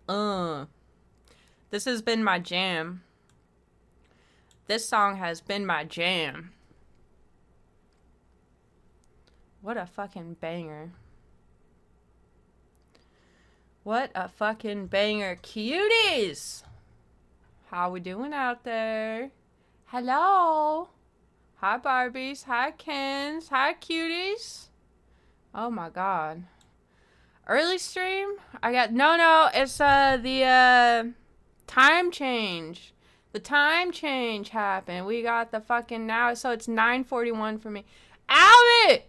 Uh. This has been my jam. This song has been my jam. What a fucking banger. What a fucking banger. Cuties! How we doing out there? Hello? Hi, Barbies. Hi, Kens. Hi, cuties. Oh my god. Early stream? No, it's the time change. The time change happened. We got the fucking now, so it's 9:41 for me. Albie!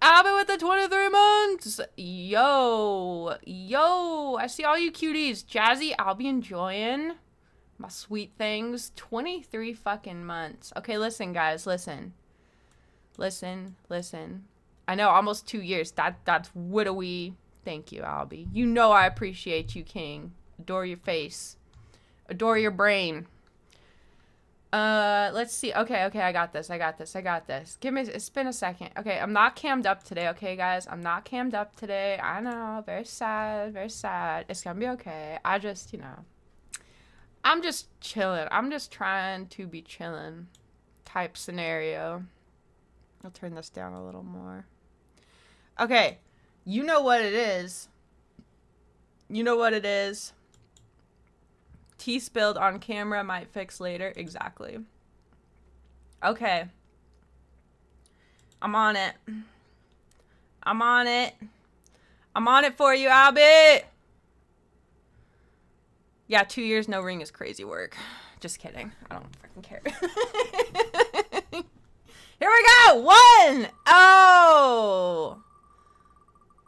Albie with the 23 months! Yo! Yo! I see all you cuties. Jazzy, I'll be enjoying my sweet things. 23 fucking months. Okay, listen, guys, listen. Listen. I know, almost 2 years. That's widowy. Thank you, Albie. You know I appreciate you, King. Adore your face. Adore your brain. Let's see. Okay, I got this. It's been a second. Okay, I'm not cammed up today, okay, guys? I'm not cammed up today. I know, very sad. It's gonna be okay. I'm just chilling. I'm just trying to be chilling type scenario. I'll turn this down a little more. Okay, you know what it is. Tea spilled on camera, might fix later. Exactly. Okay. I'm on it for you, Albert. Yeah, 2 years, no ring is crazy work. Just kidding. I don't fucking care. Here we go. 1-0.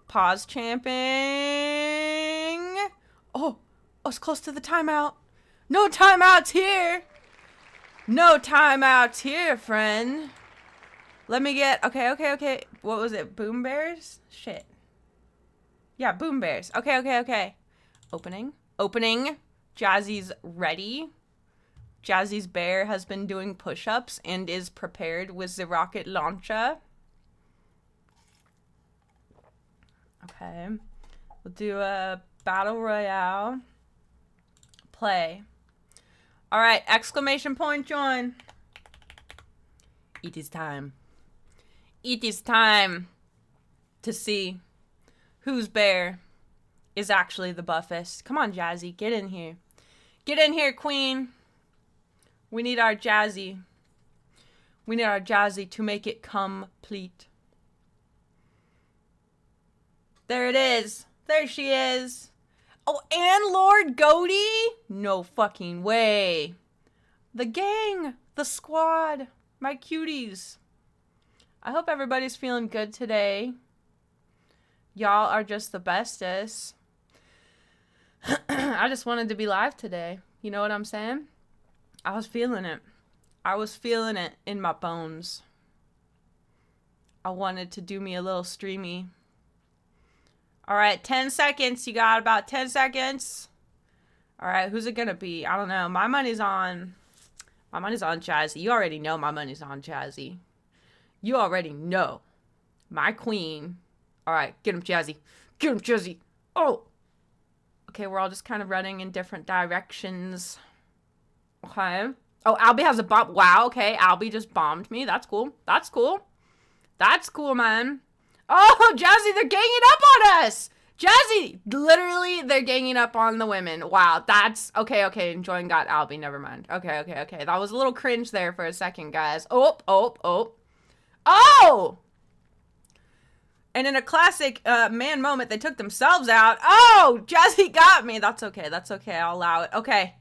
Pause champing. Oh, it's close to the timeout. No timeouts here. Friend. Let me get, okay. What was it? Boom Bears? Shit. Yeah, Boom Bears. Okay. Opening. Jazzy's ready. Jazzy's bear has been doing push-ups and is prepared with the rocket launcher. Okay. We'll do a battle royale. Play. All right, exclamation point join. It is time. It is time to see whose bear is actually the buffest. Come on, Jazzy, get in here. Get in here, queen. We need our Jazzy. To make it complete. There it is. There she is. Oh, and Lord Goaty? No fucking way. The gang. The squad. My cuties. I hope everybody's feeling good today. Y'all are just the bestest. I just wanted to be live today. You know what I'm saying? I was feeling it in my bones. I wanted to do me a little streamy. All right, 10 seconds. You got about 10 seconds. All right, who's it gonna be? I don't know. My money's on Jazzy. You already know my money's on Jazzy. You already know. My queen. All right, get him, Jazzy. Oh. Okay, we're all just kind of running in different directions. Okay. Oh, Albie has a bomb. Wow, okay. Albie just bombed me. That's cool, man. Oh, Jazzy, they're ganging up on us. Jazzy, literally, they're ganging up on the women. Wow, that's... Okay. Enjoying got Albie. Never mind. Okay. That was a little cringe there for a second, guys. Oh! And in a classic man moment, they took themselves out. Oh, Jazzy got me. That's okay. I'll allow it. Okay.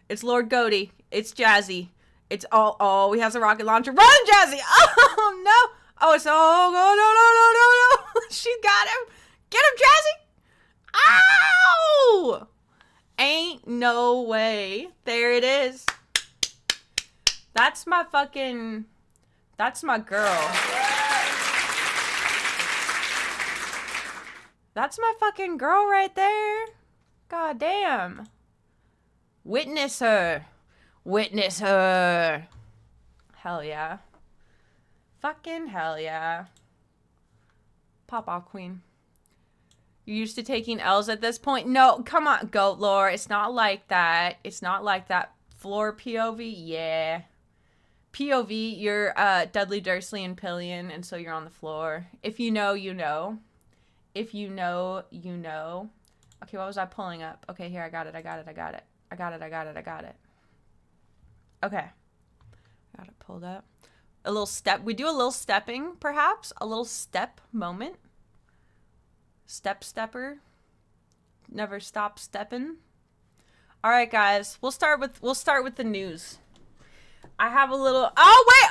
It's Lord Goaty. It's Jazzy. It's oh, he has a rocket launcher. Run, Jazzy! Oh, no! Oh, it's no. She got him. Get him, Jazzy! Ow! Ain't no way. There it is. That's my girl. That's my fucking girl right there. God damn. Witness her. Hell yeah. Fucking hell yeah. Pop off, queen. You're used to taking L's at this point. No, come on, goat lore. It's not like that. It's not like that. Floor POV, yeah. POV, you're Dudley, Dursley, and Pillion, and so you're on the floor. If you know, you know. If you know, you know. Okay, what was I pulling up? Okay, here, I got it. Okay. Got it pulled up. A little step. We do a little stepping, perhaps. A little step moment. Stepper. Never stop stepping. All right, guys. We'll start with the news. I have a little. Oh wait!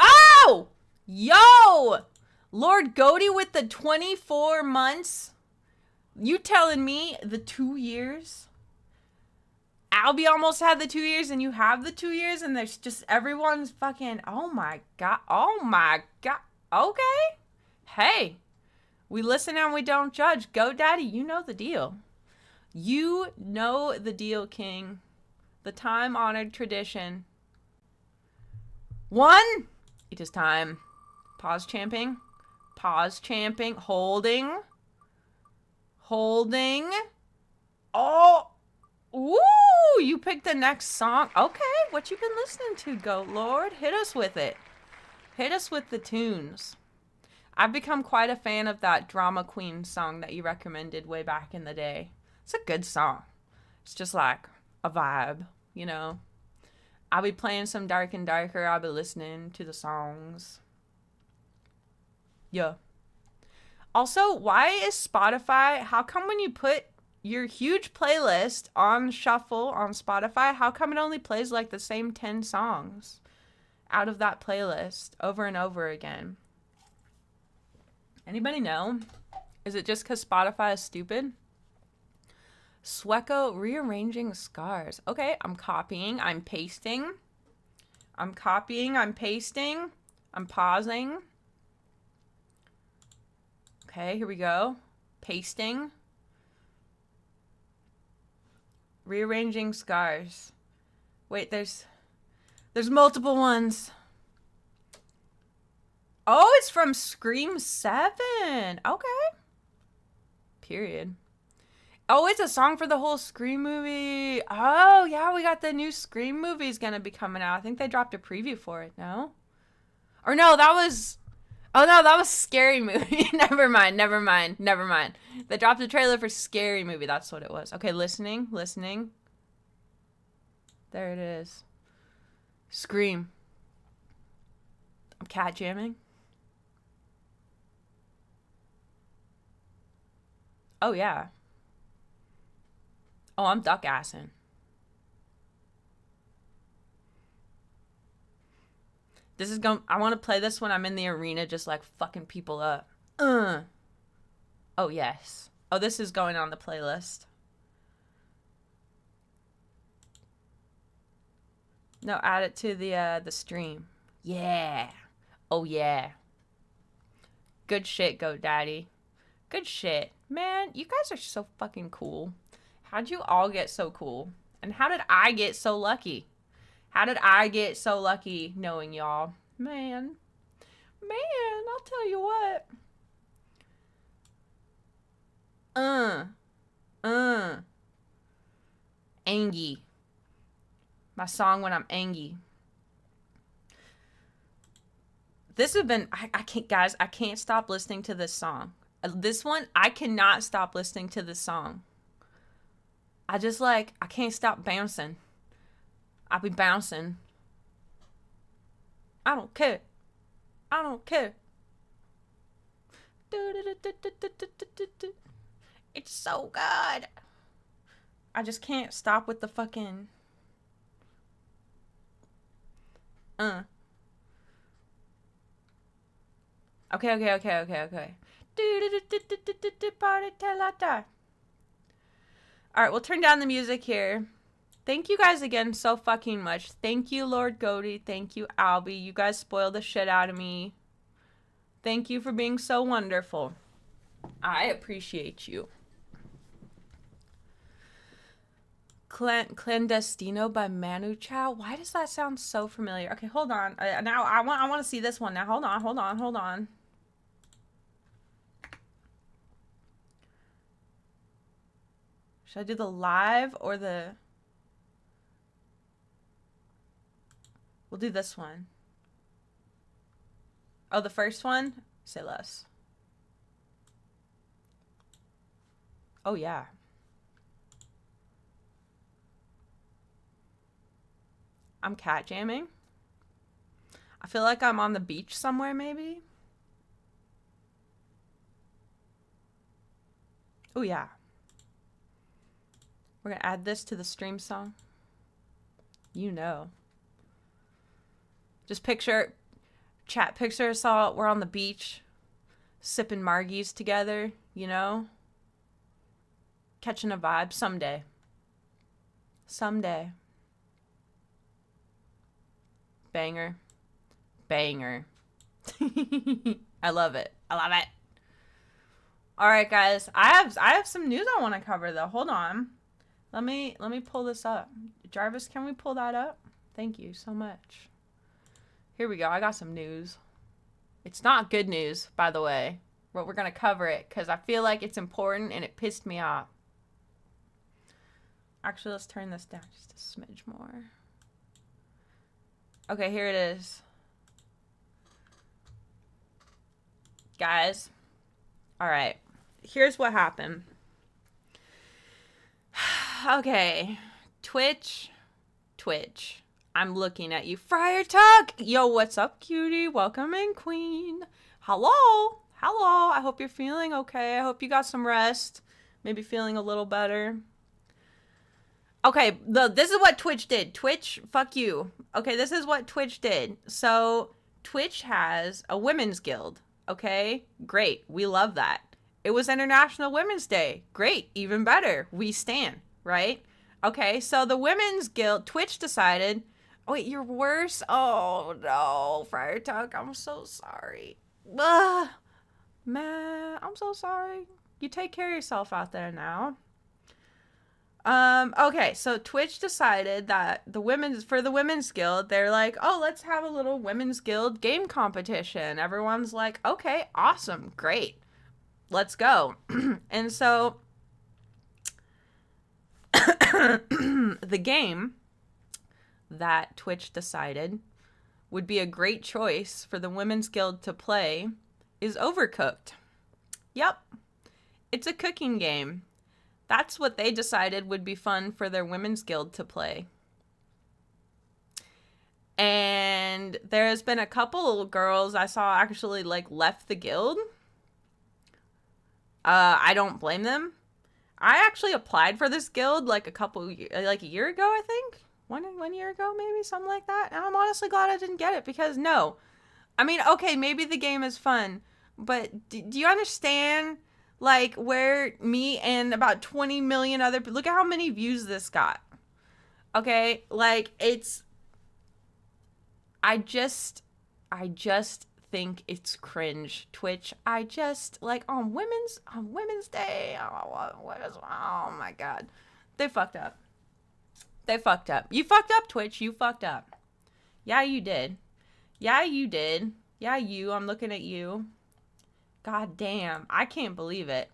Oh! Yo! Lord Goaty with the 24 months. You telling me the 2 years? Albie almost had the 2 years, and you have the 2 years, and there's just everyone's fucking. Oh my god! Okay. Hey, we listen and we don't judge. GoDaddy, you know the deal. You know the deal, King. The time-honored tradition. One. It is time. Pause champing. Holding. Oh. Ooh, you picked the next song. Okay, what you been listening to, Goat Lord? Hit us with it. Hit us with the tunes. I've become quite a fan of that Drama Queen song that you recommended way back in the day. It's a good song. It's just like a vibe, you know? I'll be playing some Dark and Darker. I'll be listening to the songs. Yeah. Also, why is Spotify, how come when you put your huge playlist on shuffle on Spotify, how come it only plays like the same 10 songs out of that playlist over and over again? Anybody know? Is it just because Spotify is stupid? Swecco rearranging scars. Okay, I'm copying. I'm pasting. I'm pasting. I'm pausing. Okay, here we go. Pasting. Rearranging scars. Wait, there's multiple ones. Oh, it's from Scream 7. Okay. Period. Oh, it's a song for the whole Scream movie. Oh, yeah, we got the new Scream movie's gonna be coming out. I think they dropped a preview for it, no? Or no, that was... Oh, no, that was Scary Movie. Never mind. They dropped a trailer for Scary Movie. That's what it was. Okay, listening. There it is. Scream. I'm cat jamming. Oh, yeah. Oh, I'm duck assing. This is going. I want to play this when I'm in the arena, just like fucking people up. Oh yes. Oh, this is going on the playlist. No, add it to the stream. Yeah. Oh yeah. Good shit, GoDaddy. Good shit, man. You guys are so fucking cool. How'd you all get so cool? And how did I get so lucky? How did I get so lucky knowing y'all? Man, I'll tell you what. Angie. My song when I'm angy. This has been, I can't, guys, I can't stop listening to this song. This one, I cannot stop listening to this song. I can't stop bouncing. I'll be bouncing. I don't care. It's so good. I just can't stop with the fucking... Okay. Party till I die. Alright, we'll turn down the music here. Thank you guys again so fucking much. Thank you, Lord Goaty. Thank you, Albie. You guys spoiled the shit out of me. Thank you for being so wonderful. I appreciate you. Clandestino by Manu Chao. Why does that sound so familiar? Okay, hold on. Now I want to see this one. Now hold on. Should I do the live or the... We'll do this one. Oh, the first one? Say less. Oh, yeah. I'm cat jamming. I feel like I'm on the beach somewhere, maybe. Oh, yeah. We're going to add this to the stream song. You know. Just picture, chat, picture us all, we're on the beach, sipping margies together, you know? Catching a vibe someday. Someday. Banger. Banger. I love it. I love it. All right, guys. I have some news I want to cover though. Hold on. Let me pull this up. Jarvis, can we pull that up? Thank you so much. Here we go. I got some news. It's not good news, by the way. But we're going to cover it because I feel like it's important and it pissed me off. Actually, let's turn this down just a smidge more. Okay, here it is. Guys. All right. Here's what happened. Okay. Twitch. I'm looking at you. Friar Tuck! Yo, what's up, cutie? Welcome in, queen. Hello. Hello. I hope you're feeling okay. I hope you got some rest. Maybe feeling a little better. Okay, this is what Twitch did. Twitch, fuck you. Okay, this is what Twitch did. So, Twitch has a women's guild. Okay? Great. We love that. It was International Women's Day. Great. Even better. We stan, right? Okay, so the women's guild, Twitch decided... Oh, wait, you're worse? Oh, no. Friar Tuck, I'm so sorry. Ugh. Man, I'm so sorry. You take care of yourself out there now. Okay, so Twitch decided that for the women's guild, they're like, oh, let's have a little women's guild game competition. Everyone's like, okay, awesome, great. Let's go. And so the game that Twitch decided would be a great choice for the women's guild to play is Overcooked. Yep. It's a cooking game. That's what they decided would be fun for their women's guild to play. And there's been a couple girls I saw actually like left the guild. I don't blame them. I actually applied for this guild like a year ago, I think. One year ago, maybe, something like that. And I'm honestly glad I didn't get it because no. I mean, okay, maybe the game is fun, but do you understand, like, where me and about 20 million other people, look at how many views this got. Okay, like, I just think it's cringe, Twitch. I just, like, on Women's Day, oh my God. They fucked up. They fucked up. You fucked up, Twitch. You fucked up. Yeah, you did. Yeah, you did. Yeah, I'm looking at you. God damn. I can't believe it.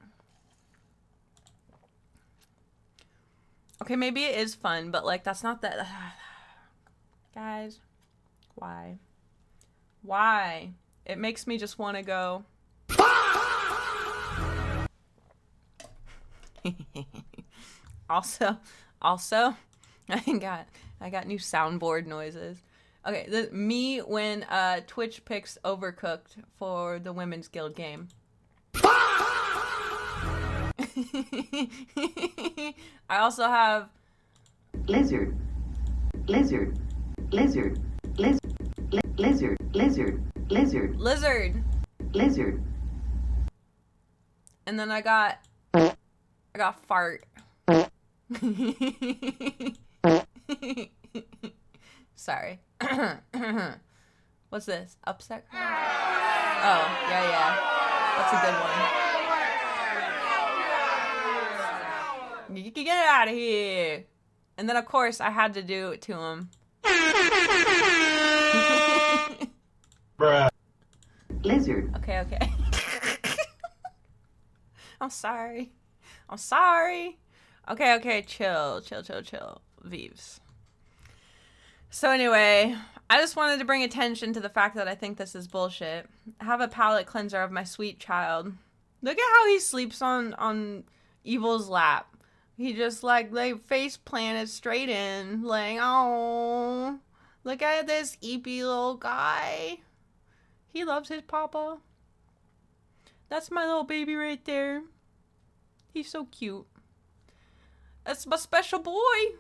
Okay, maybe it is fun, but, like, that's not that... Guys, why? Why? It makes me just want to go... Also, I got new soundboard noises. Okay, me when Twitch picks Overcooked for the Women's Guild game. I also have lizard. And then I got fart. Sorry. What's this? Upset? Oh, yeah. That's a good one. You can get it out of here. And then, of course, I had to do it to him. Bruh. Lizard. Okay. I'm sorry. Okay, chill. Vieves. So anyway, I just wanted to bring attention to the fact that I think this is bullshit. Have a palate cleanser of my sweet child. Look at how he sleeps on Evil's lap. He just like face planted straight in, like, oh, look at this eepy little guy. He loves his papa. That's my little baby right there. He's so cute. That's my special boy.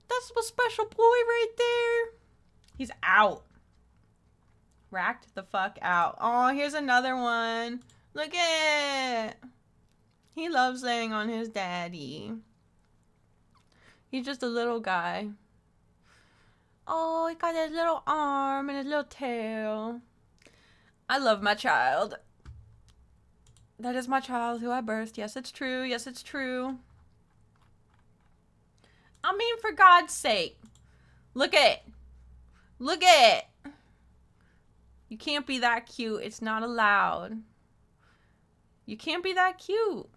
That's my special boy right there. He's out. Racked the fuck out. Oh, here's another one. Look at it. He loves laying on his daddy. He's just a little guy. Oh, he got his little arm and his little tail. I love my child. That is my child who I birthed. Yes, it's true. Yes, it's true. I mean, for God's sake. Look at it. Look at it. You can't be that cute. It's not allowed. You can't be that cute.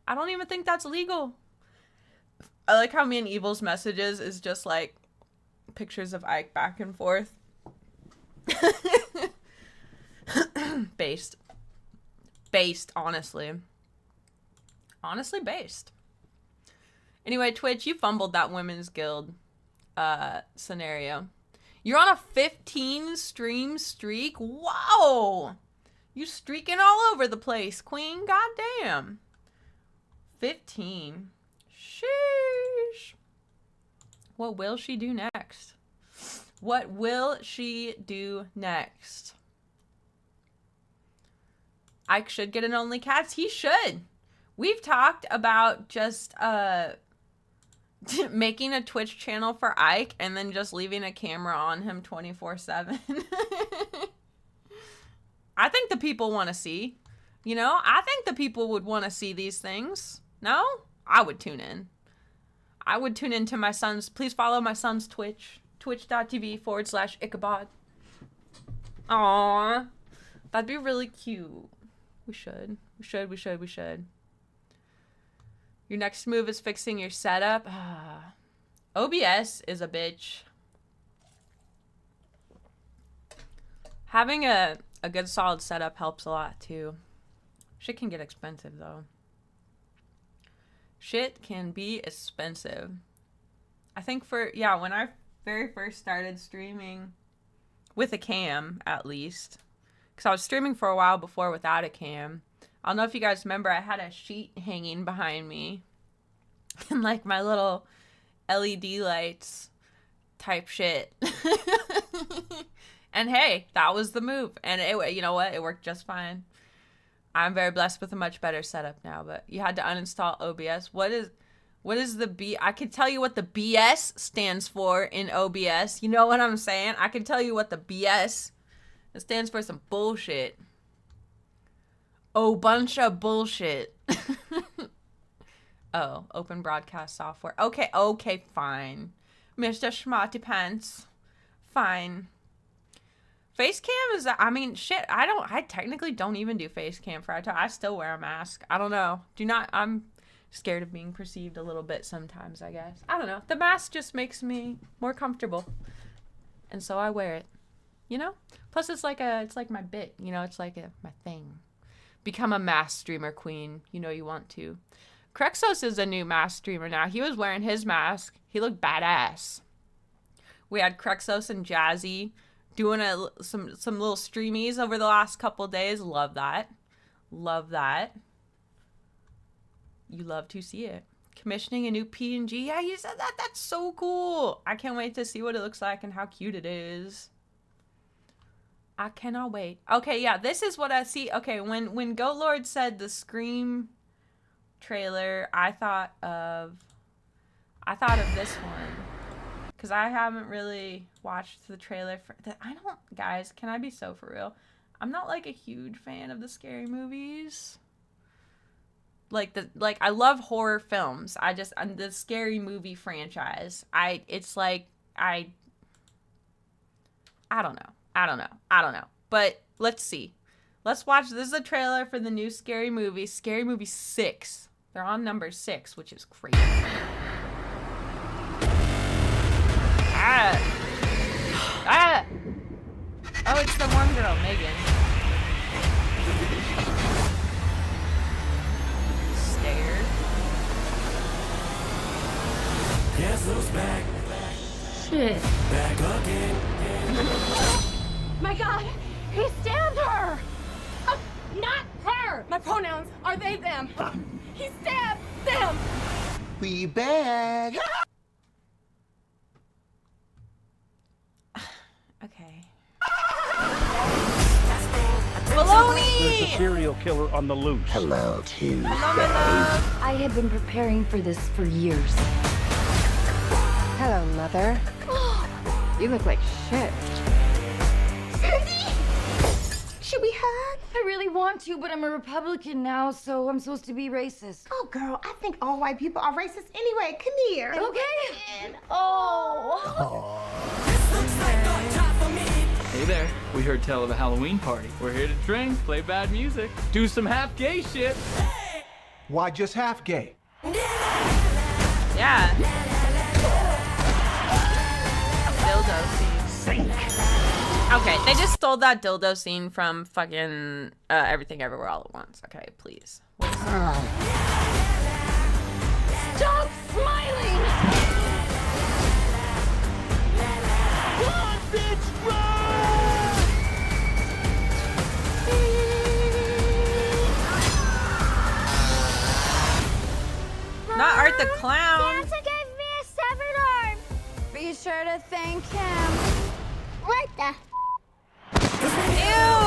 I don't even think that's legal. I like how me and Evil's messages is just like pictures of Ike back and forth. Based, honestly. Honestly based. Anyway, Twitch, you fumbled that Women's Guild scenario. You're on a 15 stream streak? Whoa! You streaking all over the place, queen. Goddamn. 15. Sheesh. What will she do next? What will she do next? Ike should get an Only Cats. He should. We've talked about just making a Twitch channel for Ike and then just leaving a camera on him 24/7. I think the people want to see. You know, I think the people would want to see these things. No? I would tune in. I would tune into my son's. Please follow my son's Twitch. Twitch.tv/Ichabod. Aww. That'd be really cute. We should. Your next move is fixing your setup. OBS is a bitch. Having a good solid setup helps a lot too. Shit can get expensive though. Shit can be expensive. I think when I very first started streaming with a cam, at least, because I was streaming for a while before without a cam. I don't know if you guys remember, I had a sheet hanging behind me and like my little LED lights type shit. And hey, that was the move. And it, you know what? It worked just fine. I'm very blessed with a much better setup now, but you had to uninstall OBS. What is the B? I can tell you what the BS stands for in OBS. You know what I'm saying? I can tell you what the BS. It stands for some bullshit. Oh, bunch of bullshit. Oh, open broadcast software. Okay, fine. Mr. Schmarty Pants. Fine. Facecam is, I mean, shit, I technically don't even do facecam for I still wear a mask. I don't know. I'm scared of being perceived a little bit sometimes, I guess. I don't know. The mask just makes me more comfortable. And so I wear it. You know? Plus it's like my bit, you know, it's like my thing. Become a mask streamer queen. You know you want to. Crexos is a new mask streamer now. He was wearing his mask. He looked badass. We had Crexos and Jazzy doing some little streamies over the last couple days. Love that. Love that. You love to see it. Commissioning a new PNG. Yeah, you said that. That's so cool. I can't wait to see what it looks like and how cute it is. I cannot wait. Okay, yeah, this is what I see. Okay, when Goat Lord said the Scream trailer, I thought of this one. Because I haven't really watched the trailer for that. Guys, can I be so for real? I'm not like a huge fan of the scary movies. I love horror films. The scary movie franchise. I don't know. But let's see. Let's watch. This is a trailer for the new Scary Movie. Scary Movie 6. They're on number 6, which is crazy. Ah! Ah! Oh, it's the one girl, Megan. Stare. Guess who's back? Shit. Back again. My God, he stabbed her! Not her! My pronouns are they, them. He stabbed them! We back. Okay. There's a Baloney! serial killer on the loose. Hello, Tuesday. Hello, my love. I have been preparing for this for years. Hello, Mother. You look like shit. Should we hug? I really want to, but I'm a Republican now, so I'm supposed to be racist. Oh, girl, I think all white people are racist anyway. Come here. Okay. Oh. Hey there, we heard tell of a Halloween party. We're here to drink, play bad music, do some half gay shit. Why just half gay? Yeah. Dildo scene. Okay, they just stole that dildo scene from fucking Everything Everywhere All at Once. Okay, please. What is that? Stop smiling! Run, bitch, run! Not Art the Clown. Santa gave me a severed arm. Be sure to thank him. What the? Ew!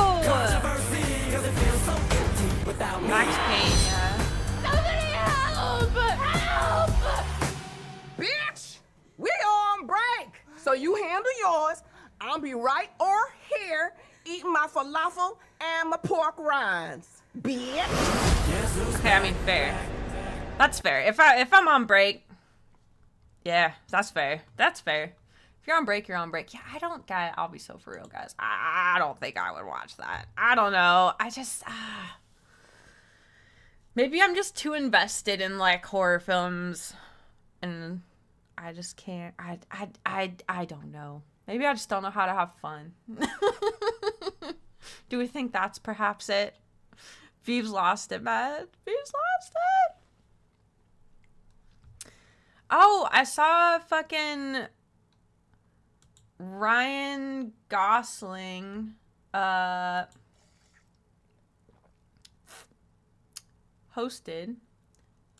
Max Payne, yeah. Somebody help! Help! Bitch, we on break. So you handle yours. I'll be right over here eating my falafel and my pork rinds. Bitch. Okay, I mean fair. That's fair. If I'm on break, yeah, that's fair. That's fair. If you're on break, you're on break. Yeah, I'll be so for real, guys. I don't think I would watch that. I don't know. I just, maybe I'm just too invested in like horror films, and I just can't. I don't know. Maybe I just don't know how to have fun. Do we think that's perhaps it? Vive's lost it, man. Vive's lost it. Oh, I saw fucking Ryan Gosling hosted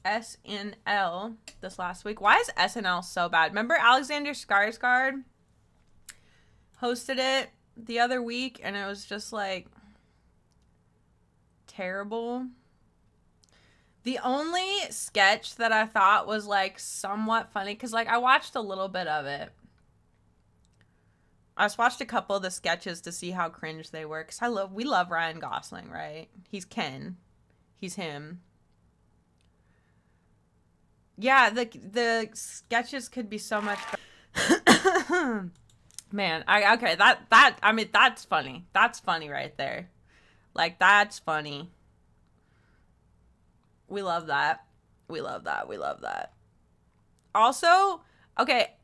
SNL this last week. Why is SNL so bad? Remember Alexander Skarsgård hosted it the other week and it was just like terrible. The only sketch that I thought was like somewhat funny, because like I watched a little bit of it. I just watched a couple of the sketches to see how cringe they were, because we love Ryan Gosling, right? He's Ken. He's him. Yeah, the sketches could be so much better. Man, I mean that's funny. That's funny right there. Like that's funny. We love that. We love that. We love that. Also, okay,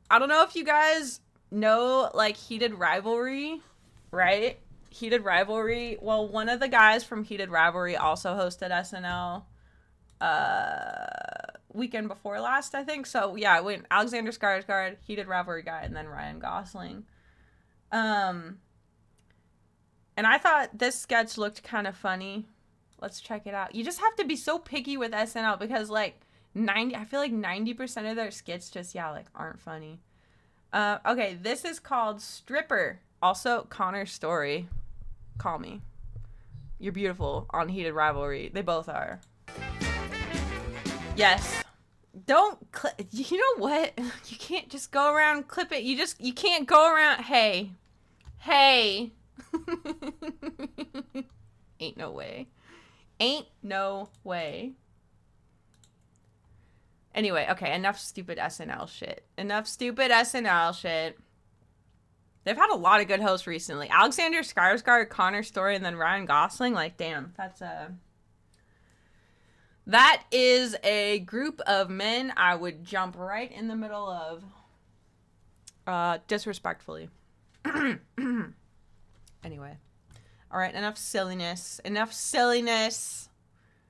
I don't know if you guys know, like, Heated Rivalry, right? Heated Rivalry. Well, one of the guys from Heated Rivalry also hosted SNL weekend before last, I think. So, yeah, it went Alexander Skarsgård, Heated Rivalry guy, and then Ryan Gosling. And I thought this sketch looked kind of funny. Let's check it out. You just have to be so picky with SNL because like I feel like 90% of their skits just aren't funny. Okay, this is called Stripper. Also, Connor's Story. Call me. You're beautiful on Heated Rivalry. They both are. Yes. Don't you know what? You can't just go around clip it. You can't go around. Hey. Ain't no way. Ain't no way. Anyway, okay, enough stupid SNL shit. Enough stupid SNL shit. They've had a lot of good hosts recently. Alexander Skarsgård, Connor Story, and then Ryan Gosling. Like, damn, That is a group of men I would jump right in the middle of. Disrespectfully. Anyway. Alright, enough silliness. Enough silliness.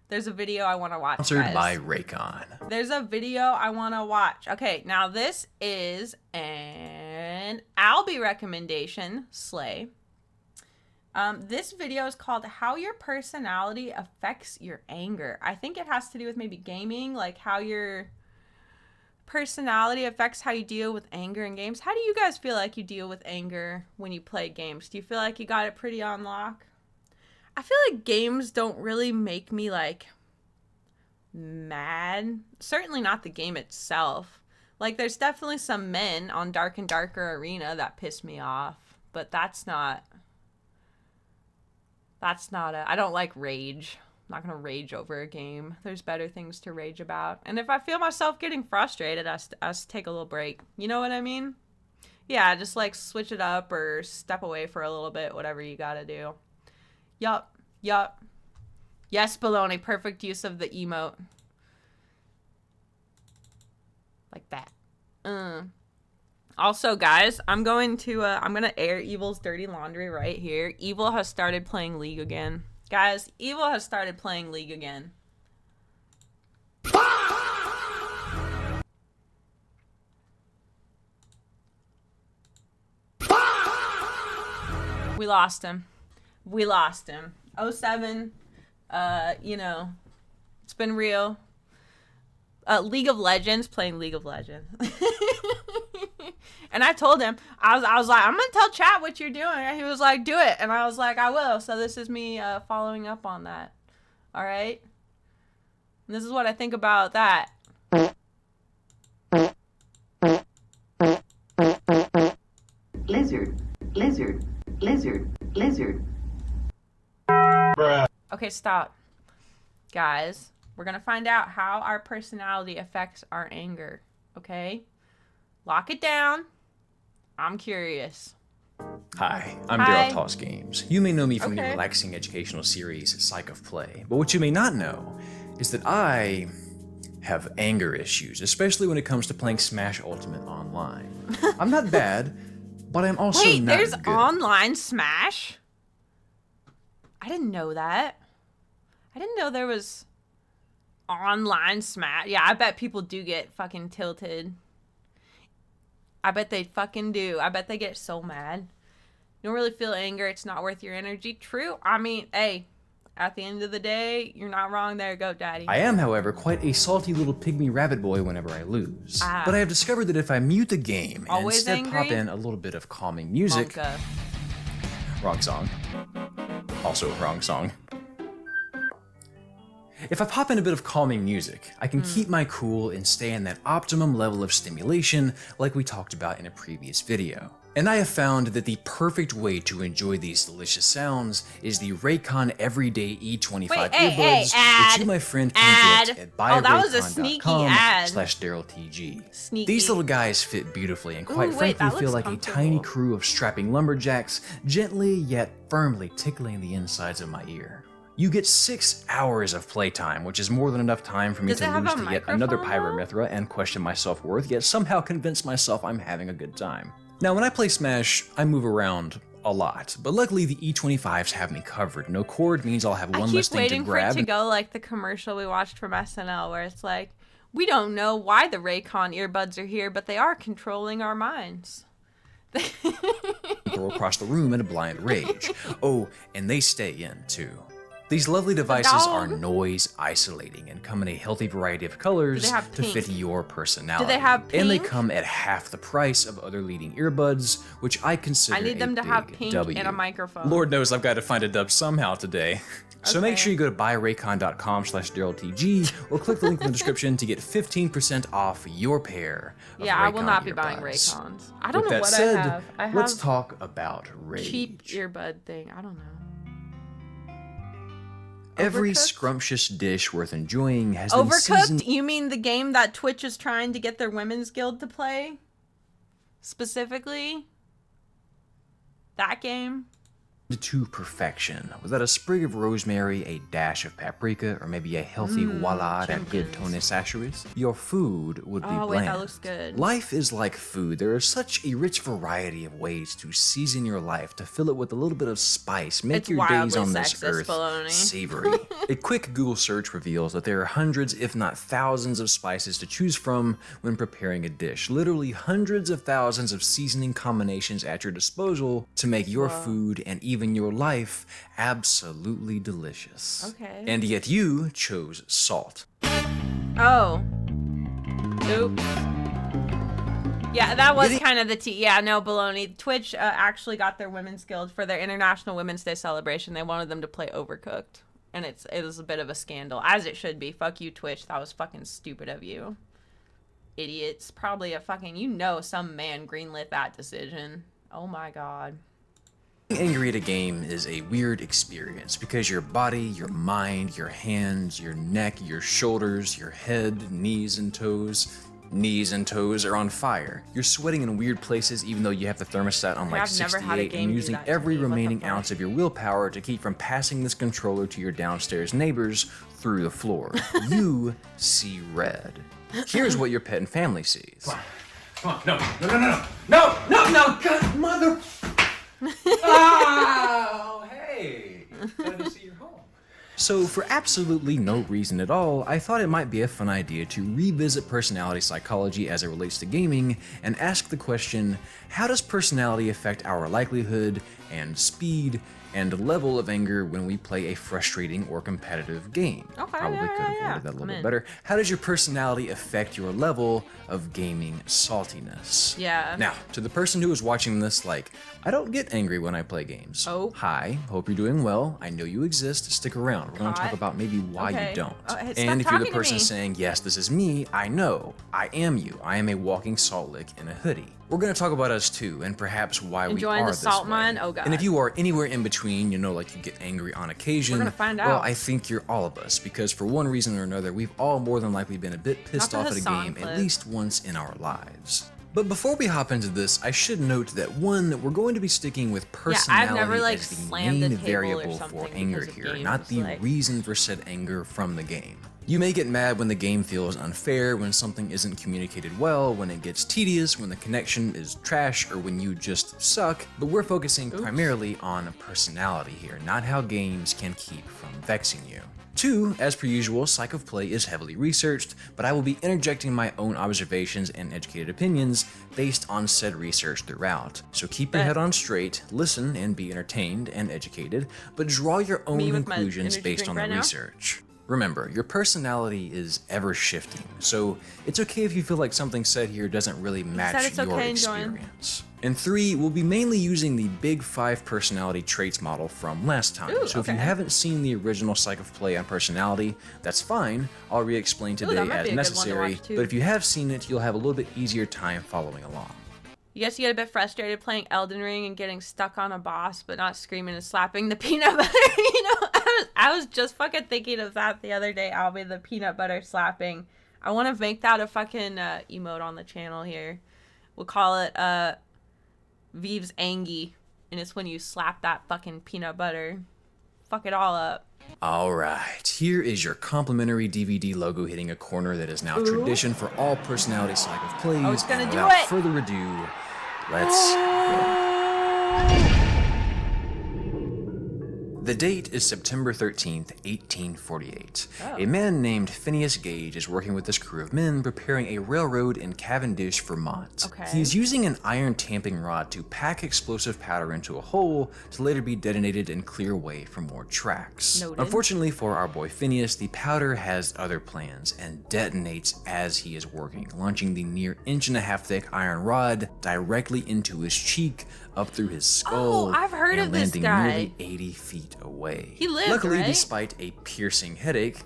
There's a video I want to watch, Sponsored guys. by Raycon. There's a video I want to watch. Okay, now this is an Albie recommendation. Slay. This video is called How Your Personality Affects Your Anger. I think it has to do with maybe gaming, like how your personality affects how you deal with anger in games. How do you guys feel like you deal with anger when you play games? Do you feel like you got it pretty on lock? I feel like games don't really make me, like, mad. Certainly not the game itself. Like, there's definitely some men on Dark and Darker Arena that piss me off, but that's not I don't like rage. I'm not gonna rage over a game. There's better things to rage about. And if I feel myself getting frustrated, I take a little break. You know what I mean? Yeah, just like switch it up or step away for a little bit, whatever you gotta do. Yup. Yes, baloney. Perfect use of the emote. Like that. Also, guys, I'm gonna air Evil's dirty laundry right here. Evil has started playing League again. Guys, Evil has started playing League again. We lost him. 07, you know, it's been real. League of Legends, playing League of Legends. And I told him, I was like, I'm gonna tell chat what you're doing. And he was like, do it. And I was like, I will. So this is me following up on that. All right. And this is what I think about that. Lizard, lizard, lizard, lizard. Okay, stop. Guys, we're gonna find out how our personality affects our anger. Okay? Lock it down. I'm curious. Hi, I'm Hi. Daryl Toss Games. You may know me from the Okay. relaxing educational series Psych of Play, but what you may not know is that I have anger issues, especially when it comes to playing Smash Ultimate online. I'm not bad, but I'm also Wait, not there's good. online Smash? I didn't know that. I didn't know there was online Smash. Yeah, I bet people do get fucking tilted. I bet they fucking do. I bet they get so mad. You don't really feel anger. It's not worth your energy. True. I mean, hey, at the end of the day, you're not wrong there. Go, daddy. I am, however, quite a salty little pygmy rabbit boy whenever I lose. Ah. But I have discovered that if I mute the game and Always instead pop angry? in a little bit of calming music... Monka. Wrong song. Also wrong song. If I pop in a bit of calming music, I can keep my cool and stay in that optimum level of stimulation like we talked about in a previous video. And I have found that the perfect way to enjoy these delicious sounds is the Raycon Everyday E25 Wait, earbuds, hey, ad, which you, my friend, can get at Oh, that was a sneaky ad. buyraycon.com/DarylTG. Sneaky. These little guys fit beautifully and quite Ooh, wait, frankly that feel looks like a comfortable. tiny crew of strapping lumberjacks, gently yet firmly tickling the insides of my ear. You get 6 hours of playtime, which is more than enough time for me Does it to have lose a to yet another microphone, though? Pyromithra and question my self-worth, yet somehow convince myself I'm having a good time. Now, when I play Smash, I move around a lot, but luckily the E25s have me covered. No cord means I'll have I one keep less thing to waiting for it grab. to go like the commercial we watched from SNL where it's like, we don't know why the Raycon earbuds are here, but they are controlling our minds. Throw across the room in a blind rage. Oh, and they stay in, too. These lovely devices are dog? noise isolating and come in a healthy variety of colors have to pink? fit your personality. have And they pink? come at half the price of other leading earbuds, which I consider I need them a to have big pink W. and a microphone. Lord knows I've got to find a dub somehow today. So make Okay. sure you go to buyraycon.com/DarylTG or click the link in the description to get 15% off your pair of Yeah, I will Raycon not be buying earbuds. Raycons. I don't With know that what said, I have. I have let's talk about rage. cheap earbud thing. I don't know. Every Overcooked? scrumptious dish worth enjoying has been Overcooked? seasoned. You mean the game that Twitch is trying to get their women's guild to play? Specifically? That game? to perfection? Was that a sprig of rosemary, a dash of paprika, or maybe a healthy voila, that good Tony Sacheries? Your food would be Oh, bland. wait, that looks good. Life is like food. There is such a rich variety of ways to season your life, to fill it with a little bit of spice, make It's your days wildly on this sexist, earth baloney. savory. A quick Google search reveals that there are hundreds, if not thousands, of spices to choose from when preparing a dish. Literally hundreds of thousands of seasoning combinations at your disposal to make your food and even your life absolutely delicious. Okay. And yet you chose salt. Oh. Oops. Yeah, that was kind of the tea. Yeah, no, baloney. Twitch actually got their Women's Guild for their International Women's Day celebration. They wanted them to play Overcooked. And it was a bit of a scandal, as it should be. Fuck you, Twitch. That was fucking stupid of you. Idiots. Probably a fucking, some man greenlit that decision. Oh my god. Being angry at a game is a weird experience because your body, your mind, your hands, your neck, your shoulders, your head, knees and toes are on fire. You're sweating in weird places even though you have the thermostat on like I've never had a 68 game and do using that to every me. What the remaining fuck? ounce of your willpower to keep from passing this controller to your downstairs neighbors through the floor. You see red. Here's what your pet and family sees. Come on, no, God, mother. Oh, hey. Glad to see you're home. So for absolutely no reason at all, I thought it might be a fun idea to revisit personality psychology as it relates to gaming and ask the question, how does personality affect our likelihood and speed and level of anger when we play a frustrating or competitive game? Okay, Probably could have worded that a little bit better. How does your personality affect your level of gaming saltiness? Yeah. Now, to the person who is watching this, like, I don't get angry when I play games. Oh. Hi, hope you're doing well. I know you exist. Stick around. We're going to talk about maybe why Okay. you don't. Hey, stop And if you're the talking to person me. saying, yes, this is me, I know. I am you. I am a walking salt lick in a hoodie. We're going to talk about us too, and perhaps why Enjoying we are the this salt way. mine? Oh, God. And if you are anywhere in between, like you get angry on occasion, We're gonna find well, out. I think you're all of us, because for one reason or another, we've all more than likely been a bit pissed Not off the at a Hassan game clip. at least once in our lives. But before we hop into this, I should note that one, we're going to be sticking with personality never, like, as the slammed the main table or variable something for anger because of here, games, not the like- reason for said anger from the game. You may get mad when the game feels unfair, when something isn't communicated well, when it gets tedious, when the connection is trash, or when you just suck, but we're focusing primarily on personality here, not how games can keep from vexing you. 2, as per usual, Psych of Play is heavily researched, but I will be interjecting my own observations and educated opinions based on said research throughout. So keep your head on straight, listen and be entertained and educated, but draw your own Me with my conclusions energy based drink on the right now? research. Remember, your personality is ever shifting, so it's okay if you feel like something said here doesn't really match it's your okay, Joanne. experience. And 3, we'll be mainly using the Big 5 personality traits model from last time. Ooh, so if you okay. haven't seen the original Psych of Play on personality, that's fine. I'll re-explain that today might as be a good one to necessary, watch, too. but if you have seen it, you'll have a little bit easier time following along. You guys get a bit frustrated playing Elden Ring and getting stuck on a boss, but not screaming and slapping the peanut butter. I was just fucking thinking of that the other day, Albie, the peanut butter slapping. I want to make that a fucking emote on the channel here. We'll call it Vive's Angie, and it's when you slap that fucking peanut butter. Fuck it all up. Alright, here is your complimentary DVD logo hitting a corner that is now tradition for all personality Psych of Plays. Oh, it's gonna and do without it. further ado, let's go. The date is September 13th, 1848. A man named Phineas Gage is working with this crew of men preparing a railroad in Cavendish, Vermont. Okay. He's using an iron tamping rod to pack explosive powder into a hole to later be detonated and clear way for more tracks. Noted. Unfortunately for our boy Phineas, the powder has other plans and detonates as he is working, launching the near 1.5-inch thick iron rod directly into his cheek, up through his skull, Oh, I've heard and of this landing guy. nearly 80 feet away. He lived, Luckily, right? despite a piercing headache,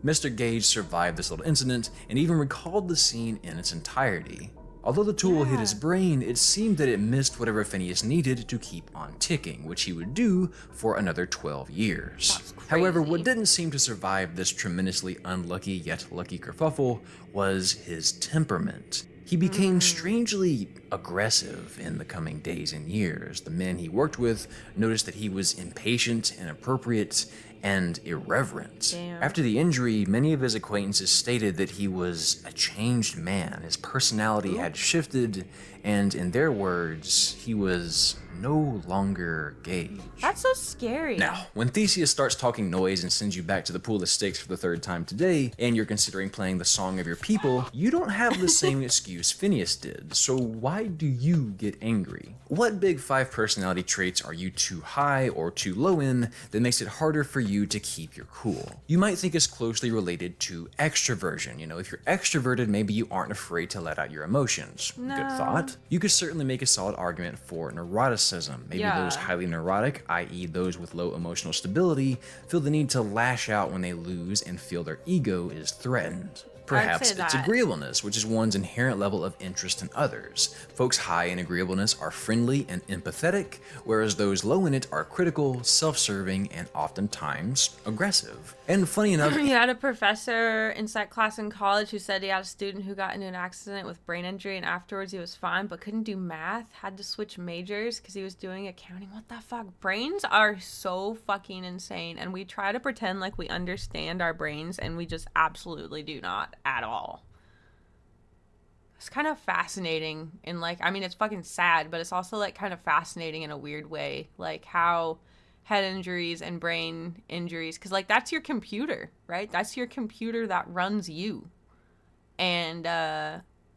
Mr. Gage survived this little incident and even recalled the scene in its entirety. Although the tool hit his brain, it seemed that it missed whatever Phineas needed to keep on ticking, which he would do for another 12 years. However, what didn't seem to survive this tremendously unlucky yet lucky kerfuffle was his temperament. He became strangely aggressive in the coming days and years. The men he worked with noticed that he was impatient, inappropriate, and irreverent. Damn. After the injury, many of his acquaintances stated that he was a changed man. His personality had shifted, and in their words, he was no longer Gage. That's so scary. Now, when Theseus starts talking noise and sends you back to the pool of sticks for the third time today, and you're considering playing the song of your people, you don't have the same excuse Phineas did. So why do you get angry? What big 5 personality traits are you too high or too low in that makes it harder for you to keep your cool? You might think it's closely related to extroversion. You know, if you're extroverted, maybe you aren't afraid to let out your emotions. No. Good thought. You could certainly make a solid argument for neuroticism. Maybe those highly neurotic, i.e. those with low emotional stability, feel the need to lash out when they lose and feel their ego is threatened. Perhaps it's agreeableness, which is one's inherent level of interest in others. Folks high in agreeableness are friendly and empathetic, whereas those low in it are critical, self-serving, and oftentimes aggressive. And funny enough, he had a professor in psych class in college who said he had a student who got into an accident with brain injury, and afterwards he was fine but couldn't do math, had to switch majors because he was doing accounting. What the fuck? Brains are so fucking insane, and we try to pretend like we understand our brains, and we just absolutely do not at all. It's kind of fascinating, and like, I mean, it's fucking sad, but it's also like kind of fascinating in a weird way, like how head injuries and brain injuries, because like that's your computer, right? That's your computer that runs you. And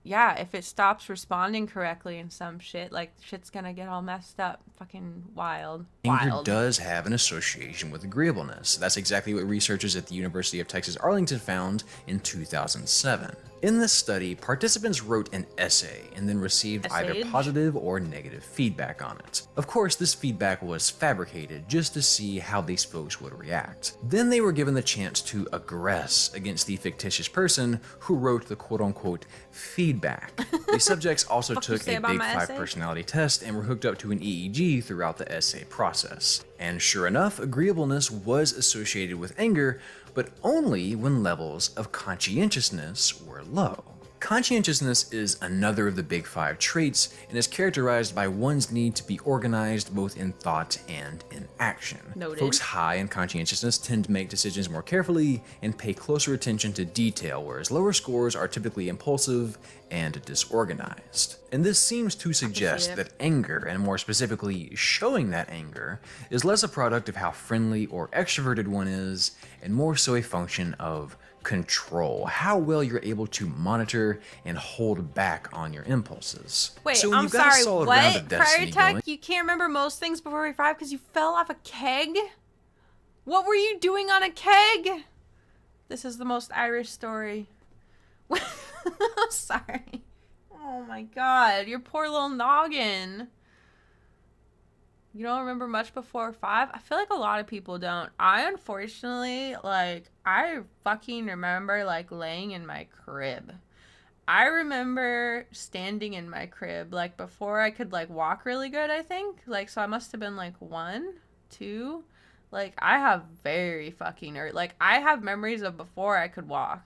yeah, if it stops responding correctly in some shit, like shit's gonna get all messed up. Fucking wild. anger does have an association with agreeableness. That's exactly what researchers at the University of Texas Arlington found in 2007. In this study, participants wrote an essay and then received either positive or negative feedback on it. Of course, this feedback was fabricated just to see how these folks would react. Then they were given the chance to aggress against the fictitious person who wrote the quote-unquote feedback. The subjects also took a Big 5 personality test and were hooked up to an EEG throughout the essay process. And sure enough, agreeableness was associated with anger, but only when levels of conscientiousness were low. Conscientiousness is another of the Big 5 traits and is characterized by one's need to be organized both in thought and in action. Noted. Folks high in conscientiousness tend to make decisions more carefully and pay closer attention to detail, whereas lower scores are typically impulsive and disorganized. And this seems to suggest that anger, and more specifically showing that anger, is less a product of how friendly or extroverted one is, and more so a function of control, how well you're able to monitor and hold back on your impulses. Wait, so I'm you've got a sorry, solid round what? of destiny Prior going. Tech, you can't remember most things before we 5 because you fell off a keg? What were you doing on a keg? This is the most Irish story. Sorry. Oh my god, your poor little noggin. You don't remember much before 5? I feel like a lot of people don't. I unfortunately, like, I fucking remember, like, laying in my crib. I remember standing in my crib, like, before I could, like, walk really good, I think. Like, so I must have been, like, 1, 2. Like, I have very fucking, like, I have memories of before I could walk.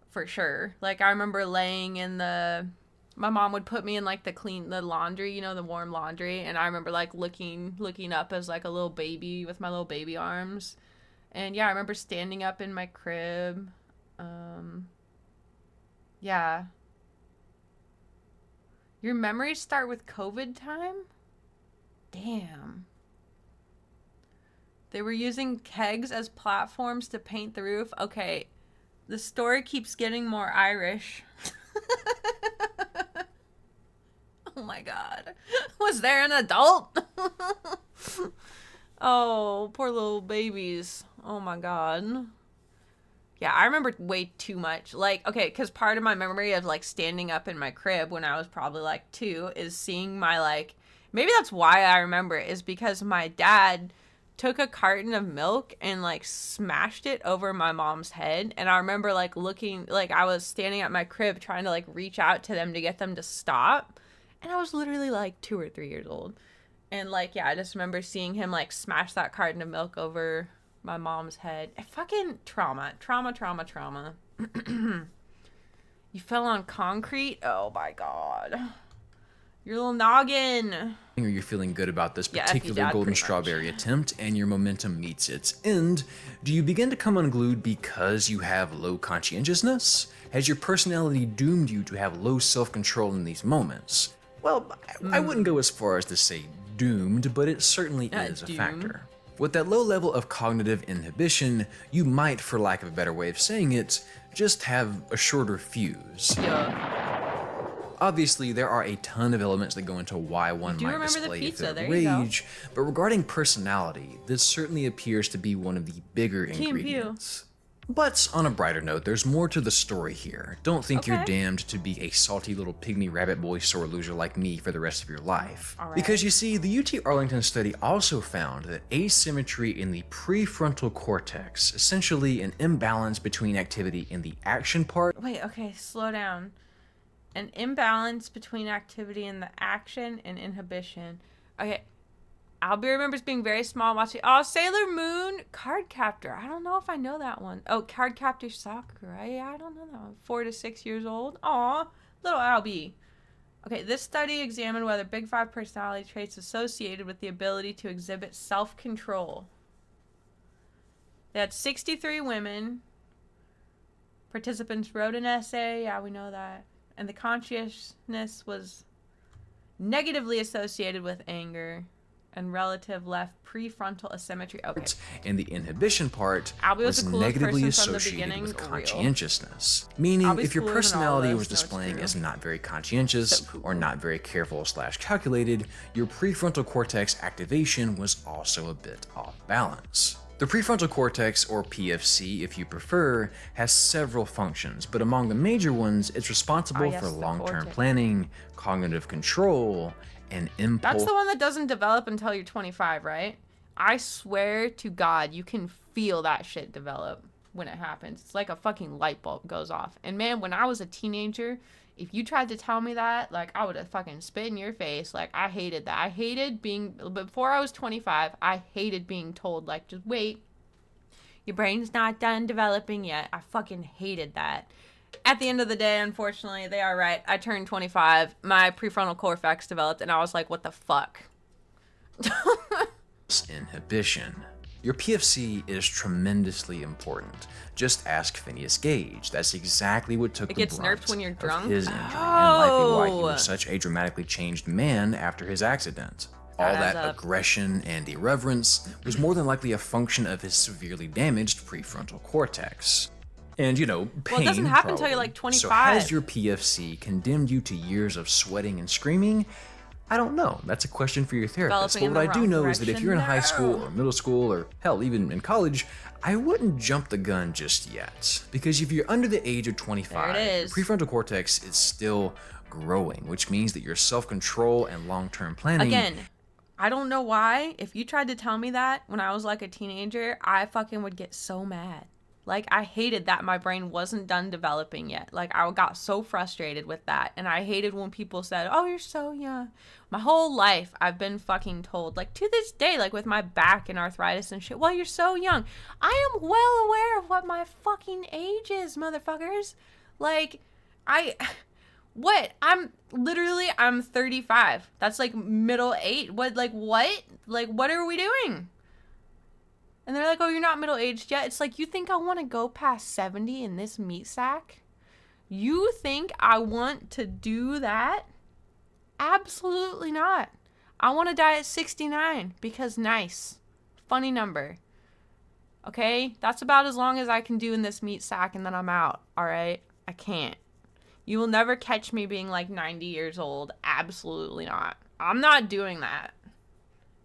For sure. Like, I remember laying in my mom would put me in like the laundry, you know, the warm laundry, and I remember like looking up as like a little baby with my little baby arms. And yeah, I remember standing up in my crib. Yeah. Your memories start with COVID time? Damn. They were using kegs as platforms to paint the roof. Okay. The story keeps getting more Irish. Oh my god. Was there an adult? Oh, poor little babies. Oh my god. Yeah, I remember way too much. Like, okay, because part of my memory of, like, standing up in my crib when I was probably, like, 2 is seeing my, like... Maybe that's why I remember it, is because my dad took a carton of milk and, like, smashed it over my mom's head. And I remember, like, looking... Like, I was standing at my crib trying to, like, reach out to them to get them to stop. And I was literally, like, 2 or 3 years old. And, like, yeah, I just remember seeing him, like, smash that carton of milk over my mom's head. Fucking trauma. You fell on concrete? Oh my god. Your little noggin. Or you're feeling good about this Yeah, F you, particular Dad, golden pretty much. strawberry attempt and your momentum meets its end, do you begin to come unglued because you have low conscientiousness? Has your personality doomed you to have low self-control in these moments? Well, I wouldn't go as far as to say doomed, but it certainly is a doomed. factor. With that low level of cognitive inhibition, you might, for lack of a better way of saying it, just have a shorter fuse. Yeah. Obviously, there are a ton of elements that go into why one do might remember the display a pizza, fit of there you go. rage, but regarding personality, this certainly appears to be one of the bigger Key and Peele. ingredients. But on a brighter note, there's more to the story here. Don't think you're Okay. damned to be a salty little pygmy rabbit boy sore loser like me for the rest of your life. All right. Because you see, the UT Arlington study also found that asymmetry in the prefrontal cortex, essentially an imbalance between activity in the action part. Wait, okay, slow down. An imbalance between activity and the action and inhibition. Okay. Albie remembers being very small watching. Oh, Sailor Moon Card Captor. I don't know if I know that one. Oh, Card Captor Sakura. I don't know that one. 4 to 6 years old. Aw, little Albie. Okay, this study examined whether Big Five personality traits associated with the ability to exhibit self-control. They had 63 women. Participants wrote an essay. Yeah, we know that. And the consciousness was negatively associated with anger and relative left prefrontal asymmetry. Okay. And the inhibition part Albie was was the coolest negatively person from the associated beginning, with real. conscientiousness. Meaning, Albie's if your cooler than all of personality us, was no, it's displaying true. as not very conscientious So cool. or not very careful / calculated, your prefrontal cortex activation was also a bit off balance. The prefrontal cortex, or PFC if you prefer, has several functions, but among the major ones, it's responsible yes, for the long-term cortex. planning, cognitive control, and impulse. That's the one that doesn't develop until you're 25, right? I swear to God, you can feel that shit develop when it happens. It's like a fucking light bulb goes off. And man, when I was a teenager, if you tried to tell me that, like, I would have fucking spit in your face. Like, I hated that. I hated being, before I was 25, I hated being told, like, just wait. Your brain's not done developing yet. I fucking hated that. At the end of the day, unfortunately, they are right. I turned 25. My prefrontal cortex developed, and I was like, what the fuck? Inhibition. Your PFC is tremendously important. Just ask Phineas Gage. That's exactly what took It the gets brunt nerfed when you're of drunk? his injury, and likely why he Oh. was such a dramatically changed man after his accident. All That adds that up. aggression and irreverence was more than likely a function of his severely damaged prefrontal cortex. And, you know, pain, Well, it doesn't happen until you're, probably. like, 25. So has your PFC condemned you to years of sweating and screaming? I don't know. That's a question for your therapist. Developing But in what the I do wrong know is that if you're in high direction? school No. or middle school or hell, even in college, I wouldn't jump the gun just yet. Because if you're under the age of 25, There it your is. prefrontal cortex is still growing, which means that your self-control and long-term planning. Again, I don't know why. If you tried to tell me that when I was like a teenager, I fucking would get so mad. Like, I hated that my brain wasn't done developing yet. Like, I got so frustrated with that. And I hated when people said, oh, you're so young. My whole life, I've been fucking told, like, to this day, like, with my back and arthritis and shit, well, you're so young. I am well aware of what my fucking age is, motherfuckers. Like, what? I'm 35. That's, like, middle age. What? Like, what are we doing? And they're like, oh, you're not middle-aged yet. It's like, you think I want to go past 70 in this meat sack? You think I want to do that? Absolutely not. I want to die at 69 because nice. Funny number. Okay? That's about as long as I can do in this meat sack and then I'm out. All right? I can't. You will never catch me being like 90 years old. Absolutely not. I'm not doing that.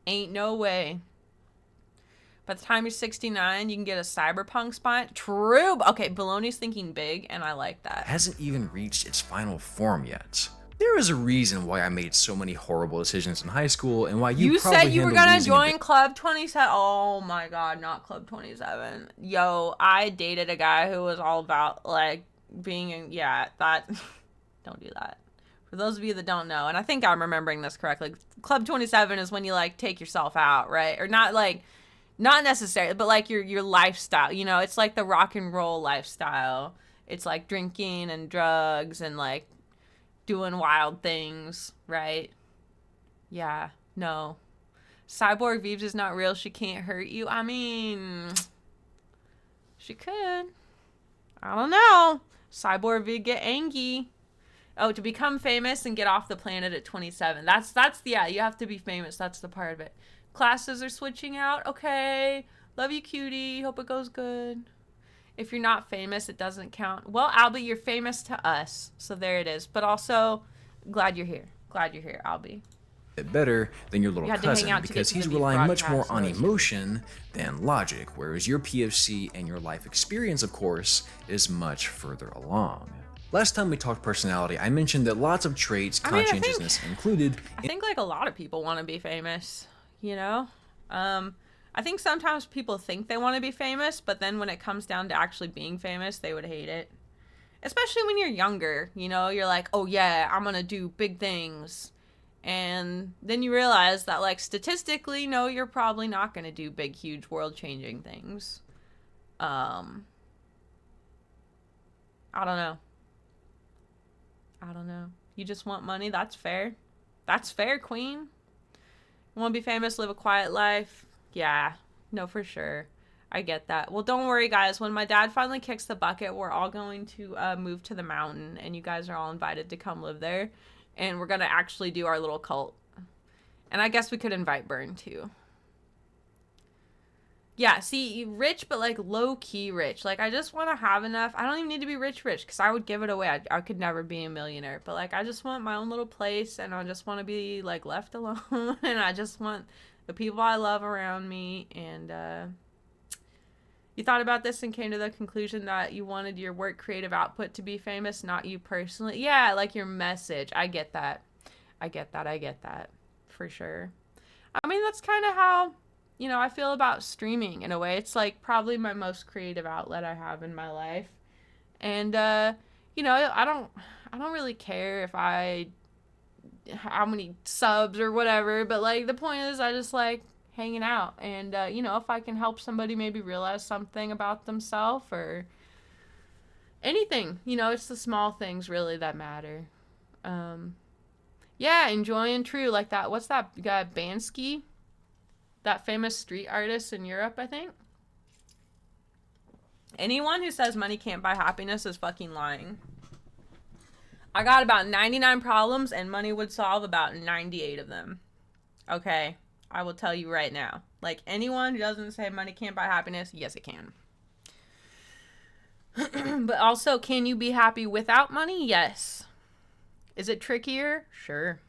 Ain't no way. By the time you're 69, you can get a cyberpunk spine. True. Okay, Baloney's thinking big, and I like that. Hasn't even reached its final form yet. There is a reason why I made so many horrible decisions in high school, and why you probably said you were handled gonna losing a join bit- Club 27. Oh my god, not Club 27. Yo, I dated a guy who was all about like being in, that. Don't do that. For those of you that don't know, and I think I'm remembering this correctly, Club 27 is when you like take yourself out, right? Or not like. Not necessarily, but like your lifestyle, you know, it's like the rock and roll lifestyle. it's like drinking and drugs and like doing wild things, right? Yeah, no. Cyborg Vives is not real. She can't hurt you. I mean, she could. I don't know. Cyborg Viv get angry. Oh, to become famous and get off the planet at 27. That's yeah, you have to be famous. That's the part of it. Classes are switching out. Okay. Love you, cutie. Hope it goes good. If you're not famous, it doesn't count. Well, Albie, you're famous to us. So there it is. But also, glad you're here. Glad you're here, Albie. Better than your little You had to hang cousin out to because get to he's the beef relying much more broadcast, on so it's- emotion than logic, whereas your PFC and your life experience, of course, is much further along. Last time we talked personality, I mentioned that lots of traits, I mean, I conscientiousness included. I think like a lot of people want to be famous, you know? I think sometimes people think they want to be famous, but then when it comes down to actually being famous, they would hate it. Especially when you're younger, you know? You're like, oh yeah, I'm going to do big things. And then you realize that, like, statistically, no, you're probably not going to do big, huge, world-changing things. I don't know. I don't know. You just want money? That's fair. That's fair, queen. You want to be famous, live a quiet life? Yeah. No, for sure. I get that. Well, don't worry, guys. When my dad finally kicks the bucket, we're all going to move to the mountain, and you guys are all invited to come live there. And we're going to actually do our little cult. And I guess we could invite Burn, too. Yeah, see, rich, but, like, low-key rich. Like, I just want to have enough. I don't even need to be rich, because I would give it away. I could never be a millionaire. But, like, I just want my own little place, and I just want to be, like, left alone. And I just want the people I love around me. And, you thought about this and came to the conclusion that you wanted your work creative output to be famous, not you personally. Yeah, like your message. I get that. I get that. For sure. I mean, that's kind of how, you know, I feel about streaming in a way. It's like probably my most creative outlet I have in my life. And, you know, I don't really care if how many subs or whatever, but like the point is I just like hanging out, and you know, if I can help somebody maybe realize something about themselves or anything, you know, it's the small things really that matter. Yeah, enjoying true, like that, what's that guy, Bansky, that famous street artist in Europe, I think. Anyone who says money can't buy happiness is fucking lying. I got about 99 problems and money would solve about 98 of them. Okay, I will tell you right now. Like, anyone who doesn't say money can't buy happiness, yes, it can. But also, can you be happy without money? Yes. Is it trickier? Sure.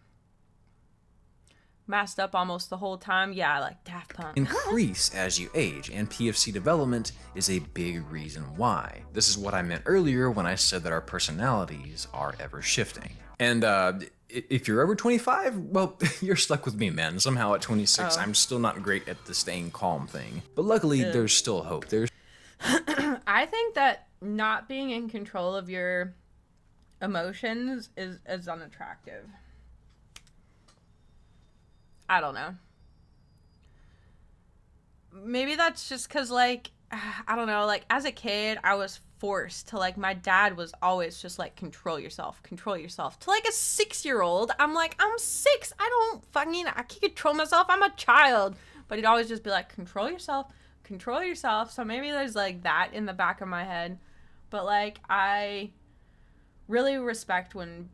Masked up almost the whole time? Yeah, like Daft Punk. Increase as you age, and PFC development is a big reason why. This is what I meant earlier when I said that our personalities are ever shifting. And if you're over 25, well, you're stuck with me, man. Somehow at 26, I'm still not great at the staying calm thing. But luckily, there's still hope. I think that not being in control of your emotions is unattractive. I don't know. Maybe that's just because, like, I don't know, like, as a kid, I was forced to, like, my dad was always just like, control yourself. To, like, a 6-year-old, I'm like, I'm 6. I can't control myself. I'm a child. But he'd always just be like, control yourself. So maybe there's, like, that in the back of my head. But, like, I really respect when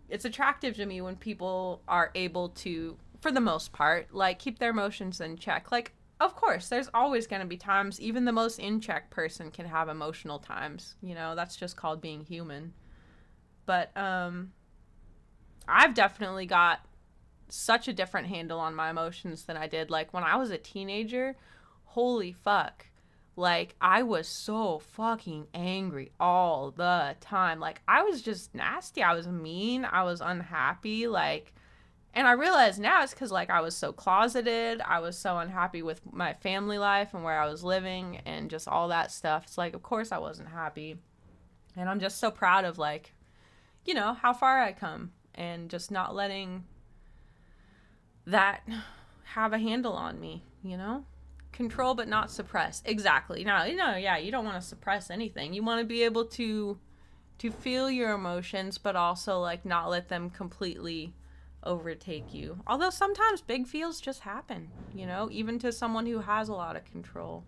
it's attractive to me when people are able to, for the most part, like, keep their emotions in check. Like, of course, there's always going to be times, even the most in-check person can have emotional times. You know, that's just called being human. But I've definitely got such a different handle on my emotions than I did. Like, when I was a teenager, holy fuck. Like, I was so fucking angry all the time. Like, I was just nasty. I was mean. I was unhappy. Like, and I realize now it's because, like, I was so closeted. I was so unhappy with my family life and where I was living and just all that stuff. It's like, of course I wasn't happy. And I'm just so proud of, like, you know, how far I come and just not letting that have a handle on me, you know? Control but not suppress. Exactly. No, yeah, you don't want to suppress anything. You want to be able to feel your emotions, but also like not let them completely overtake you. Although sometimes big feels just happen, even to someone who has a lot of control.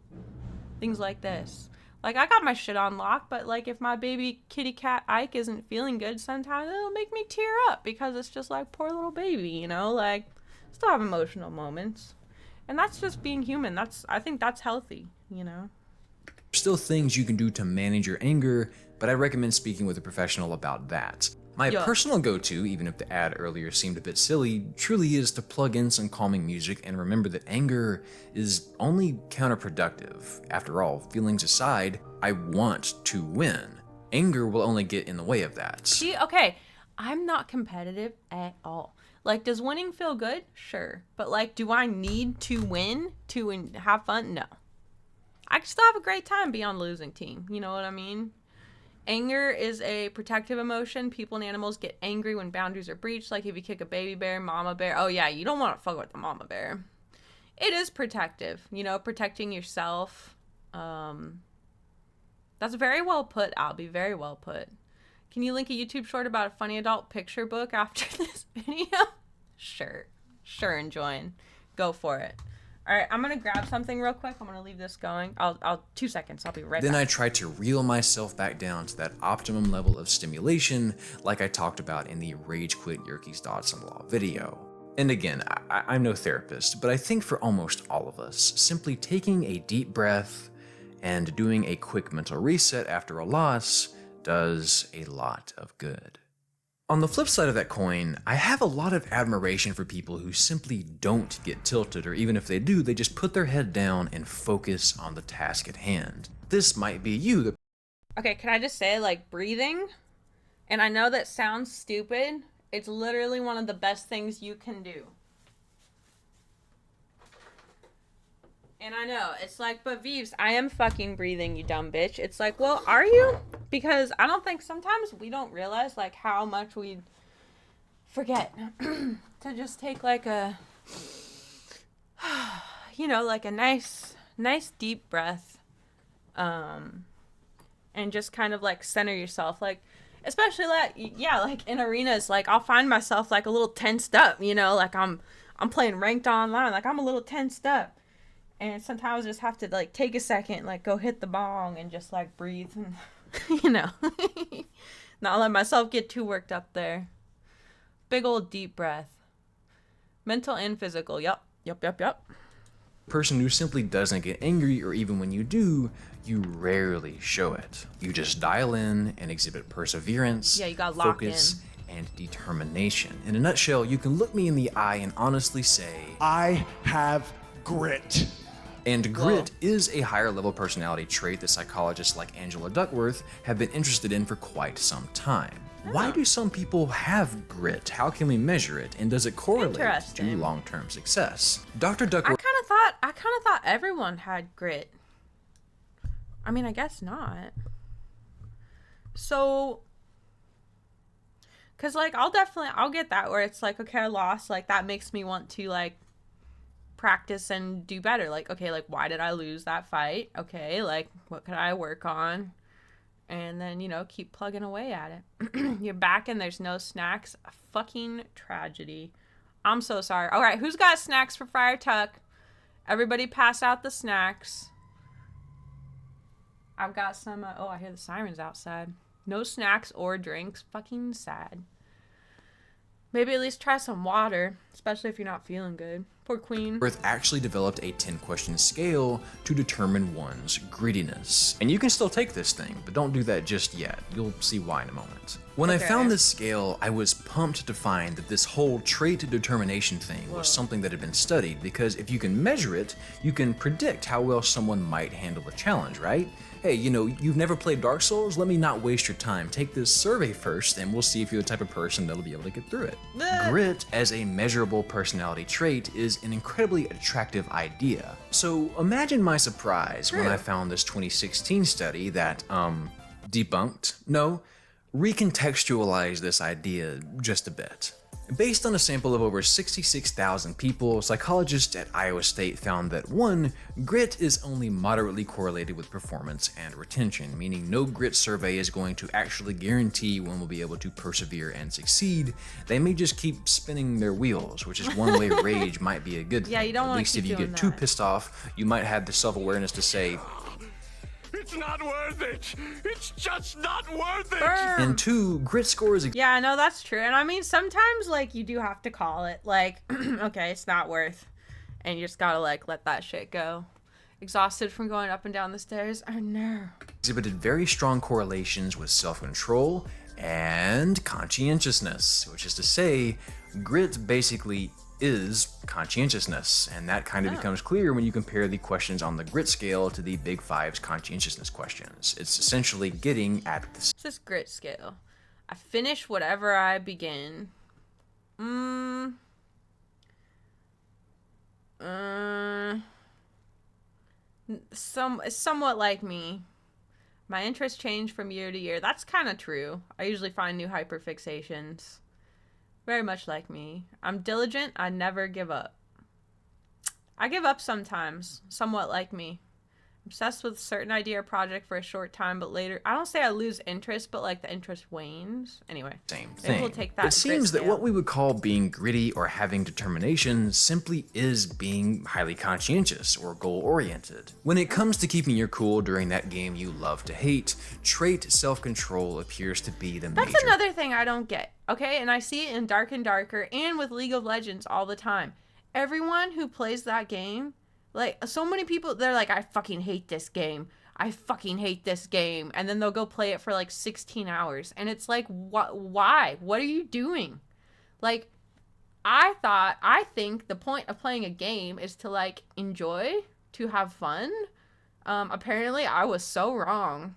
Things like this. Like, I got my shit on lock, but like if my baby kitty cat Ike isn't feeling good, sometimes it'll make me tear up because it's just like, poor little baby, like, still have emotional moments. And that's just being human. I think that's healthy, Still things you can do to manage your anger, but I recommend speaking with a professional about that. My personal go-to, even if the ad earlier seemed a bit silly, truly is to plug in some calming music and remember that anger is only counterproductive. After all, feelings aside, I want to win. Anger will only get in the way of that. See, okay, I'm not competitive at all. Like, does winning feel good? Sure. But like, do I need to win to have fun? No. I can still have a great time being on the losing team. You know what I mean? Anger is a protective emotion. People and animals get angry when boundaries are breached. Like if you kick a baby bear, mama bear. Oh yeah, you don't want to fuck with the mama bear. It is protective, protecting yourself. That's very well put, Albie. Very well put. Can you link a YouTube short about a funny adult picture book after this video? Sure, enjoying. Go for it. All right, I'm gonna grab something real quick. I'm gonna leave this going. I'll 2 seconds. I'll be right back. Then I try to reel myself back down to that optimum level of stimulation, like I talked about in the Rage Quit Yerkes Dodson Law video. And again, I'm no therapist, but I think for almost all of us, simply taking a deep breath and doing a quick mental reset after a loss does a lot of good. On the flip side of that coin, I have a lot of admiration for people who simply don't get tilted, or even if they do, they just put their head down and focus on the task at hand. This might be you. Okay, can I just say, like, breathing? And I know that sounds stupid. It's literally one of the best things you can do. And I know, it's like, but Vives, I am fucking breathing, you dumb bitch. It's like, well, are you? Because I don't think sometimes we don't realize, like, how much we forget to just take, like, a, like a nice deep breath. And just kind of, like, center yourself. Like, especially, like, like, in arenas, like, I'll find myself, like, a little tensed up, like, I'm playing ranked online, like, I'm a little tensed up. And sometimes I just have to, like, take a second, like, go hit the bong and just, like, breathe and, not let myself get too worked up there. Big old deep breath. Mental and physical. Yep. Person who simply doesn't get angry, or even when you do, you rarely show it. You just dial in and exhibit perseverance, you got locked focus, and determination. In a nutshell, you can look me in the eye and honestly say, I have grit. And grit is a higher level personality trait that psychologists like Angela Duckworth have been interested in for quite some time. Why do some people have grit? How can we measure it? And does it correlate to long-term success? Dr. Duckworth... I kind of thought everyone had grit. I mean, I guess not. So, because, like, I'll get that where it's like, okay, I lost. Like, that makes me want to, like, practice and do better. Like, okay, like, why did I lose that fight? Okay, like, what could I work on? And then, keep plugging away at it. You're back and there's no snacks. A fucking tragedy. I'm so sorry. All right, who's got snacks for Friar Tuck? Everybody pass out the snacks. I've got some, I hear the sirens outside. No snacks or drinks. Fucking sad. Maybe at least try some water, especially if you're not feeling good. Poor queen. Earth actually developed a 10-question scale to determine one's grittiness. And you can still take this thing, but don't do that just yet. You'll see why in a moment. When I found this scale, I was pumped to find that this whole trait determination thing was something that had been studied, because if you can measure it, you can predict how well someone might handle a challenge, right? Hey, you've never played Dark Souls? Let me not waste your time. Take this survey first, and we'll see if you're the type of person that'll be able to get through it. Grit as a measurable personality trait is an incredibly attractive idea. So imagine my surprise when I found this 2016 study that, recontextualize this idea just a bit. Based on a sample of over 66,000 people, psychologists at Iowa State found that 1. Grit is only moderately correlated with performance and retention, meaning no grit survey is going to actually guarantee one will be able to persevere and succeed. They may just keep spinning their wheels, which is one way rage might be a good thing. Yeah, you don't want to At least keep if you doing get too that. pissed off, you might have the self-awareness to say, It's not worth it. It's just not worth it. Burn. and 2. Grit scores Yeah, no, that's true. And I mean, sometimes, like, you do have to call it, like, okay, it's not worth, and you just gotta, like, let that shit go. Exhausted from going up and down the stairs. Oh, no. exhibited very strong correlations with self-control and conscientiousness, which is to say, grit basically is conscientiousness, and that kind of becomes clear when you compare the questions on the grit scale to the Big Five's conscientiousness questions. It's essentially getting at the What's this grit scale? I finish whatever I begin. Somewhat like me. My interests change from year to year. That's kind of true. I usually find new hyperfixations. Very much like me. I'm diligent. I never give up. I give up sometimes. Somewhat like me. Obsessed with a certain idea or project for a short time, but later, I don't say I lose interest, but like the interest wanes. Anyway, same maybe thing. we'll take that It seems grit that what scale. we would call being gritty or having determination simply is being highly conscientious or goal-oriented. When it comes to keeping your cool during that game you love to hate, trait self-control appears to be the That's major. another thing I don't get, okay? And I see it in Dark and Darker and with League of Legends all the time. Everyone who plays that game, like, so many people, they're like, I fucking hate this game. I fucking hate this game. And then they'll go play it for like 16 hours. And it's like, why? What are you doing? Like, I think the point of playing a game is to, like, enjoy, to have fun. Apparently, I was so wrong.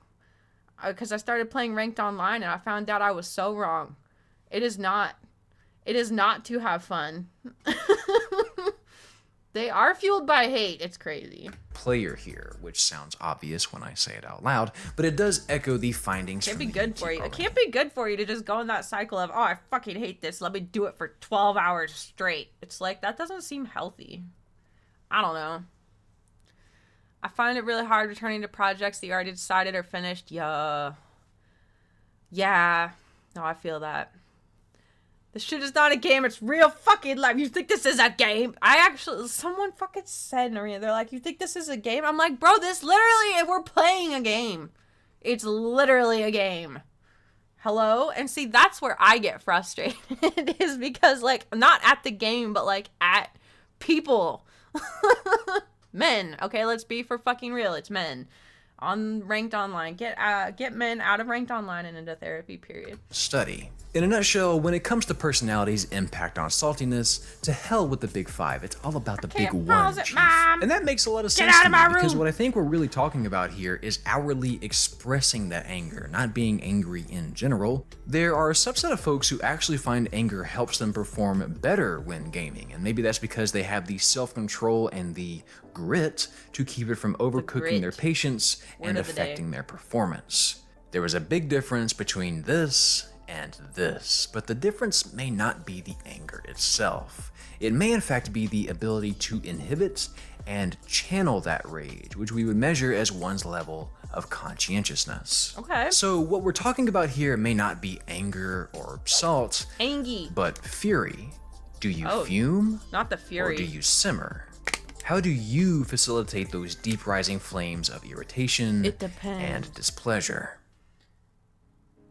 Because I started playing Ranked Online and I found out I was so wrong. It is not to have fun. They are fueled by hate. It's crazy. Player here, which sounds obvious when I say it out loud, but it does echo the findings Can't from be the good UT for you. It program. can't be good for you to just go in that cycle of, oh, I fucking hate this. Let me do it for 12 hours straight. It's like, that doesn't seem healthy. I don't know. I find it really hard returning to projects that you already decided are finished. Yeah. No, I feel that. This shit is not a game. It's real fucking life. You think this is a game? Someone fucking said in arena, they're like, you think this is a game? I'm like, bro, this literally, we're playing a game. It's literally a game. Hello? And see, that's where I get frustrated is because, like, not at the game, but, like, at people. Men. Okay, let's be for fucking real. It's men. On Ranked Online. Get men out of Ranked Online and into therapy, period. Study. In a nutshell, when it comes to personality's impact on saltiness, to hell with the Big Five. It's all about the big one, pause it, Chief. Mom. And that makes a lot of Get sense out to of me, my because room. what I think we're really talking about here is outwardly expressing that anger, not being angry in general. There are a subset of folks who actually find anger helps them perform better when gaming, and maybe that's because they have the self-control and the grit to keep it from overcooking their grit. patience and of the day. affecting their performance. There is a big difference between this and this, but the difference may not be the anger itself. It may in fact be the ability to inhibit and channel that rage, which we would measure as one's level of conscientiousness. Okay. So what we're talking about here may not be anger or salt, Angie. but fury. Do you Oh, fume Not the or fury. do you simmer? How do you facilitate those deep rising flames of irritation It depends. and displeasure?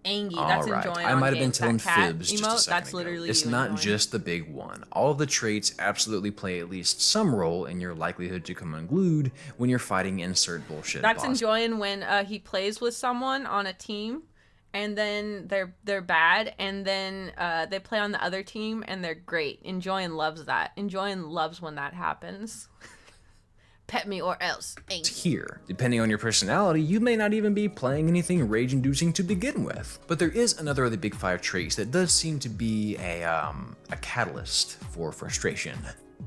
Angie. All That's right, enjoying I on might have been games. telling That cat fibs just emote, a second that's ago. literally It's you not enjoying. just the big one. All of the traits absolutely play at least some role in your likelihood to come unglued when you're fighting insert bullshit That's boss. enjoying when he plays with someone on a team, and then they're bad, and then they play on the other team and they're great. Enjoying loves that. Enjoying loves when that happens. Pet me or else. Angie. Here, depending on your personality, you may not even be playing anything rage-inducing to begin with. But there is another of the Big Five traits that does seem to be a catalyst for frustration.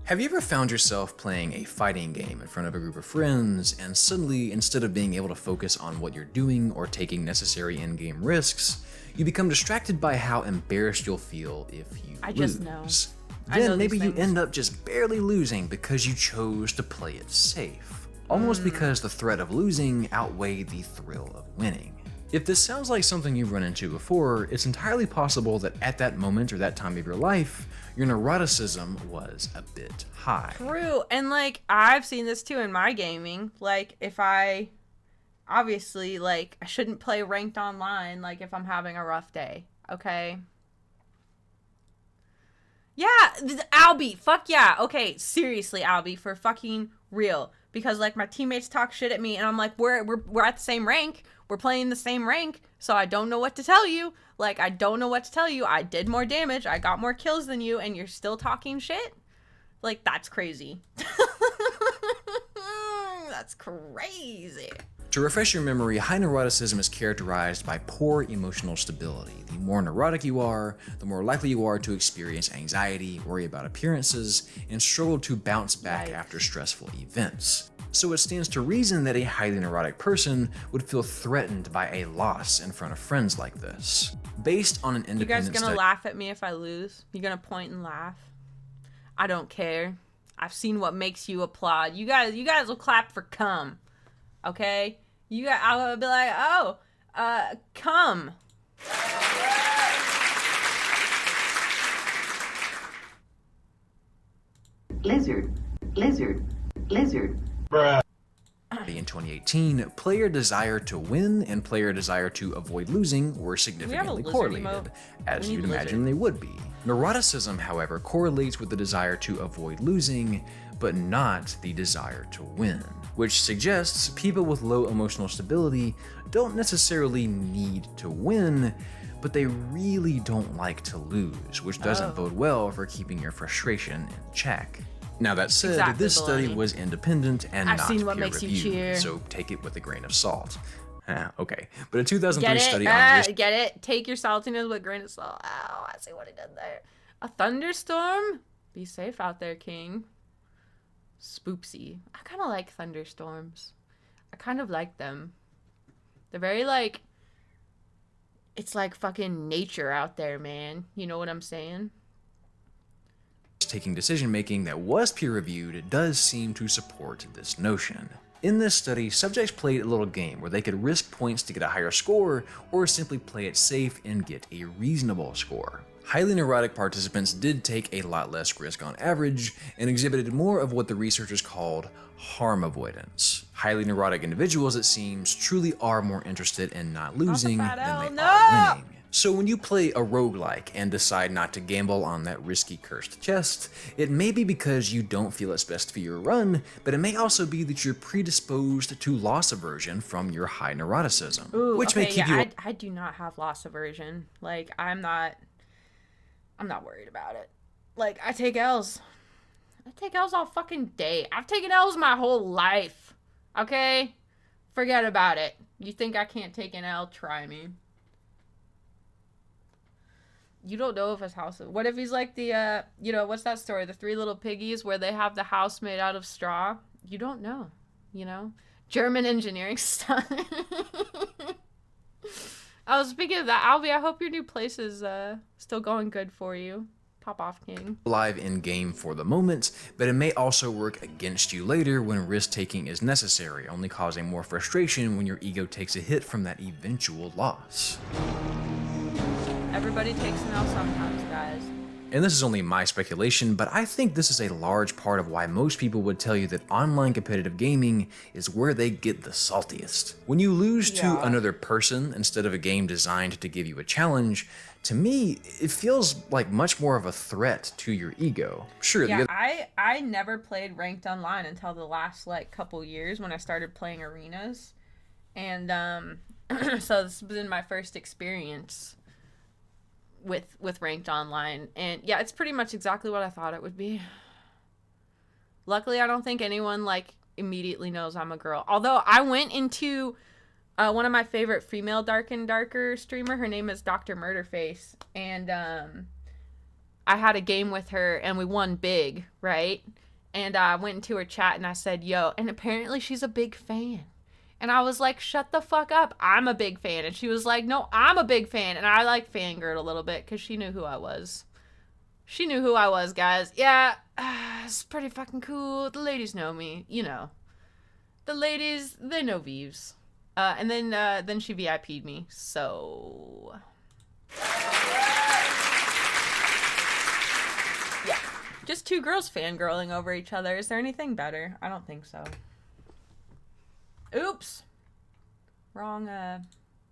Have you ever found yourself playing a fighting game in front of a group of friends, and suddenly, instead of being able to focus on what you're doing or taking necessary in-game risks, You become distracted by how embarrassed you'll feel if you I lose. just know. I know Then maybe these you things. end up just barely losing because you chose to play it safe. Almost because the threat of losing outweighed the thrill of winning. If this sounds like something you've run into before, it's entirely possible that at that moment or that time of your life, your neuroticism was a bit high. True. And like I've seen this too in my gaming. Like if I obviously like I shouldn't play ranked online like if I'm having a rough day. Okay? Yeah, Albie, fuck yeah. Okay, seriously, Albie, for fucking real. Because like my teammates talk shit at me and I'm like, we're at the same rank. We're playing the same rank, so I don't know what to tell you. Like, I don't know what to tell you. I did more damage. I got more kills than you, and you're still talking shit? Like, that's crazy. That's crazy. To refresh your memory, high neuroticism is characterized by poor emotional stability. The more neurotic you are, the more likely you are to experience anxiety, worry about appearances, and struggle to bounce back after stressful events. So it stands to reason that a highly neurotic person would feel threatened by a loss in front of friends like this. Based on an You guys independent gonna study. laugh at me if I lose? You gonna point and laugh? I don't care. I've seen what makes you applaud. You guys will clap for cum. Okay? I'll be like, oh, cum. Lizard, lizard, lizard. In 2018, player desire to win and player desire to avoid losing were significantly lizard correlated, emote? as We you'd need imagine they would be. Neuroticism, however, correlates with the desire to avoid losing, but not the desire to win, which suggests people with low emotional stability don't necessarily need to win, but they really don't like to lose, which doesn't bode well for keeping your frustration in check. Now that said, Exactly, this study baloney. was independent and I've not seen what peer makes you reviewed, cheer. so take it with a grain of salt. Okay, but a 2003 Get it? study on risk. Get it? Take your saltiness with a grain of salt. Ow, I see what he did there. A thunderstorm? Be safe out there, King. Spoopsy. I kind of like thunderstorms. I kind of like them. They're very like... It's like fucking nature out there, man. You know what I'm saying? Taking decision making that was peer reviewed does seem to support this notion. In this study, subjects played a little game where they could risk points to get a higher score or simply play it safe and get a reasonable score. Highly neurotic participants did take a lot less risk on average and exhibited more of what the researchers called harm avoidance. Highly neurotic individuals, it seems, truly are more interested in not losing than they are winning. So when you play a roguelike and decide not to gamble on that risky cursed chest, it may be because you don't feel it's best for your run, but it may also be that you're predisposed to loss aversion from your high neuroticism, which may keep you... I do not have loss aversion. Like, I'm not worried about it. Like, I take L's. I take L's all fucking day. I've taken L's my whole life. Okay? Forget about it. You think I can't take an L? Try me. You don't know if his house... What if he's like the, you know, what's that story? The Three Little Piggies where they have the house made out of straw? You don't know, you know? German engineering stuff. Oh, speaking of that, Albie, I hope your new place is still going good for you. Pop off, King. Alive in game for the moment, but it may also work against you later when risk taking is necessary, only causing more frustration when your ego takes a hit from that eventual loss. Everybody takes an L sometimes, guys. And this is only my speculation, but I think this is a large part of why most people would tell you that online competitive gaming is where they get the saltiest. When you lose to another person instead of a game designed to give you a challenge, to me, it feels like much more of a threat to your ego. Sure, Yeah, I never played ranked online until the last like couple years when I started playing arenas. And so this has been my first experience with ranked online, and yeah, it's pretty much exactly what I thought it would be. Luckily, I don't think anyone like immediately knows I'm a girl, although I went into one of my favorite female Dark and Darker streamer. Her name is Dr. Murderface, and I had a game with her and we won big, right? And I went into her chat and I said, yo, and apparently she's a big fan. And I was like, shut the fuck up. I'm a big fan. And she was like, no, I'm a big fan. And I like fangirled a little bit because she knew who I was. She knew who I was, guys. Yeah, it's pretty fucking cool. The ladies know me, you know. The ladies, they know Vives. And then she VIP'd me, so... Yeah, just two girls fangirling over each other. Is there anything better? I don't think so. Oops. Wrong,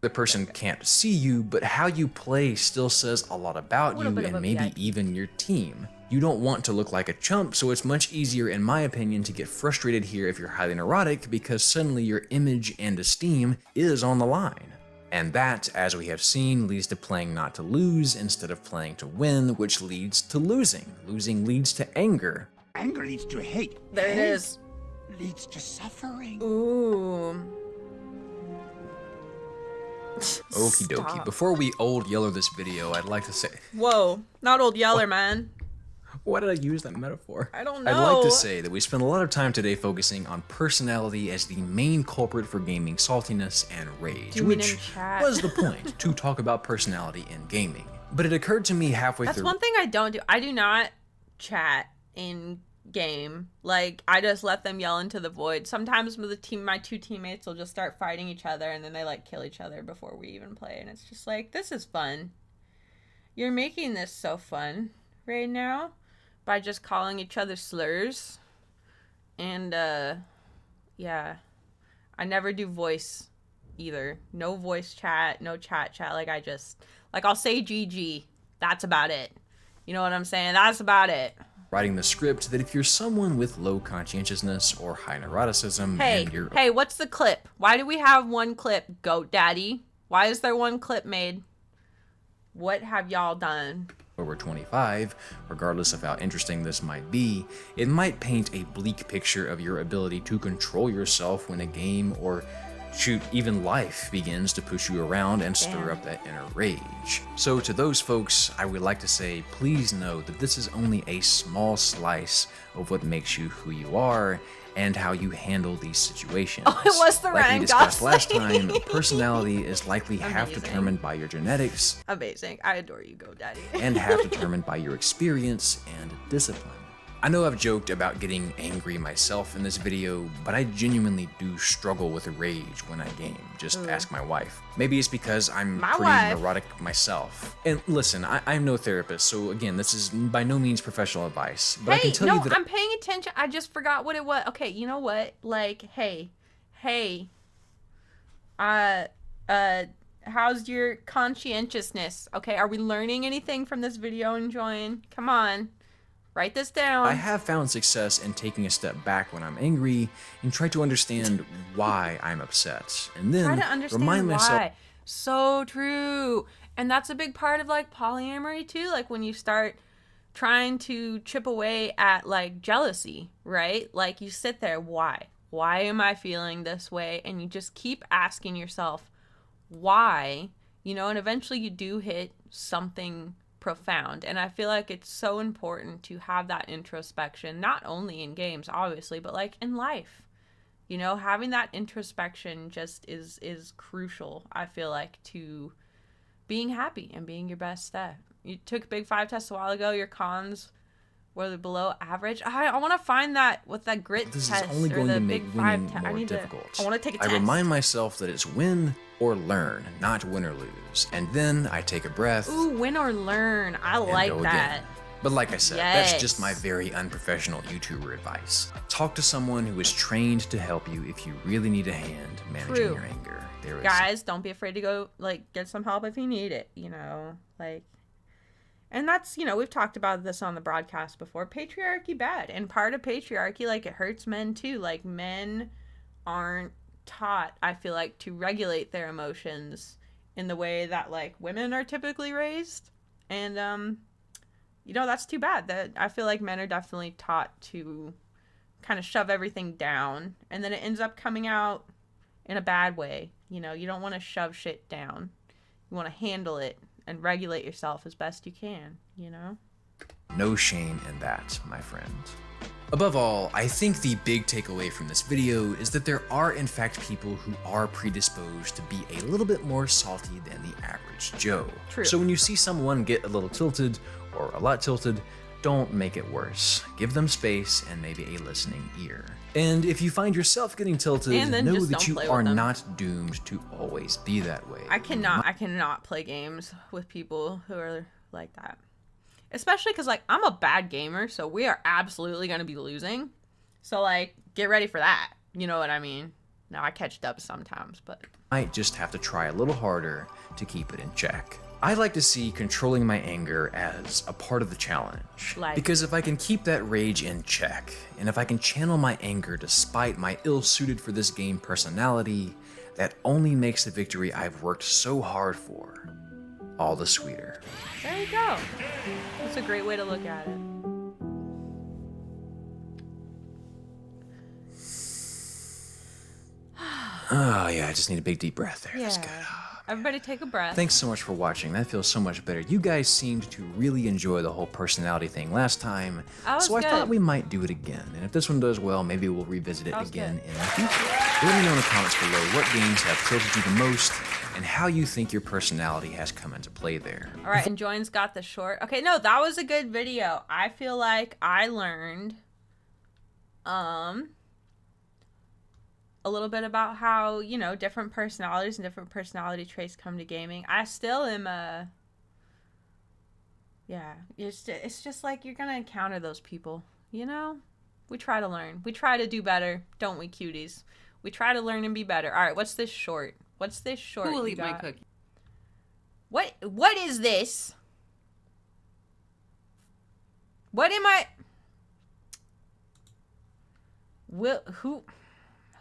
The person can't see you, but how you play still says a lot about you and maybe even your team. You don't want to look like a chump, so it's much easier, in my opinion, to get frustrated here if you're highly neurotic because suddenly your image and esteem is on the line. And that, as we have seen, leads to playing not to lose instead of playing to win, which leads to losing. Losing leads to anger. Anger leads to hate. There it is. Leads to suffering. Ooh. Okie dokie. Before we old yeller this video, I'd like to say... Whoa, not old yeller, man. Why did I use that metaphor? I don't know. I'd like to say that we spent a lot of time today focusing on personality as the main culprit for gaming saltiness and rage, which was the point, to talk about personality in gaming. But it occurred to me halfway through... That's one thing I don't do. I do not chat in game. Like, I just let them yell into the void. Sometimes with my two teammates will just start fighting each other and then they like kill each other before we even play. And it's just like, this is fun. You're making this so fun right now by just calling each other slurs. And yeah, I never do voice either. No voice chat, no chat. Like, I'll say GG. That's about it. You know what I'm saying? That's about it. Writing the script that if you're someone with low conscientiousness or high neuroticism and you're... Hey, what's the clip? Why do we have one clip, Goat Daddy? Why is there one clip made? What have y'all done? Over 25, regardless of how interesting this might be, it might paint a bleak picture of your ability to control yourself when a game or shoot, even life begins to push you around and stir up that inner rage. So to those folks, I would like to say, please know that this is only a small slice of what makes you who you are and how you handle these situations. Oh, it was the Like we Ryan discussed last Gosling. time, personality is likely half determined by your genetics. Amazing. I adore you, Goat Daddy. And half determined by your experience and discipline. I know I've joked about getting angry myself in this video, but I genuinely do struggle with rage when I game. Just ask my wife. Maybe it's because I'm neurotic myself. And listen, I'm no therapist, so again, this is by no means professional advice. But I can tell you that I'm paying attention. I just forgot what it was. Okay, you know what? Like, hey, how's your conscientiousness? Okay, are we learning anything from this video and enjoying? Come on. Write this down. I have found success in taking a step back when I'm angry and try to understand why I'm upset. And then try to understand remind myself. Why. So true. And that's a big part of like polyamory too. Like when you start trying to chip away at like jealousy, right? Like you sit there, why? Why am I feeling this way? And you just keep asking yourself why, you know, and eventually you do hit something profound. And I feel like it's so important to have that introspection, not only in games obviously, but like in life. You know, having that introspection just is crucial, I feel like, to being happy and being your best self. You took a Big 5 test a while ago, your cons were below average. I want to find that with that grit This test is only going or the to make Big winning 5 test. more difficult. I want to take a test. I remind myself that it's win or learn, not win or lose. And then I take a breath. Ooh, win or learn. I like go that. Again. But like I said, that's just my very unprofessional YouTuber advice. Talk to someone who is trained to help you if you really need a hand managing your anger. Guys, don't be afraid to go, like, get some help if you need it, you know? Like, and that's, you know, we've talked about this on the broadcast before. Patriarchy bad. And part of patriarchy, like, it hurts men too. Like, men aren't taught, I feel like, to regulate their emotions in the way that, like, women are typically raised. And, you know, that's too bad. That I feel like men are definitely taught to kind of shove everything down, and then it ends up coming out in a bad way. You know, you don't want to shove shit down. You want to handle it and regulate yourself as best you can, you know? No shame in that, my friend. Above all, I think the big takeaway from this video is that there are in fact people who are predisposed to be a little bit more salty than the average Joe. True. So when you see someone get a little tilted or a lot tilted, don't make it worse. Give them space and maybe a listening ear. And if you find yourself getting tilted, know that you are not doomed to always be that way. I cannot play games with people who are like that. Especially because, like, I'm a bad gamer, so we are absolutely going to be losing. So, like, get ready for that. You know what I mean? Now, I catch dubs sometimes, but... Might just have to try a little harder to keep it in check. I like to see controlling my anger as a part of the challenge. Because if I can keep that rage in check, and if I can channel my anger despite my ill-suited for this game personality, that only makes the victory I've worked so hard for all the sweeter. There you go. That's a great way to look at it. Oh yeah, I just need a big deep breath there. That's good. Everybody take a breath. Thanks so much for watching. That feels so much better. You guys seemed to really enjoy the whole personality thing last time, so I thought we might do it again. And if this one does well, maybe we'll revisit it again in the future. Let me know in the comments below what games have tilted you the most and how you think your personality has come into play there. All right, and Join's got the short. Okay, no, that was a good video. I feel like I learned a little bit about how, you know, different personalities and different personality traits come to gaming. I still am yeah, it's just like you're gonna encounter those people, you know? We try to learn. We try to do better, don't we, cuties? We try to learn and be better. All right, what's this short? What's this short? Who will eat my cookie? What is this? What am I?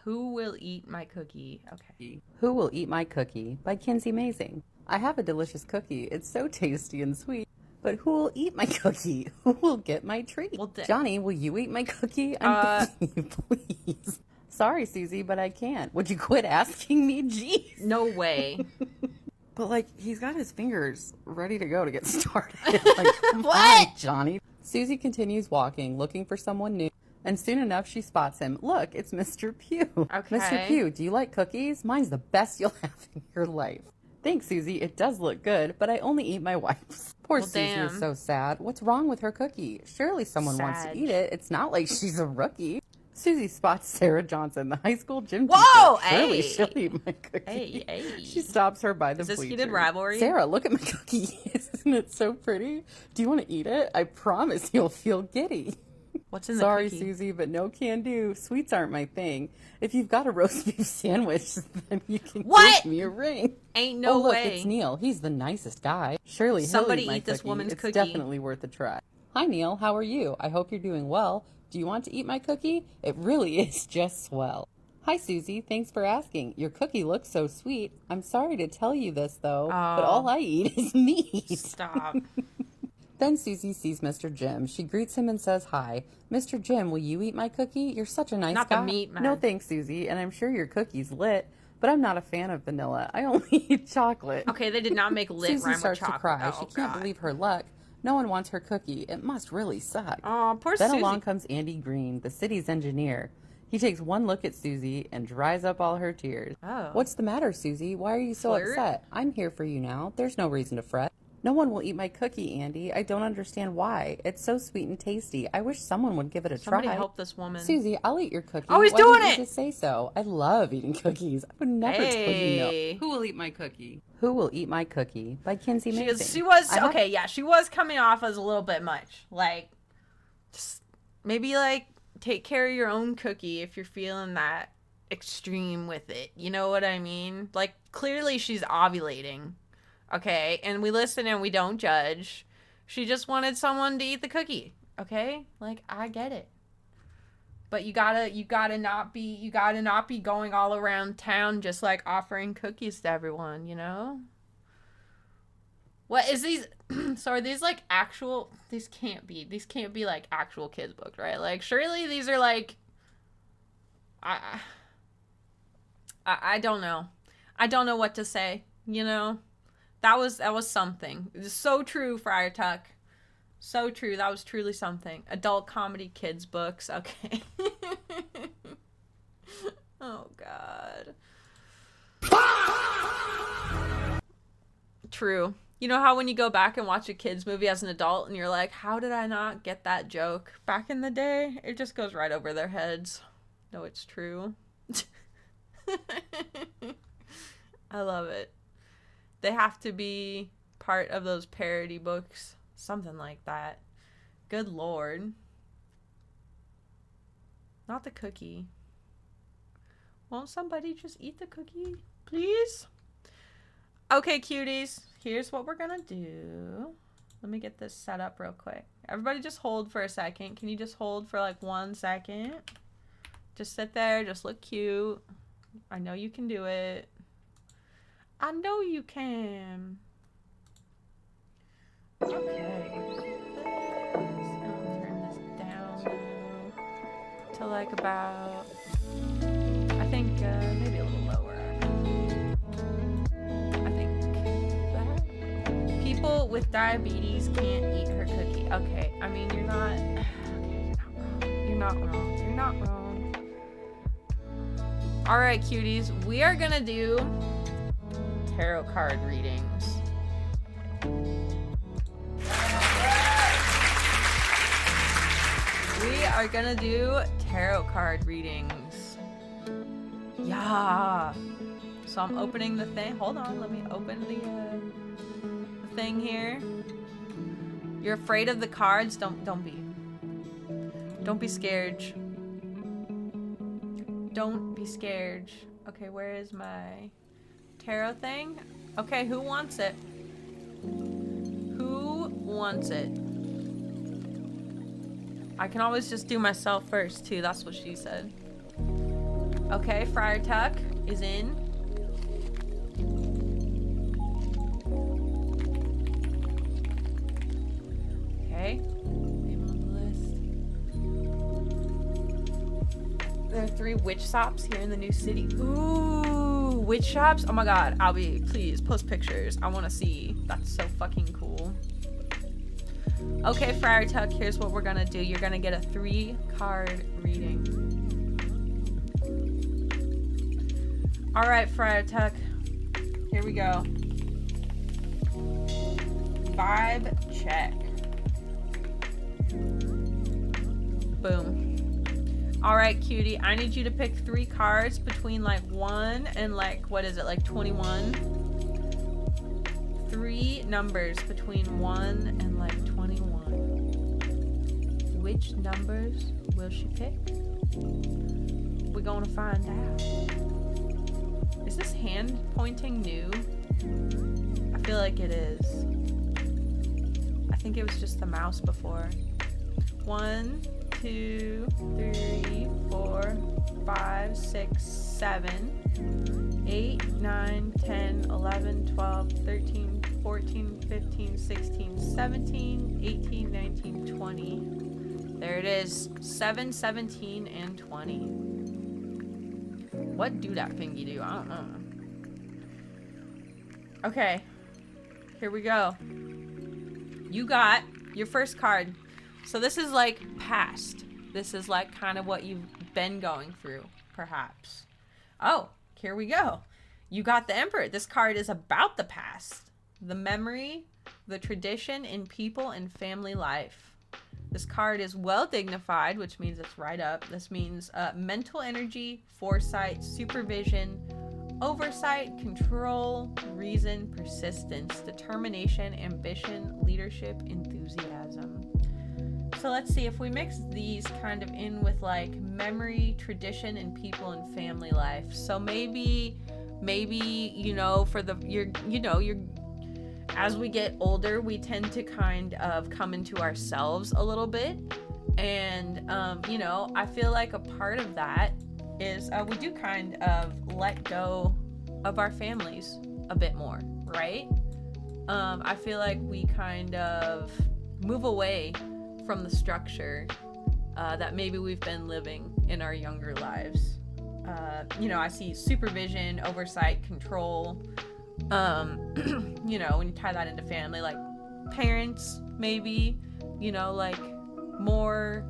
Who will eat my cookie? Okay. Who Will Eat My Cookie by Kinsey Mazing. I have a delicious cookie. It's so tasty and sweet. But who will eat my cookie? Who will get my treat? Well, Johnny, will you eat my cookie? I'm begging you, please. Sorry, Susie, but I can't. Would you quit asking me? Jeez. No way. But, like, he's got his fingers ready to go to get started. Like, come What? on, Johnny. Susie continues walking, looking for someone new. And soon enough, she spots him. Look, it's Mr. Pugh. Okay. Mr. Pugh, do you like cookies? Mine's the best you'll have in your life. Thanks, Susie. It does look good, but I only eat my wife's. Poor Well, Susie damn. is so sad. What's wrong with her cookie? Surely someone wants to Sad. eat it. It's not like she's a rookie. Susie spots Sarah Johnson, the high school gym Whoa, teacher. Surely hey. she'll eat my cookie. Hey. She stops her by the Is this bleachers. heated rivalry? Sarah, look at my cookie. Isn't it so pretty? Do you want to eat it? I promise you'll feel giddy. What's in the Sorry, cookie? Susie, but no can do. Sweets aren't my thing. If you've got a roast beef sandwich, then you can What? give me a ring. Ain't no oh, look, way. it's Neil. He's the nicest guy. Surely Somebody he'll eat my eat this cookie. woman's It's cookie. definitely worth a try. Hi, Neil. How are you? I hope you're doing well. Do you want to eat my cookie? It really is just swell. Hi, Susie. Thanks for asking. Your cookie looks so sweet. I'm sorry to tell you this, though, but all I eat is meat. Stop. Then Susie sees Mr. Jim. She greets him and says hi. Mr. Jim, will you eat my cookie? You're such a nice Not guy. the meat man. No thanks, Susie, and I'm sure your cookie's lit, but I'm not a fan of vanilla. I only eat chocolate. Okay, they did not make lit Susie rhyme starts with to chocolate. cry. Oh, She can't God. believe her luck. No one wants her cookie. It must really suck. Oh, poor Then Susie. along comes Andy Green, the city's engineer. He takes one look at Susie and dries up all her tears. Oh. What's the matter, Susie? Why are you so Flirt? upset? I'm here for you now. There's no reason to fret. No one will eat my cookie, Andy. I don't understand why. It's so sweet and tasty. I wish someone would give it a Somebody try. help this woman. Susie, I'll eat your cookie. Oh, he's Why doing didn't it! you just say so? I love eating cookies. I would never tell you no. Hey. Who will eat my cookie? Who Will Eat My Cookie by Kinsey Mazing. She was I have- okay, yeah, she was coming off as a little bit much. Like, just maybe like take care of your own cookie if you're feeling that extreme with it. You know what I mean? Like, clearly she's ovulating. Okay, and we listen and we don't judge. She just wanted someone to eat the cookie. Okay, like I get it, but you gotta not be going all around town just like offering cookies to everyone. You know. What is these? So are these like actual? These can't be like actual kids books, right? Like surely these are like. I don't know. I don't know what to say. You know. That was something. It was so true, Friar Tuck. So true. That was truly something. Adult comedy kids books. Okay. Oh, God. True. You know how when you go back and watch a kid's movie as an adult and you're like, how did I not get that joke back in the day? It just goes right over their heads. No, it's true. I love it. They have to be part of those parody books. Something like that. Good Lord. Not the cookie. Won't somebody just eat the cookie, please? Okay, cuties. Here's what we're gonna do. Let me get this set up real quick. Everybody just hold for a second. Can you just hold for like 1 second? Just sit there. Just look cute. I know you can do it. I know you can. Okay. I'll turn this down to like about, I think maybe a little lower. I think that. People with diabetes can't eat her cookie. Okay, I mean you're not wrong. You're not wrong. You're not wrong. All right, cuties, we are gonna do tarot card readings. We are gonna do tarot card readings. Yeah. So I'm opening the thing. Hold on, let me open the thing here. You're afraid of the cards? Don't be. Don't be scared. Don't be scared. Okay, where is my tarot thing? Okay, who wants it? Who wants it? I can always just do myself first too. That's what she said. Okay, Friar Tuck is in. Okay. Name on the list. There are 3 witch shops here in the new city. Ooh, witch shops? Oh my god, Albie, please post pictures. I want to see. That's so fucking cool. Okay, Friar Tuck, here's what we're gonna do. You're gonna get a 3-card reading. Alright, Friar Tuck. Here we go. Vibe check. Boom. Alright, cutie. I need you to pick 3 cards between like 1 and like, what is it, like 21? 3 numbers between 1 and like 21. Which numbers will she pick? We're gonna find out. Is this hand pointing new? I feel like it is. I think it was just the mouse before. 1, 2, 3, 4, 5, 6, 7, 8, 9, 10, 11, 12, 13, 14, 15, 16, 17, 18, 19, 20. There it is. 7, 17, and 20. What do that thingy do? I don't know. Okay. Here we go. You got your first card. So this is like past. This is like kind of what you've been going through, perhaps. Oh, here we go. You got the Emperor. This card is about the past. The memory, the tradition in people and family life. This card is well dignified, which means it's right up. This means mental energy, foresight, supervision, oversight, control, reason, persistence, determination, ambition, leadership, enthusiasm. So let's see if we mix these kind of in with like memory, tradition, and people and family life. So maybe, you know, for the, as we get older, we tend to kind of come into ourselves a little bit. And, you know, I feel like a part of that is we do kind of let go of our families a bit more, right? I feel like we kind of move away from the structure that maybe we've been living in our younger lives. You know, I see supervision, oversight, control. You know, when you tie that into family, like parents maybe You know, like more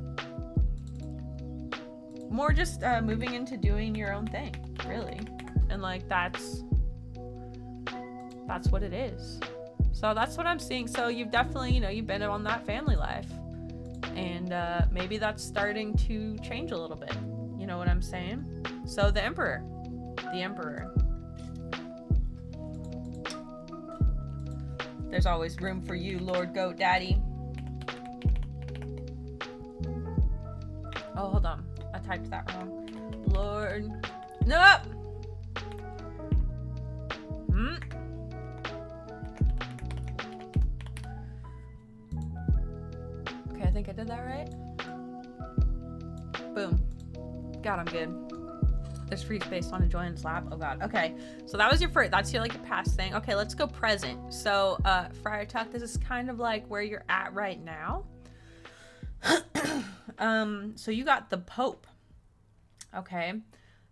just moving into doing your own thing, really. And like that's what it is. So that's what I'm seeing. So you've definitely, you know, you've been on that family life, and maybe that's starting to change a little bit. You know what I'm saying? So the emperor. There's always room for you, Lord Goat Daddy. Oh, hold on. I typed that wrong. Lord. No! Okay, I think I did that right. Boom. God, I'm good. There's free space on a join's lap. Oh god. Okay, so that was your first. That's your like your past thing. Okay, let's go present. So, Friar Tuck, this is kind of like where you're at right now. So you got the Pope. Okay,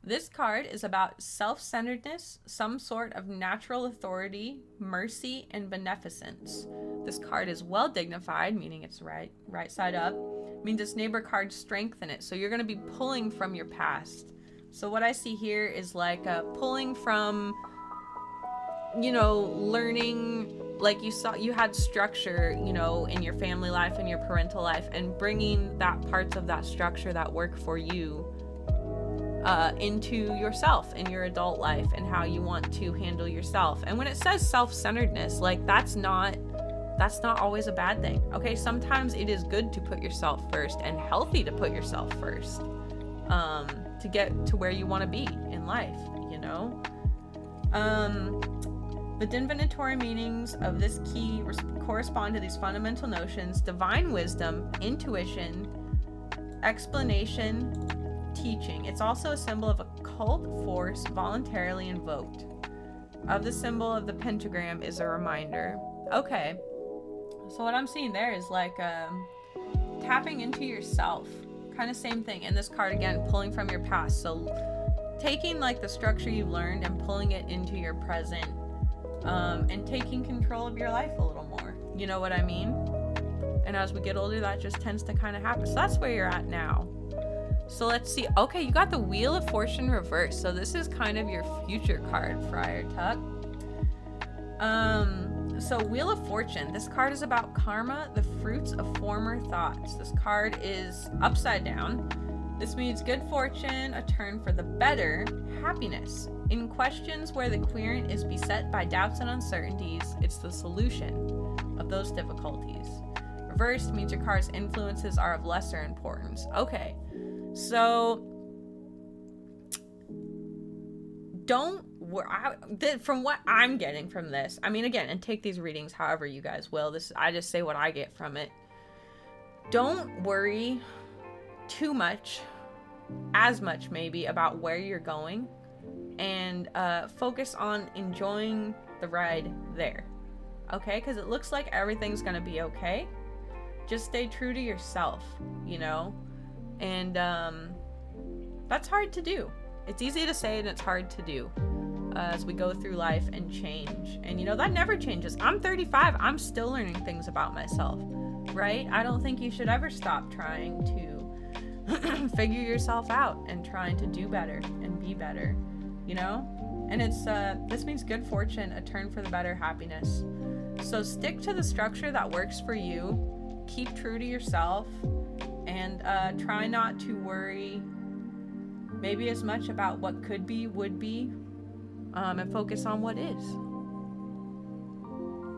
this card is about self-centeredness, some sort of natural authority, mercy, and beneficence. This card is well dignified, meaning it's right side up. Means its neighbor cards strengthen it. So you're going to be pulling from your past. So what I see here is like pulling from, you know, learning, like you had structure, you know, in your family life and your parental life, and bringing that parts of that structure that work for you into yourself in your adult life and how you want to handle yourself. And when it says self-centeredness, like that's not always a bad thing. Okay, sometimes it is good to put yourself first and healthy to put yourself first to get to where you want to be in life, you know. The divinatory meanings of this key correspond to these fundamental notions: divine wisdom, intuition, explanation, teaching. It's also a symbol of a cult force voluntarily invoked. Of the symbol of the pentagram is a reminder. Okay, so what I'm seeing there is like tapping into yourself, kind of same thing. And this card again, pulling from your past. So taking like the structure you've learned and pulling it into your present, and taking control of your life a little more. You know what I mean? And as we get older, that just tends to kind of happen. So that's where you're at now. So let's see. Okay, you got the Wheel of Fortune reversed. So this is kind of your future card, Friar Tuck. So Wheel of Fortune, this card is about karma, the fruits of former thoughts. This card is upside down. This means good fortune, a turn for the better, happiness. In questions where the querent is beset by doubts and uncertainties, it's the solution of those difficulties. Reversed means your card's influences are of lesser importance. Okay, so from what I'm getting from this, I mean, again, and take these readings however you guys will. I just say what I get from it. Don't worry too much, as much maybe, about where you're going, and focus on enjoying the ride there. Okay, because it looks like everything's gonna be okay. Just stay true to yourself, you know, and that's hard to do. It's easy to say and it's hard to do as we go through life and change. And you know, that never changes. I'm 35. I'm still learning things about myself, right? I don't think you should ever stop trying to figure yourself out and trying to do better and be better, you know? And it's this means good fortune, a turn for the better, happiness. So stick to the structure that works for you. Keep true to yourself, and try not to worry maybe as much about what could be, would be, and focus on what is.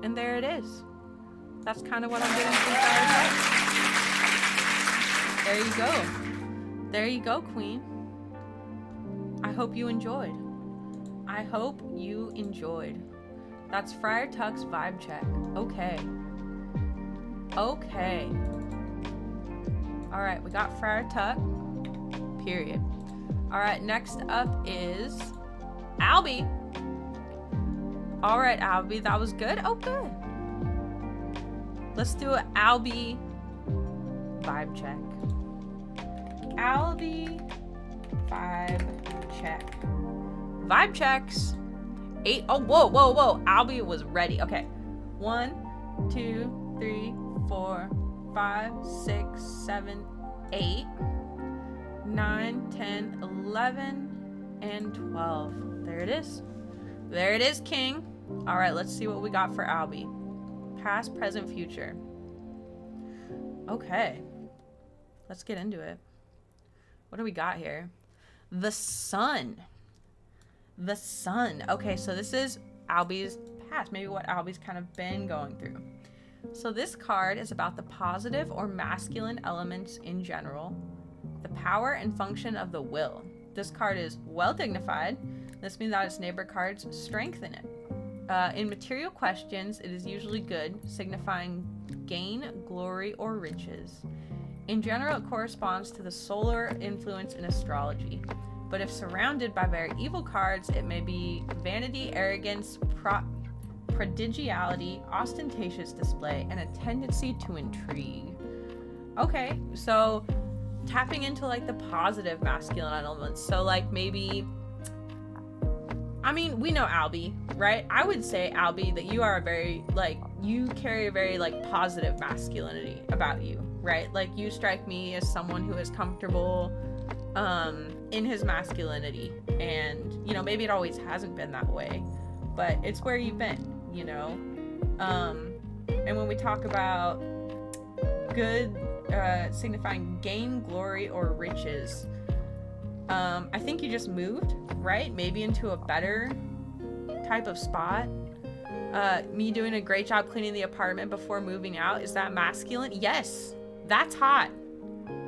And there it is. That's kind of what I'm getting from Friar Tuck. There you go. There you go, Queen. I hope you enjoyed. I hope you enjoyed. That's Friar Tuck's vibe check. Okay. Okay. All right, we got Friar Tuck. Period. All right, next up is Albie. All right, Albie, that was good. Oh, good. Let's do an Albie vibe check. Albie vibe check. Vibe checks. 8. Oh, whoa. Albie was ready. Okay. 1, 2, 3, 4, 5, 6, 7, 8, 9, 10, 11, and 12. There it is. There it is, King. All right, let's see what we got for Albie. Past, present, future. Okay. Let's get into it. What do we got here? The Sun. The Sun. Okay, so this is Albie's past. Maybe what Albie's kind of been going through. So this card is about the positive or masculine elements in general, the power and function of the will. This card is well dignified. This means that its neighbor cards strengthen it. In material questions, it is usually good, signifying gain, glory, or riches. In general, it corresponds to the solar influence in astrology. But if surrounded by very evil cards, it may be vanity, arrogance, prodigality, ostentatious display, and a tendency to intrigue. Okay, so tapping into like the positive masculine elements. So like maybe, I mean, we know Albie, right? I would say, Albie, that you are a very, like, you carry a very like positive masculinity about you, right? Like you strike me as someone who is comfortable in his masculinity, and you know, maybe it always hasn't been that way, but it's where you've been, you know. And when we talk about good signifying gain, glory, or riches, I think you just moved, right? Maybe into a better type of spot. Me doing a great job cleaning the apartment before moving out, is that masculine? Yes, that's hot.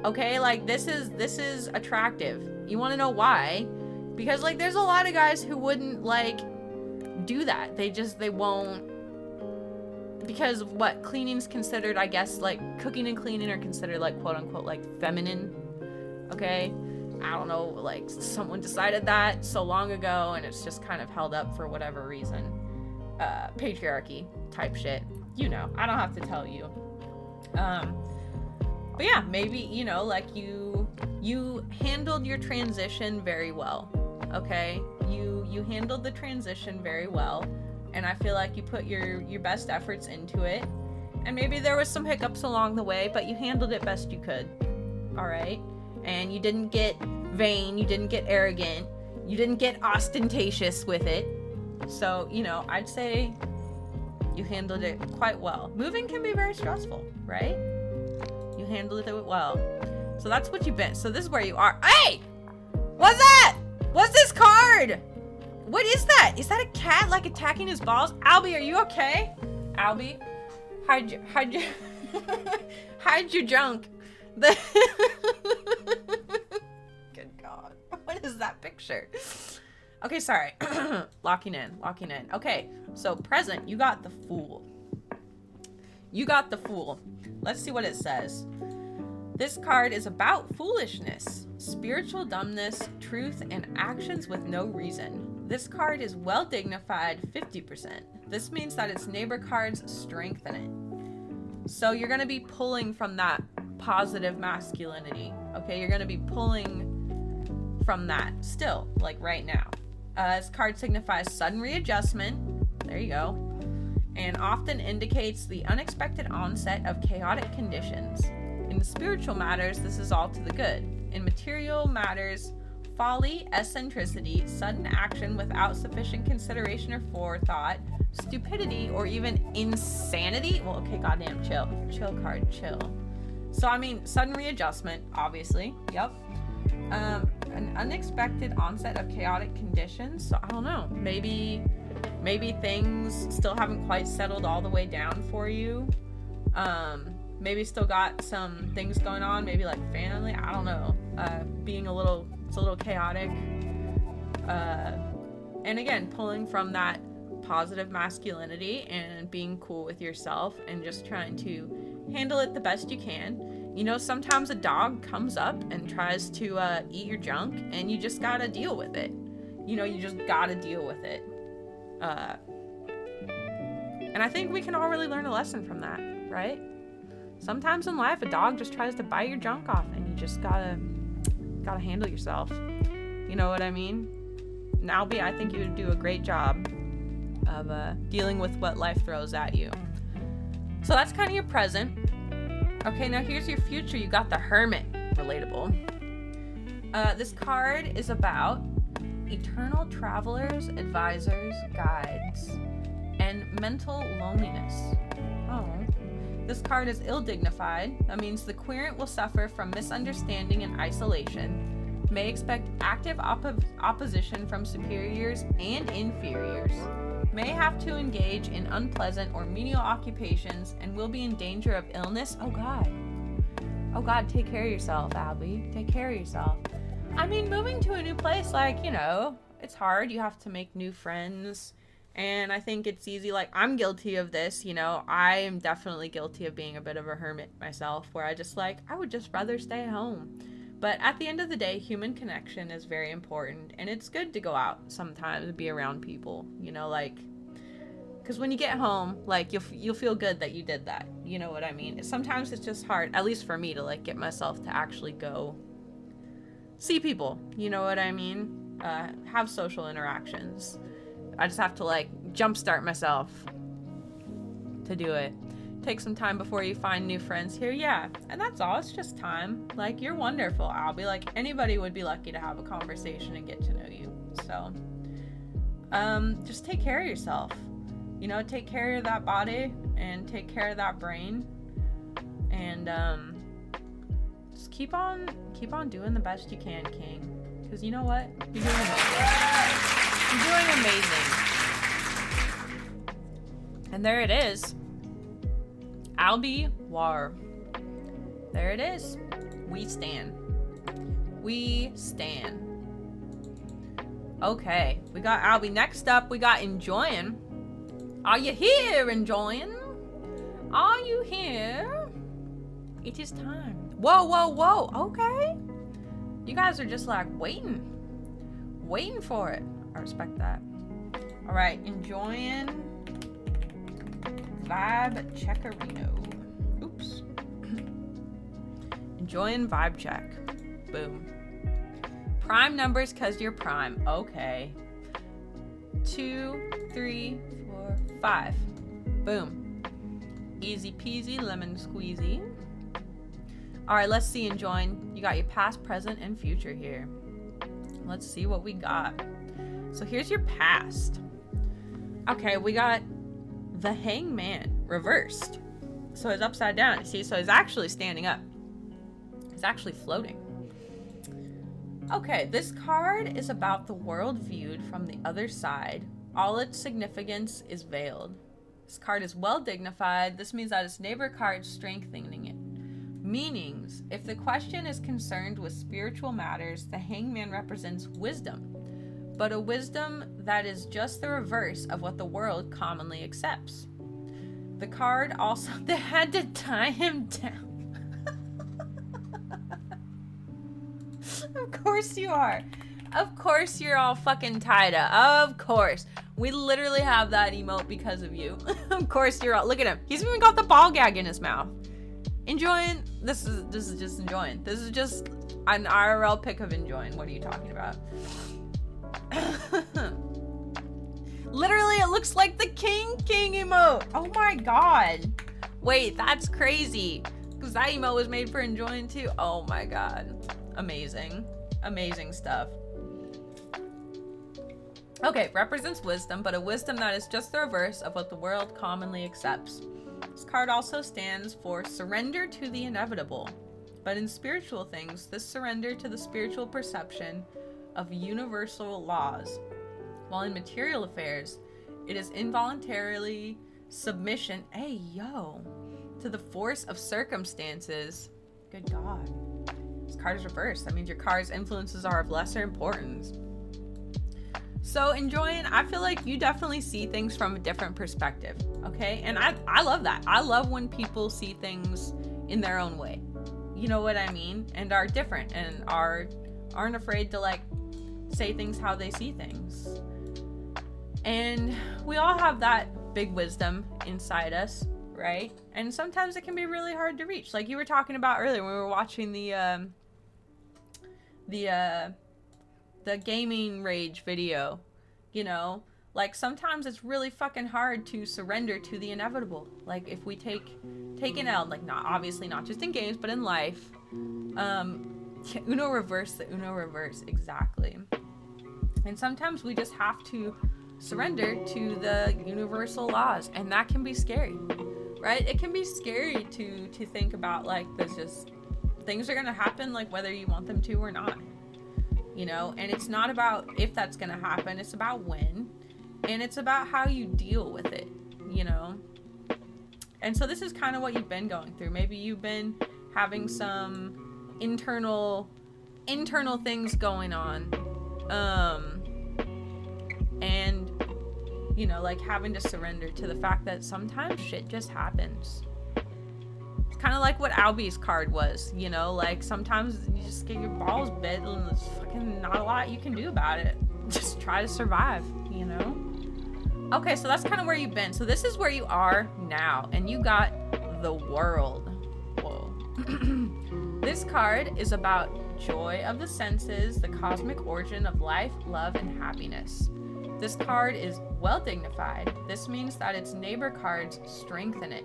Okay, like this is attractive. You want to know why? Because like there's a lot of guys who wouldn't like do that. They won't, because what, cleaning's considered, I guess, like cooking and cleaning are considered like quote unquote like feminine. Okay, I don't know, like someone decided that so long ago and it's just kind of held up for whatever reason. Patriarchy type shit, you know, I don't have to tell you. But yeah, maybe, you know, like you handled your transition very well. Okay, you handled the transition very well, and I feel like you put your best efforts into it, and maybe there was some hiccups along the way, but you handled it best you could. All right, and you didn't get vain, you didn't get arrogant, you didn't get ostentatious with it. So, you know, I'd say you handled it quite well. Moving can be very stressful, right? You handled it well. So that's what you've been. So this is where you are. Hey! What's that? What's this card? What is that? Is that a cat like attacking his balls? Albie, are you okay? Albie, hide your junk. Good God. What is that picture? Okay, sorry. Locking in. Okay, so present, you got the Fool. You got the Fool. Let's see what it says. This card is about foolishness, spiritual dumbness, truth, and actions with no reason. This card is well dignified, 50%. This means that its neighbor cards strengthen it. So you're going to be pulling from that positive masculinity. Okay, you're going to be pulling from that still, like right now. This card signifies sudden readjustment. There you go. And often indicates the unexpected onset of chaotic conditions. In spiritual matters, this is all to the good. In material matters, folly, eccentricity, sudden action without sufficient consideration or forethought, stupidity, or even insanity. Well, okay, goddamn, chill. Chill card, chill. So, I mean, sudden readjustment, obviously. Yep. An unexpected onset of chaotic conditions. So, I don't know. Maybe things still haven't quite settled all the way down for you. Maybe still got some things going on, maybe like family, I don't know, it's a little chaotic. And again, pulling from that positive masculinity and being cool with yourself and just trying to handle it the best you can. You know, sometimes a dog comes up and tries to eat your junk, and you just gotta deal with it. You know, you just gotta deal with it. And I think we can all really learn a lesson from that, right? Sometimes in life, a dog just tries to bite your junk off, and you just gotta handle yourself. You know what I mean? And Albie, I think you would do a great job of dealing with what life throws at you. So that's kind of your present. Okay, now here's your future. You got the Hermit. Relatable. This card is about eternal travelers, advisors, guides, and mental loneliness. Oh. This card is ill-dignified. That means the querent will suffer from misunderstanding and isolation, may expect active opposition from superiors and inferiors, may have to engage in unpleasant or menial occupations, and will be in danger of illness. Oh God. Oh God, take care of yourself, Albie. Take care of yourself. I mean, moving to a new place, like, you know, it's hard. You have to make new friends. And I think it's easy, like, I'm guilty of this, you know. I am definitely guilty of being a bit of a hermit myself, where I just, like, I would just rather stay home. But at the end of the day, human connection is very important. And it's good to go out sometimes and be around people, you know, like, because when you get home, like, you'll feel good that you did that. You know what I mean? Sometimes it's just hard, at least for me, to, like, get myself to actually go see people. You know what I mean? Have social interactions. I just have to, like, jumpstart myself to do it. Take some time before you find new friends here. Yeah, and that's all. It's just time. Like, you're wonderful. I'll be like, anybody would be lucky to have a conversation and get to know you. So, just take care of yourself. You know, take care of that body and take care of that brain. And, just keep on doing the best you can, King. Because you know what? You're doing amazing. You're doing amazing. And there it is. Albie War. There it is. We stand. We stand. Okay, we got Albie. Next up, we got Enjoyin'. Are you here, Enjoyin'? Are you here? It is time. Whoa, whoa, whoa. Okay. You guys are just like waiting for it. I respect that. All right, Enjoyin' Vibe Checkerino. Oops. Enjoyin' Vibe Check. Boom. Prime numbers cause you're prime. Okay. 2, 3, 4, 5. Boom. Easy peasy lemon squeezy. All right, let's see, Enjoyin'. You got your past, present, and future here. Let's see what we got. So here's your past. Okay, we got the Hangman reversed. So it's upside down, you see? So he's actually standing up. He's actually floating. Okay, this card is about the world viewed from the other side. All its significance is veiled. This card is well dignified. This means that its neighbor card is strengthening it. Meanings, if the question is concerned with spiritual matters, the Hangman represents wisdom, but a wisdom that is just the reverse of what the world commonly accepts. The card also, they had to tie him down. Of course you are. Of course you're all fucking tied up. Of course. We literally have that emote because of you. Of course you're all, look at him. He's even got the ball gag in his mouth. Enjoyin', this is just Enjoyin'. This is just an IRL pic of Enjoyin'. What are you talking about? Literally, it looks like the King emote. Oh my god. Wait, that's crazy. Because that emote was made for Enjoyin' too. Oh my god. Amazing. Amazing stuff. Okay, represents wisdom, but a wisdom that is just the reverse of what the world commonly accepts. This card also stands for surrender to the inevitable. But in spiritual things, this surrender to the spiritual perception of universal laws. While in material affairs, it is involuntarily submission, hey yo, to the force of circumstances. Good God. This card is reversed. That means your card's influences are of lesser importance. So Enjoyin', I feel like you definitely see things from a different perspective, okay? And I love that. I love when people see things in their own way. You know what I mean? And are different and aren't afraid to, like, say things how they see things. And we all have that big wisdom inside us, right? And sometimes it can be really hard to reach. Like you were talking about earlier when we were watching the gaming rage video, you know, Like, sometimes it's really fucking hard to surrender to the inevitable. Like, if we take an L, like, obviously not just in games, but in life. Uno reverse, the Uno reverse, exactly. And sometimes we just have to surrender to the universal laws, and that can be scary, right? It can be scary to think about, like, there's just things are gonna happen, like, whether you want them to or not, you know. And it's not about if that's gonna happen, it's about when, and it's about how you deal with it, you know. And so this is kind of what you've been going through. Maybe you've been having some internal things going on, and, you know, like, having to surrender to the fact that sometimes shit just happens. It's kind of like what Albie's card was, you know, like, sometimes you just get your balls bit and there's fucking not a lot you can do about it. Just try to survive, you know? Okay, so that's kind of where you've been. So this is where you are now, and you got the World. Whoa. This card is about joy of the senses, the cosmic origin of life, love, and happiness. This card is well dignified. This means that its neighbor cards strengthen it.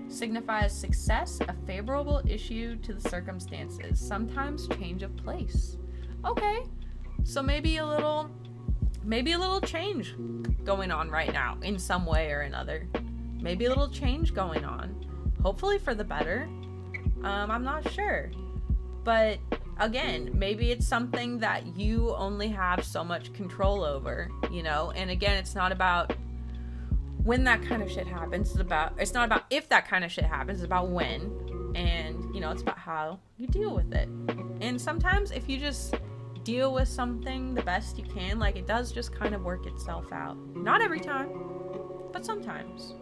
Signifies success, a favorable issue to the circumstances, sometimes change of place. Okay, so maybe a little change going on right now in some way or another. Maybe a little change going on. Hopefully for the better. I'm not sure. But again, maybe it's something that you only have so much control over, you know? And again, it's not about when that kind of shit happens. It's not about if that kind of shit happens, it's about when. And, you know, it's about how you deal with it. And sometimes if you just deal with something the best you can, like, it does just kind of work itself out. Not every time, but sometimes,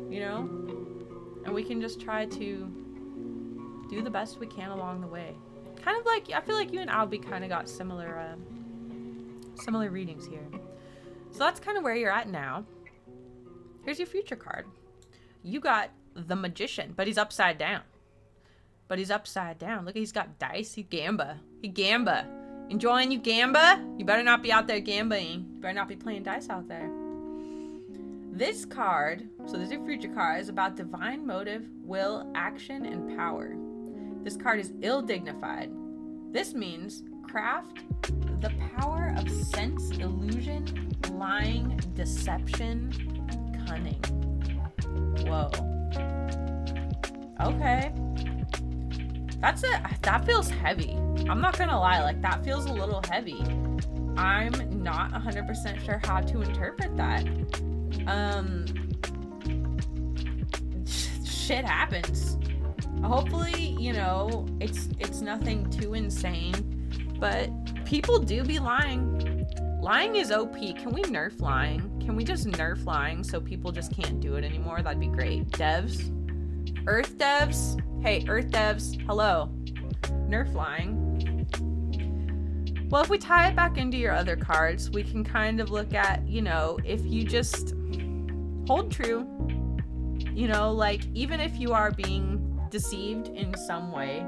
you know? And we can just try to do the best we can along the way. Kind of like, I feel like you and Albie kind of got similar readings here. So that's kind of where you're at now. Here's your future card. You got the Magician, but he's upside down. Look, he's got dice. He gamba. Enjoying you, gamba? You better not be out there gambaing. You better not be playing dice out there. This card, so this is your future card, is about divine motive, will, action, and power. This card is ill-dignified. This means craft the power of sense, illusion, lying, deception, cunning. Whoa. Okay. That feels heavy. I'm not gonna lie, like, that feels a little heavy. I'm not 100% sure how to interpret that. Shit happens. Hopefully, you know, it's nothing too insane, but people do be lying. Lying is OP. Can we nerf lying? Can we just nerf lying so people just can't do it anymore? That'd be great. Devs? Earth devs? Hey, Earth devs, hello. Nerf lying. Well, if we tie it back into your other cards, we can kind of look at, you know, if you just hold true, you know, like, even if you are being deceived in some way,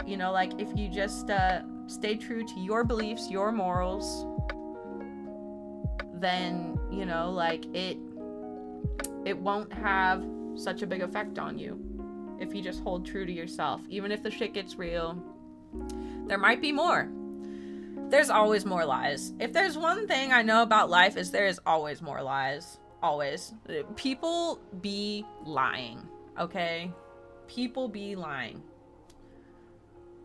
you know, like, if you just stay true to your beliefs, your morals, then, you know, like, it won't have such a big effect on you if you just hold true to yourself. Even if the shit gets real, there might be more. There's always more lies. If there's one thing I know about life, is there is always more lies. Always. People be lying, okay? People be lying.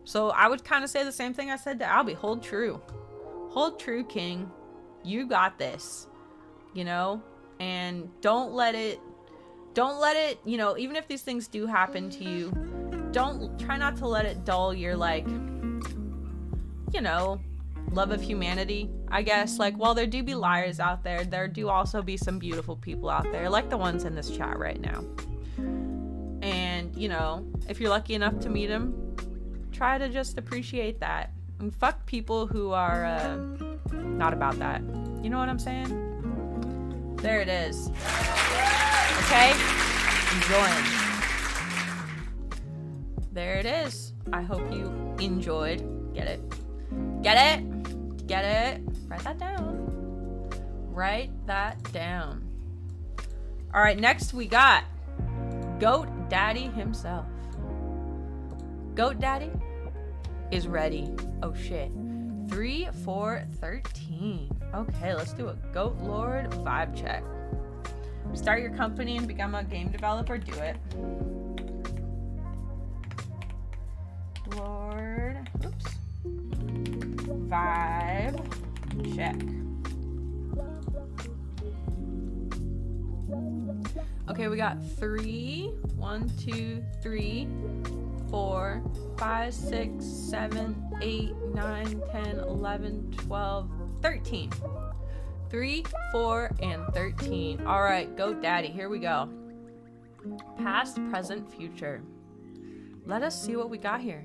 So I would kind of say the same thing I said to Albie. Hold true. Hold true, King. You got this. You know? And don't let it, you know, even if these things do happen to you, try not to let it dull your, like, you know, love of humanity, I guess. Like, while there do be liars out there, there do also be some beautiful people out there, like the ones in this chat right now. And, you know, if you're lucky enough to meet them, try to just appreciate that. And fuck people who are not about that. You know what I'm saying? There it is. Okay? Enjoying. There it is. I hope you enjoyed. Get it? Get it? Get it? Write that down. Write that down. All right, next we got Goat Daddy himself. Goat Daddy is ready. Oh shit. 3, 4, 13. Okay, let's do a Goat Lord vibe check. Start your company and become a game developer. Do it. Lord. Oops. Vibe check. Okay, we got 3, 1, 2, 3, 4, 5, 6, 7, 8, 9, 10, 11, 12, 13. 3, 4, and 13. All right, Goat Daddy, here we go. Past, present, future. Let us see what we got here.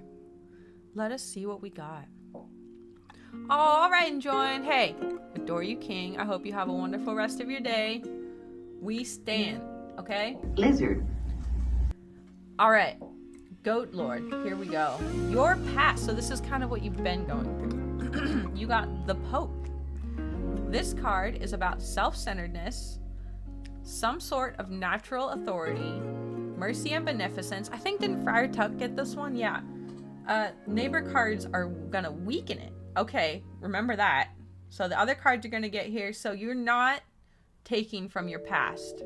Let us see what we got. All right, and join. Hey, adore you, King. I hope you have a wonderful rest of your day. We stand, okay? Lizard. All right, Goat Lord, here we go. Your past. So this is kind of what you've been going through. You got the Pope. This card is about self-centeredness, some sort of natural authority, mercy and beneficence. I think didn't Friar Tuck get this one? Yeah. Neighbor cards are gonna weaken it. Okay, remember that. So the other cards you're gonna get here. So you're not taking from your past.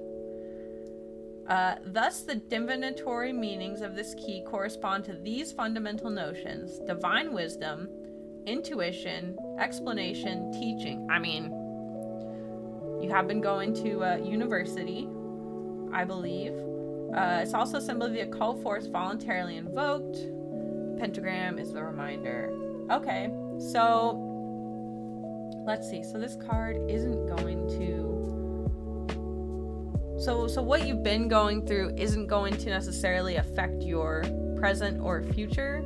Thus, the divinatory meanings of this key correspond to these fundamental notions: divine wisdom, intuition, explanation, teaching. I mean, you have been going to university, I believe. It's also a symbol of the occult force voluntarily invoked. Pentagram is the reminder. Okay, so let's see. So this card isn't going to... So what you've been going through isn't going to necessarily affect your present or future.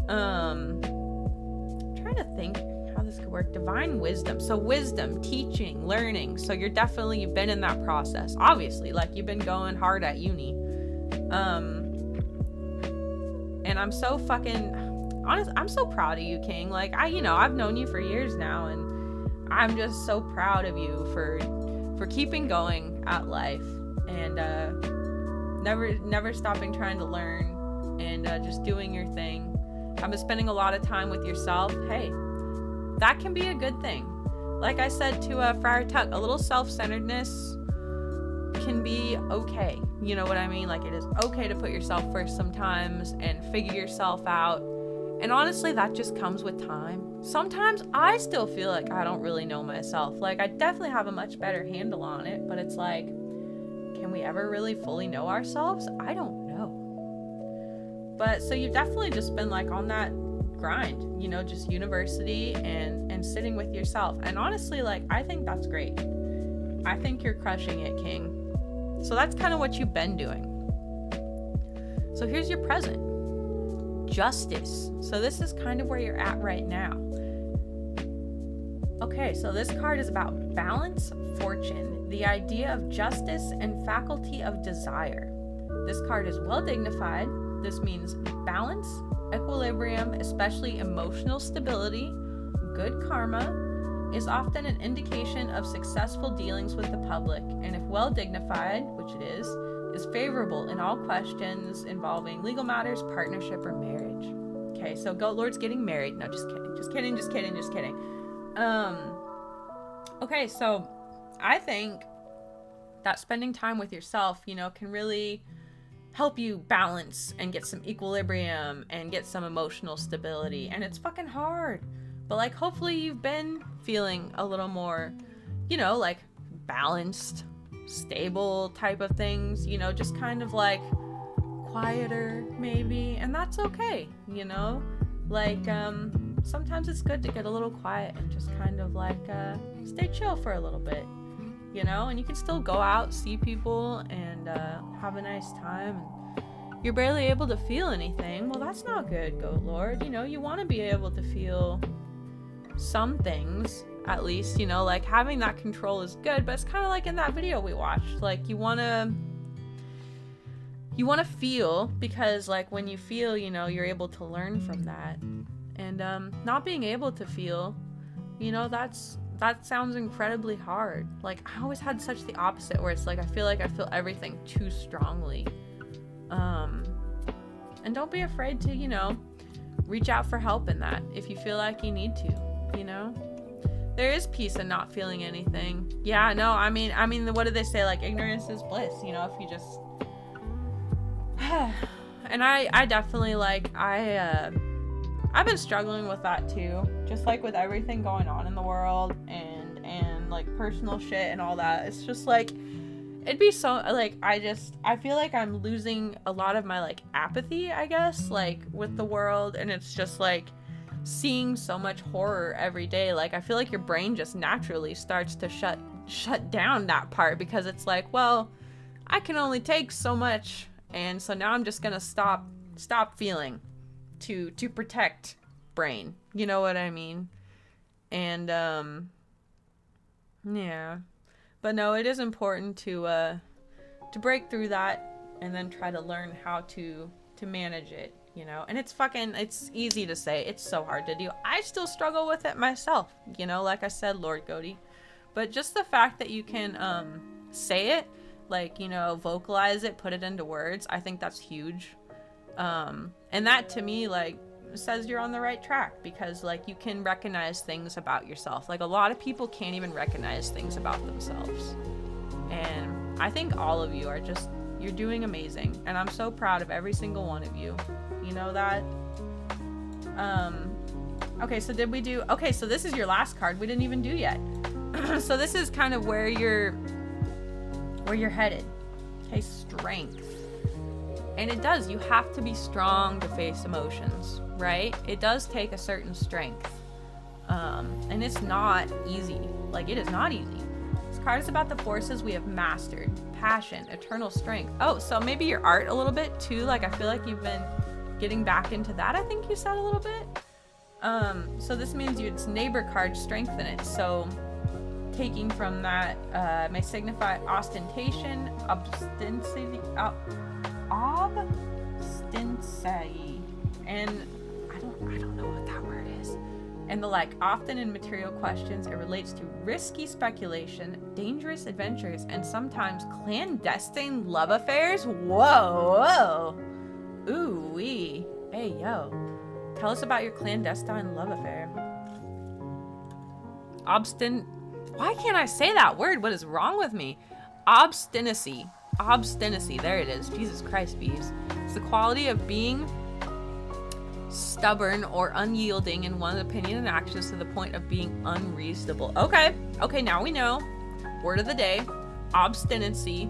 I'm trying to think how this could work. Divine wisdom. So wisdom, teaching, learning. So you've been in that process. Obviously, like you've been going hard at uni. And I'm so fucking honest. I'm so proud of you, King. Like I've known you for years now, and I'm just so proud of you for keeping going at life and never stopping trying to learn and just doing your thing. I've been spending a lot of time with yourself. Hey, that can be a good thing. Like I said to Friar Tuck, a little self-centeredness can be okay. You know what I mean? Like, it is okay to put yourself first sometimes and figure yourself out. And honestly, that just comes with time. Sometimes I still feel like I don't really know myself. Like, I definitely have a much better handle on it, but it's like, can we ever really fully know ourselves? I don't know. But so you've definitely just been like on that grind, just university and sitting with yourself. And honestly, like, I think that's great. I think you're crushing it, King. So that's kind of what you've been doing. So here's your present. Justice. So this is kind of where you're at right now. Okay, so this card is about balance, fortune, the idea of justice, and faculty of desire. This card is well dignified. This means balance, equilibrium, especially emotional stability, good karma, is often an indication of successful dealings with the public, and if well dignified, which it is favorable in all questions involving legal matters, partnership, or marriage. Okay, so Goat Lord's getting married. No, just kidding. Okay, so I think that spending time with yourself, can really help you balance and get some equilibrium and get some emotional stability. And it's fucking hard. But like, hopefully you've been feeling a little more, like balanced, stable type of things, just kind of like quieter maybe. And that's okay, like, sometimes it's good to get a little quiet and just kind of like, stay chill for a little bit, and you can still go out, see people and, have a nice time. And you're barely able to feel anything. Well, that's not good, Goat Lord. You want to be able to feel some things at least, like having that control is good, but it's kind of like in that video we watched, like you want to feel, because like when you feel, you're able to learn from that. And not being able to feel, that's that sounds incredibly hard. Like, I always had such the opposite, where it's like I feel everything too strongly. And don't be afraid to, you know, reach out for help in that if you feel like you need to, you know? There is peace in not feeling anything. Yeah, no, I mean, what do they say? Like, ignorance is bliss, you know, if you just... And I definitely, like, I've been struggling with that too. Just like with everything going on in the world and like personal shit and all that. It's just like, it'd be so, like, I feel like I'm losing a lot of my, like, apathy, I guess, like, with the world. And it's just like seeing so much horror every day. Like, I feel like your brain just naturally starts to shut down that part, because it's like, well, I can only take so much. And so now I'm just gonna stop feeling to protect brain. You know what I mean? And yeah. But no, it is important to break through that and then try to learn how to manage it, you know? And it's easy to say. It's so hard to do. I still struggle with it myself, you know, like I said, Lord Goaty. But just the fact that you can say it, like, you know, vocalize it, put it into words, I think that's huge. And that to me, like, says you're on the right track, because, like, you can recognize things about yourself. Like, a lot of people can't even recognize things about themselves. And I think all of you are just, you're doing amazing. And I'm so proud of every single one of you. You know that? Okay, so okay, so this is your last card we didn't even do yet. So this is kind of where you're headed. Okay, strength. And it does, you have to be strong to face emotions, right? It does take a certain strength. And it's not easy. Like, it is not easy. This card is about the forces we have mastered. Passion, eternal strength. Oh, so maybe your art a little bit too. Like, I feel like you've been getting back into that, I think you said a little bit. So this means it's neighbor card, strengthen it. So taking from that may signify ostentation, obstinacy, and I don't know what that word is. And the like, often in material questions, it relates to risky speculation, dangerous adventures, and sometimes clandestine love affairs. Whoa. Ooh wee. Hey yo. Tell us about your clandestine love affair. Why can't I say that word? What is wrong with me? Obstinacy. There it is. Jesus Christ, bees. It's the quality of being stubborn or unyielding in one's opinion and actions to the point of being unreasonable. Okay, now we know. Word of the day. Obstinacy.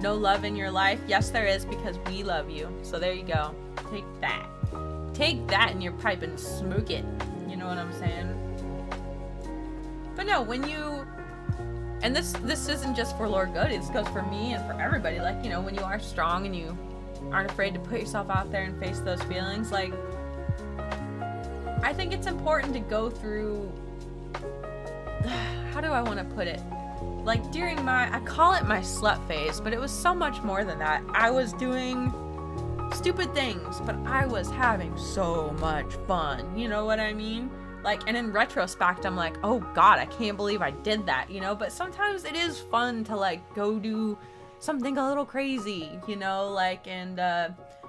No love in your life? Yes, there is, because we love you. So there you go. Take that. Take that in your pipe and smoke it. You know what I'm saying? But no, when you... And this isn't just for Lord Good, this goes for me and for everybody. Like, you know, when you are strong and you aren't afraid to put yourself out there and face those feelings, like, I think it's important to go through, how do I want to put it? Like, during I call it my slut phase, but it was so much more than that. I was doing stupid things, but I was having so much fun. You know what I mean? Like, and in retrospect, I'm like, oh God, I can't believe I did that, you know? But sometimes it is fun to, like, go do something a little crazy, you know? Like, and,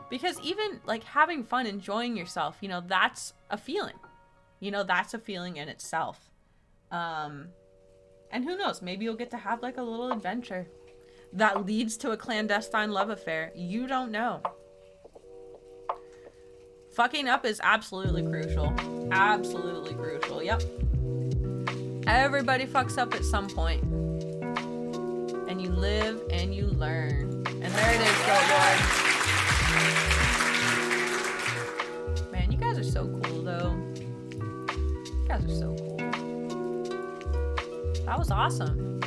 because even, like, having fun, enjoying yourself, you know, that's a feeling. You know, that's a feeling in itself. And who knows, maybe you'll get to have, like, a little adventure that leads to a clandestine love affair. You don't know. Fucking up is absolutely crucial. Absolutely crucial, yep. Everybody fucks up at some point. And you live and you learn. And there it is, Goat Lord. Man, you guys are so cool, though. You guys are so cool. That was awesome.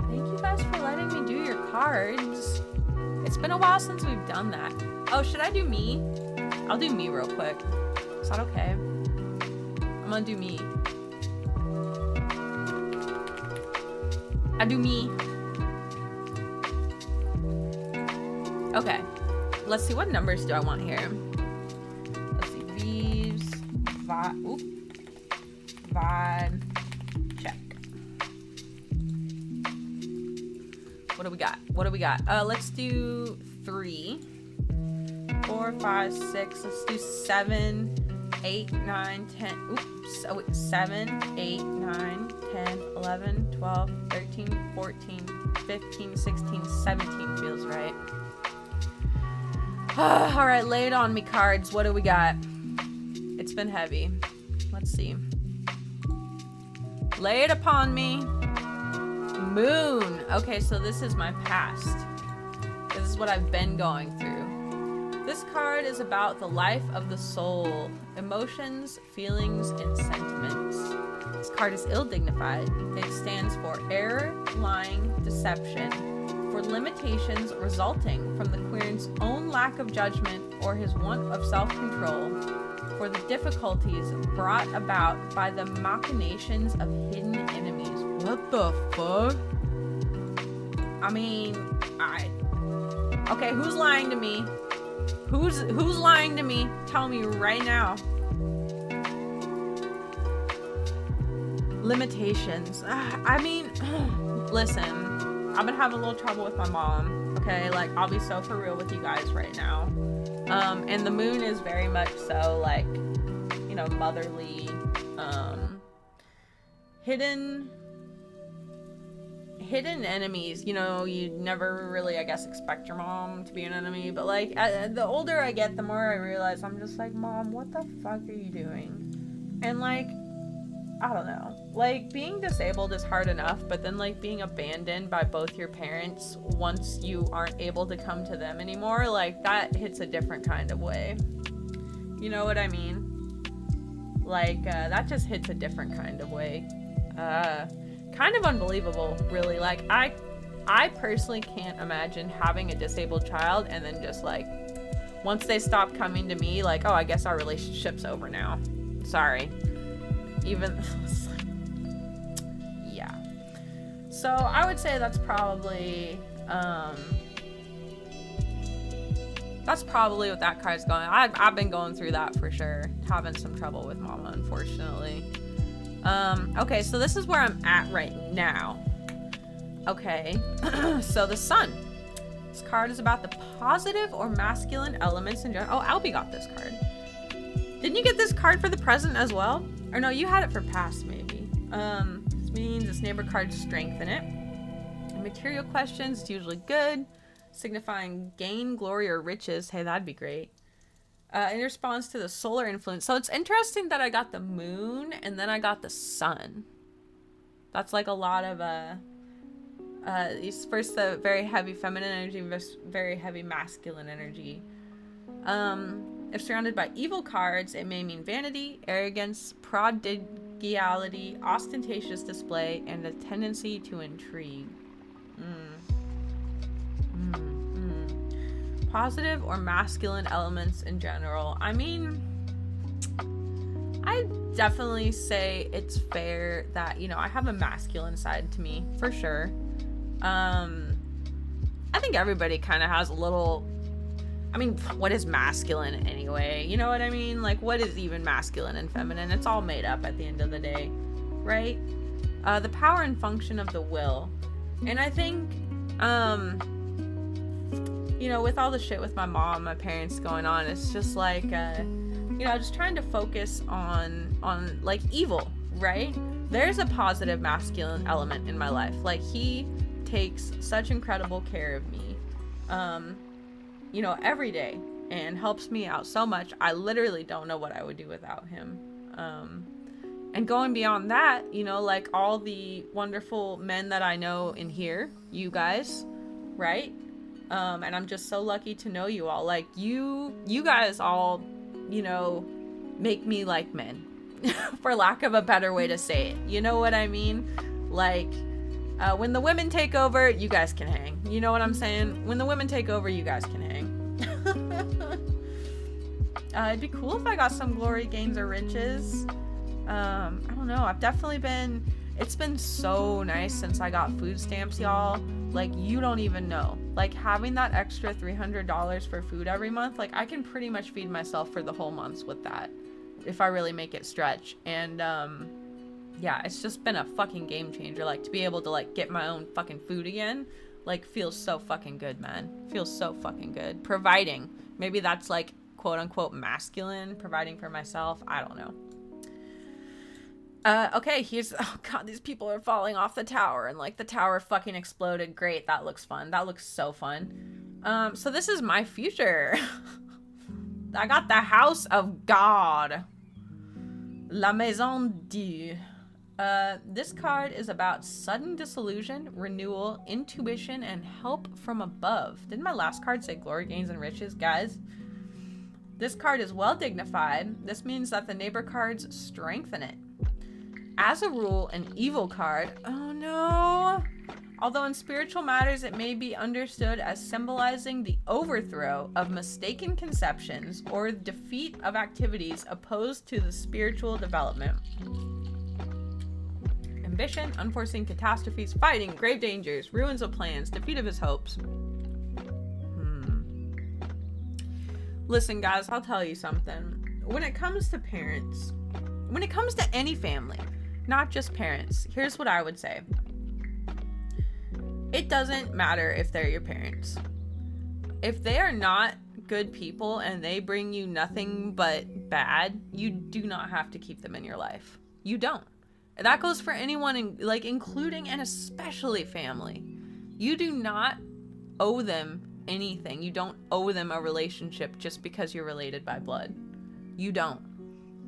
Thank you guys for letting me do your cards. It's been a while since we've done that. Oh, should I do me? I'll do me real quick. Is that okay? I'm gonna do me. I do me. Okay. Let's see, what numbers do I want here? Let's see, these, oop. vibe. Check. What do we got? What do we got? Let's do 3, 4, 5, 6. Let's do 7, 8, 9, 10. Oops. Oh, wait. 7, 8, 9, 10, 11, 12, 13, 14, 15, 16, 17 feels right. All right, lay it on me, cards. What do we got? It's been heavy. Let's see. Lay it upon me. Moon. Okay, so this is my past. This is what I've been going through. This card is about the life of the soul, emotions, feelings, and sentiments. This card is ill-dignified. It stands for error, lying, deception, for limitations resulting from the queer's own lack of judgment or his want of self-control, for the difficulties brought about by the machinations of hidden enemies. What the fuck? I mean, okay, who's lying to me? Who's lying to me? Tell me right now. Limitations. I mean, listen, I've been having a little trouble with my mom, okay? Like, I'll be so for real with you guys right now. And the moon is very much so, like, you know, motherly, hidden enemies. You know, you never really, I guess, expect your mom to be an enemy, but, like, the older I get, the more I realize I'm just like, Mom, what the fuck are you doing? And, like, I don't know. Like, being disabled is hard enough, but then, like, being abandoned by both your parents once you aren't able to come to them anymore, like, that hits a different kind of way. You know what I mean? Like, that just hits a different kind of way. Kind of unbelievable, really. Like, I personally can't imagine having a disabled child and then just, like, once they stop coming to me, like, oh, I guess our relationship's over now. Sorry. Even, yeah. So I would say that's probably what that card's going. I've been going through that for sure. Having some trouble with mama, unfortunately. Okay, so this is where I'm at right now. Okay, so the sun. This card is about the positive or masculine elements in general. Oh, Albie got this card. Didn't you get this card for the present as well? Or no, you had it for past, maybe. This means this neighbor card strengthen it. In material questions, it's usually good, signifying gain, glory, or riches. Hey, that'd be great. In response to the solar influence. So it's interesting that I got the moon and then I got the sun. That's like a lot of first the very heavy feminine energy, very heavy masculine energy. If surrounded by evil cards, it may mean vanity, arrogance, prodigality, ostentatious display, and a tendency to intrigue. Positive or masculine elements in general. I mean, I definitely say it's fair that, you know, I have a masculine side to me, for sure. I think everybody kind of has a little... I mean, what is masculine anyway? You know what I mean? Like, what is even masculine and feminine? It's all made up at the end of the day, right? The power and function of the will. And I think, you know, with all the shit with my mom, my parents going on, it's just like, you know, just trying to focus on like evil, right? There's a positive masculine element in my life. Like, he takes such incredible care of me. You know, every day, and helps me out so much. I literally don't know what I would do without him. And going beyond that, you know, like all the wonderful men that I know in here, you guys, right? And I'm just so lucky to know you all. Like, you guys all, you know, make me like men, for lack of a better way to say it. You know what I mean? Like, when the women take over, you guys can hang. You know what I'm saying? When the women take over, you guys can hang. It'd be cool if I got some glory, gains, or riches. I don't know. I've definitely been... It's been so nice since I got food stamps, y'all. Like, you don't even know. Like, having that extra $300 for food every month, like, I can pretty much feed myself for the whole months with that, if I really make it stretch. And, yeah, it's just been a fucking game changer. Like, to be able to, like, get my own fucking food again, like, feels so fucking good, man. Feels so fucking good. Providing. Maybe that's, like, quote-unquote masculine. Providing for myself. I don't know. Okay, here's... Oh, God, these people are falling off the tower. And, like, the tower fucking exploded. Great, that looks fun. That looks so fun. So this is my future. I got the House of God. La Maison Dieu. This card is about sudden disillusion, renewal, intuition, and help from above. Didn't my last card say glory, gains, and riches? Guys, this card is well dignified. This means that the neighbor cards strengthen it. As a rule, an evil card, oh no. Although in spiritual matters, it may be understood as symbolizing the overthrow of mistaken conceptions or defeat of activities opposed to the spiritual development. Ambition, unforeseen catastrophes, fighting, grave dangers, ruins of plans, defeat of his hopes. Listen, guys, I'll tell you something. When it comes to parents, when it comes to any family, not just parents, here's what I would say. It doesn't matter if they're your parents. If they are not good people and they bring you nothing but bad, you do not have to keep them in your life. You don't. That goes for anyone, like, including and especially family. You do not owe them anything. You don't owe them a relationship just because you're related by blood. You don't.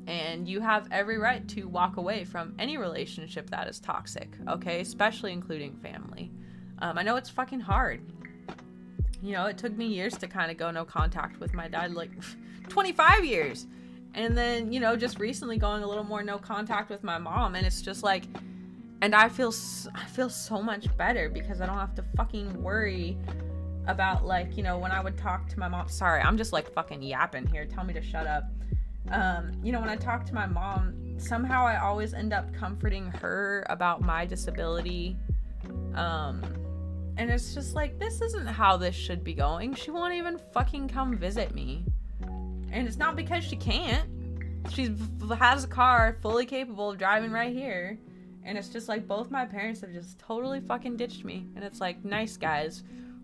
And you have every right to walk away from any relationship that is toxic, okay? Especially including family. I know it's fucking hard. You know, it took me years to kind of go no contact with my dad, like 25 years. And then, you know, just recently going a little more no contact with my mom. And it's just like, and I feel so much better because I don't have to fucking worry about, like, you know, when I would talk to my mom. Sorry, I'm just like fucking yapping here. Tell me to shut up. You know, when I talk to my mom, somehow I always end up comforting her about my disability. And it's just like, this isn't how this should be going. She won't even fucking come visit me. And it's not because she can't. She has a car fully capable of driving right here. And it's just like, both my parents have just totally fucking ditched me. And it's like, nice, guys.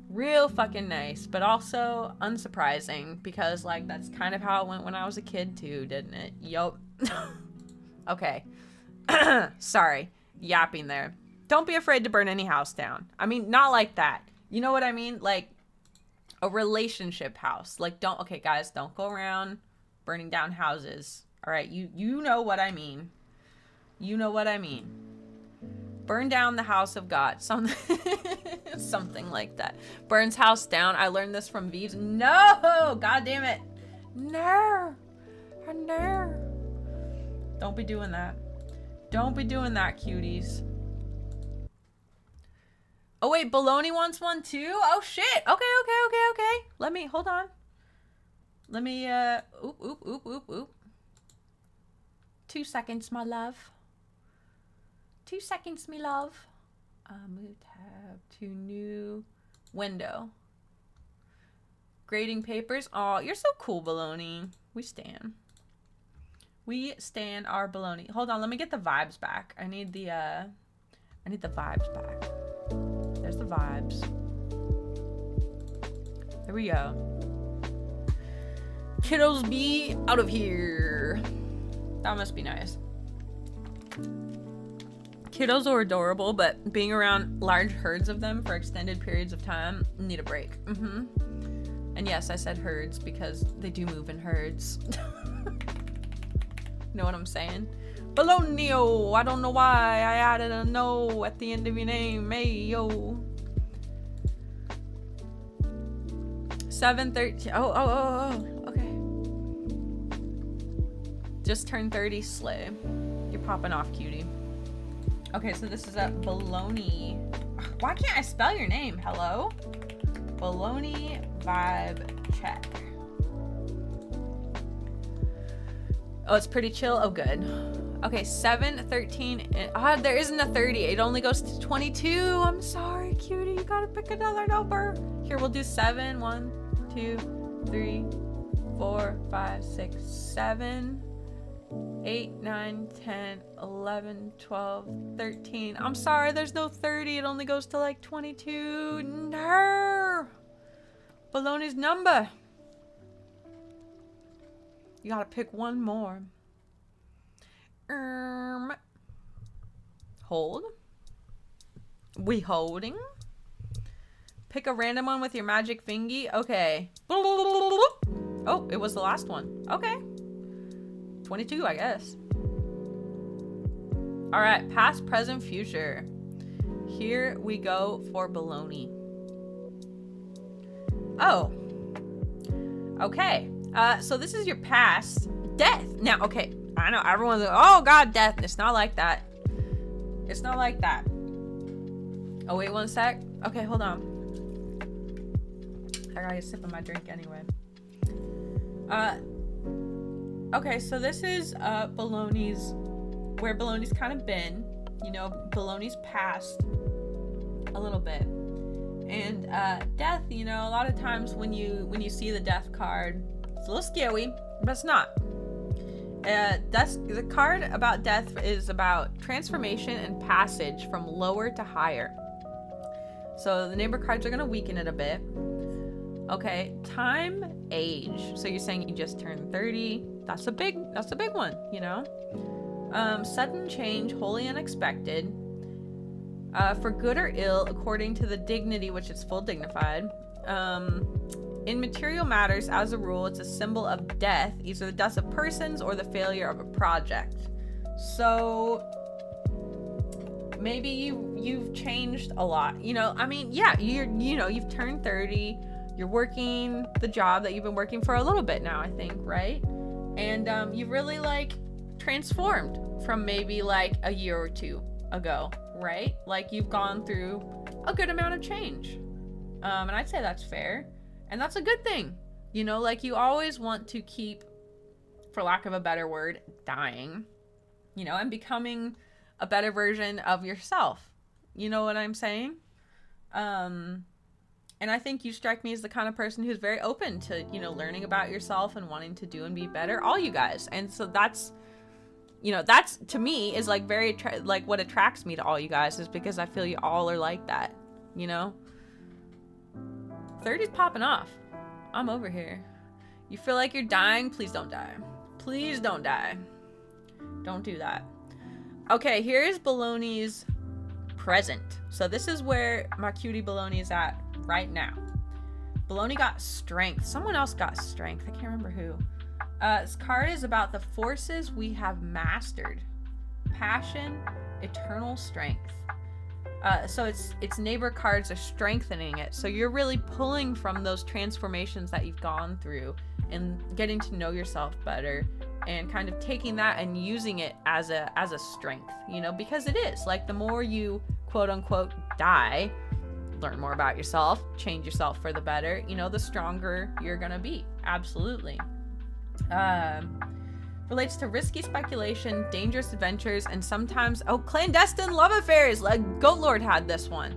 Real fucking nice. But also unsurprising. Because, like, that's kind of how it went when I was a kid too, didn't it? Yup. Okay. Sorry. Yapping there. Don't be afraid to burn any house down. I mean, not like that. You know what I mean? Like, a relationship house. Like, don't, okay, guys, don't go around burning down houses. All right, you know what I mean. You know what I mean. Burn down the house of God. Something like that. Burns house down. I learned this from Vives. No! God damn it. No. No. Don't be doing that. Don't be doing that, cuties. Oh, wait, Baloney wants one too? Oh, shit. Okay. Let me, hold on. Let me, oop. 2 seconds, my love. 2 seconds, me love. Move tab to new window. Grading papers. Oh, you're so cool, Baloney. We stan. We stan our Baloney. Hold on, let me get the vibes back. I need the vibes back. There's the vibes. There we go. Kiddos be out of here. That must be nice. Kiddos are adorable, but being around large herds of them for extended periods of time, need a break. And yes, I said herds because they do move in herds. Know what I'm saying? Bologna, I don't know why I added a no at the end of your name. Hey, yo. 7:13. Oh, okay. Just turned 30, slay. You're popping off, cutie. Okay, so this is a Bologna. Why can't I spell your name? Hello? Bologna vibe check. Oh, it's pretty chill. Oh, good. Okay, 7:13. There isn't a 30. It only goes to 22. I'm sorry, cutie. You gotta pick another number. Here, we'll do 7. 1, 2, 3, 4, 5, 6, 7. 8, 9, 10, 11, 12, 13. I'm sorry, there's no 30. It only goes to like 22. No. Baloney's number. You gotta pick one more. Hold. We holding. Pick a random one with your magic fingy. Okay. Oh, it was the last one. Okay. 22, I guess. All right, past, present, future. Here we go for baloney. Oh. Okay. So this is your past. Death. Now, okay. I know everyone's like, oh God, death. It's not like that. It's not like that. Oh, wait 1 sec. Okay, hold on. I gotta get a sip of my drink anyway. Okay, so this is baloney's, where baloney's kind of been. You know, baloney's past a little bit. And death, you know, a lot of times when you see the death card, it's a little scary, but it's not. The card about death is about transformation and passage from lower to higher. So the neighbor cards are gonna weaken it a bit. Okay, time, age. So you're saying you just turned 30. That's a big one, you know. Sudden change, wholly unexpected. For good or ill, according to the dignity which is full dignified. In material matters, as a rule, it's a symbol of death, either the death of persons or the failure of a project. So maybe you've changed a lot. You know, I mean, yeah, you've turned 30. You're working the job that you've been working for a little bit now, I think, right? And you've really like transformed from maybe like a year or two ago, right? Like you've gone through a good amount of change. And I'd say that's fair. And that's a good thing. You know, like you always want to keep, for lack of a better word, dying, you know, and becoming a better version of yourself. You know what I'm saying? And I think you strike me as the kind of person who's very open to, you know, learning about yourself and wanting to do and be better. All you guys. And so that's, you know, that's to me is like very, like what attracts me to all you guys is because I feel you all are like that, you know? 30's popping off. I'm over here. You feel like you're dying? Please don't die. Please don't die. Don't do that. Okay, here's baloney's present. So this is where my cutie baloney is at right now. Baloney got strength. Someone else got strength. I can't remember who. This card is about the forces we have mastered. Passion, eternal strength. So its neighbor cards are strengthening it. So you're really pulling from those transformations that you've gone through and getting to know yourself better and kind of taking that and using it as a strength, you know, because it is like the more you quote unquote die, learn more about yourself, change yourself for the better, you know, the stronger you're gonna be. Absolutely. Relates to risky speculation, dangerous adventures, and sometimes, clandestine love affairs. Like Goat Lord had this one.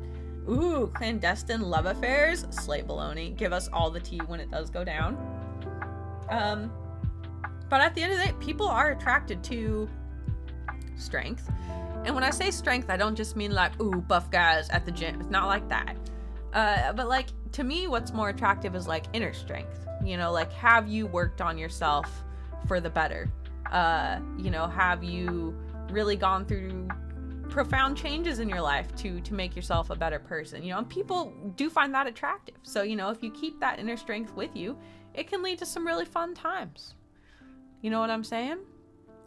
Ooh, clandestine love affairs. Slate baloney. Give us all the tea when it does go down. But at the end of the day, people are attracted to strength. And when I say strength, I don't just mean like, ooh, buff guys at the gym. It's not like that. But like, to me, what's more attractive is like inner strength. You know, like, have you worked on yourself for the better? You know, have you really gone through profound changes in your life to make yourself a better person? You know, and people do find that attractive. So, you know, if you keep that inner strength with you, it can lead to some really fun times. You know what I'm saying?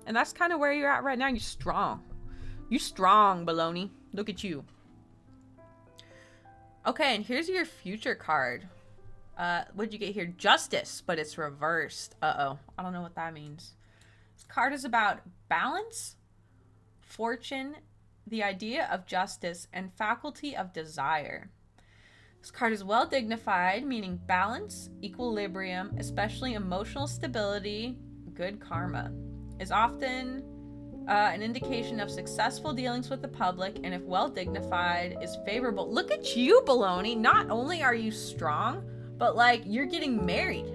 And that's kind of where you're at right now. You're strong. You strong, baloney. Look at you. Okay, and here's your future card. What'd you get here? Justice, but it's reversed. Uh-oh. I don't know what that means. This card is about balance, fortune, the idea of justice, and faculty of desire. This card is well dignified, meaning balance, equilibrium, especially emotional stability, good karma. Is often an indication of successful dealings with the public, and if well dignified, is favorable. Look at you, baloney. Not only are you strong, but like you're getting married.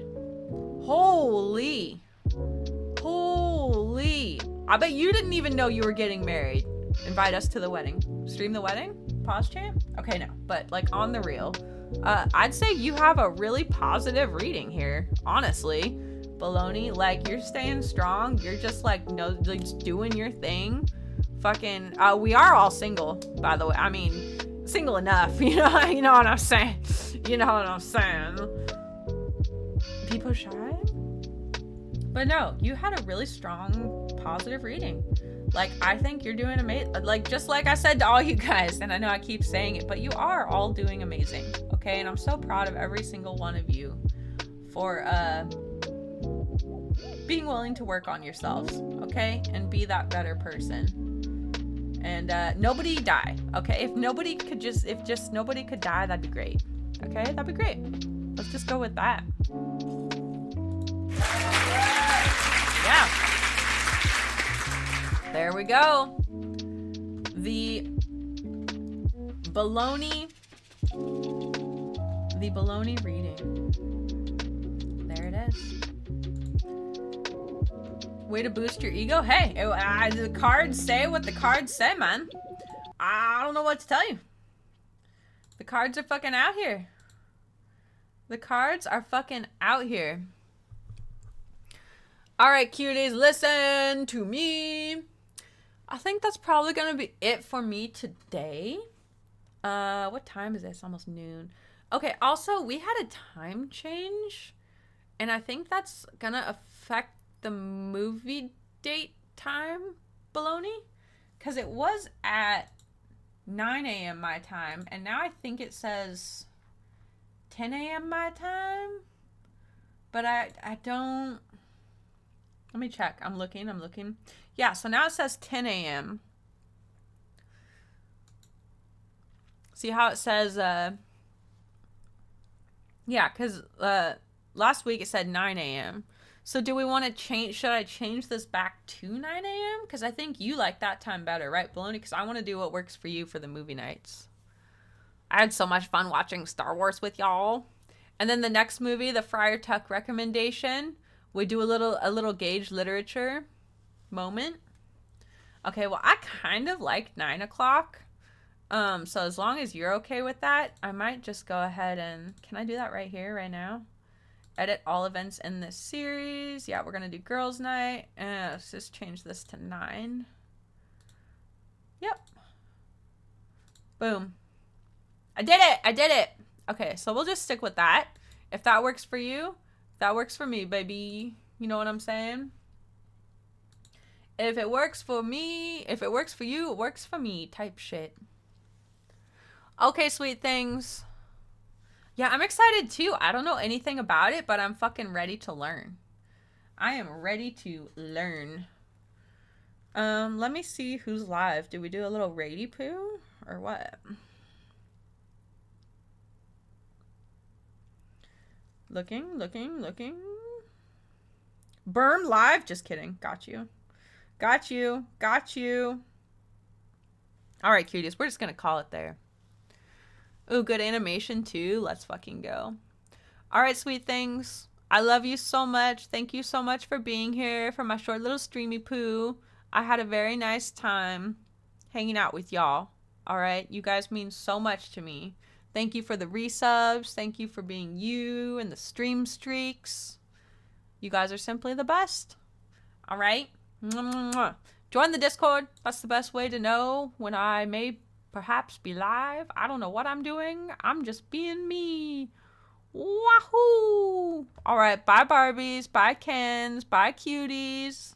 Holy. I bet you didn't even know you were getting married. Invite us to the wedding. Stream the wedding? Pause champ? Okay, no. But like on the real, I'd say you have a really positive reading here. Honestly, Baloney, like you're staying strong. You're just like just doing your thing. Fucking. We are all single, by the way. I mean, single enough. You know what I'm saying. You know what I'm saying. People shy. But no, you had a really strong, positive reading. Like, I think you're doing amazing. Like, just like I said to all you guys, and I know I keep saying it, but you are all doing amazing, okay? And I'm so proud of every single one of you for being willing to work on yourselves, okay? And be that better person. And nobody die, okay? If just nobody could die, that'd be great, okay? That'd be great. Let's just go with that. Yeah. There we go. The baloney reading. There it is. Way to boost your ego. Hey, the cards say what the cards say, man. I don't know what to tell you. The cards are fucking out here. The cards are fucking out here. Alright, cuties, listen to me. I think that's probably gonna be it for me today. What time is this? Almost noon. Okay, also, we had a time change, and I think that's gonna affect the movie date time, Baloney, because it was at 9 a.m. my time, and now I think it says 10 a.m. my time, but I don't... Let me check. I'm looking. Yeah, so now it says 10 a.m. See how it says, yeah, because last week it said 9 a.m. So do we want to change, should I change this back to 9 a.m.? Because I think you like that time better, right, Baloney? Because I want to do what works for you for the movie nights. I had so much fun watching Star Wars with y'all. And then the next movie, the Friar Tuck recommendation, we do a little Gage literature moment. Okay, well, I kind of like 9 o'clock. So as long as you're okay with that, I might just go ahead and... Can I do that right here, right now? Edit all events in this series. Yeah, we're going to do girls' night. Let's just change this to 9. Yep. Boom. I did it! Okay, so we'll just stick with that. If that works for you, that works for me, baby. You know what I'm saying? If it works for me, if it works for you, it works for me type shit. Okay, sweet things. Yeah, I'm excited too. I don't know anything about it, but I'm fucking ready to learn. I am ready to learn. Let me see who's live. Do we do a little rady poo or what? Looking. Berm live? Just kidding. Got you. Alright, cuties. We're just gonna call it there. Ooh, good animation too. Let's fucking go. Alright, sweet things. I love you so much. Thank you so much for being here for my short little streamy poo. I had a very nice time hanging out with y'all. Alright? You guys mean so much to me. Thank you for the resubs. Thank you for being you and the stream streaks. You guys are simply the best. All right? Join the Discord. That's the best way to know when I may perhaps be live. I don't know what I'm doing. I'm just being me. Wahoo! All right. Bye, Barbies. Bye, Kens. Bye, cuties.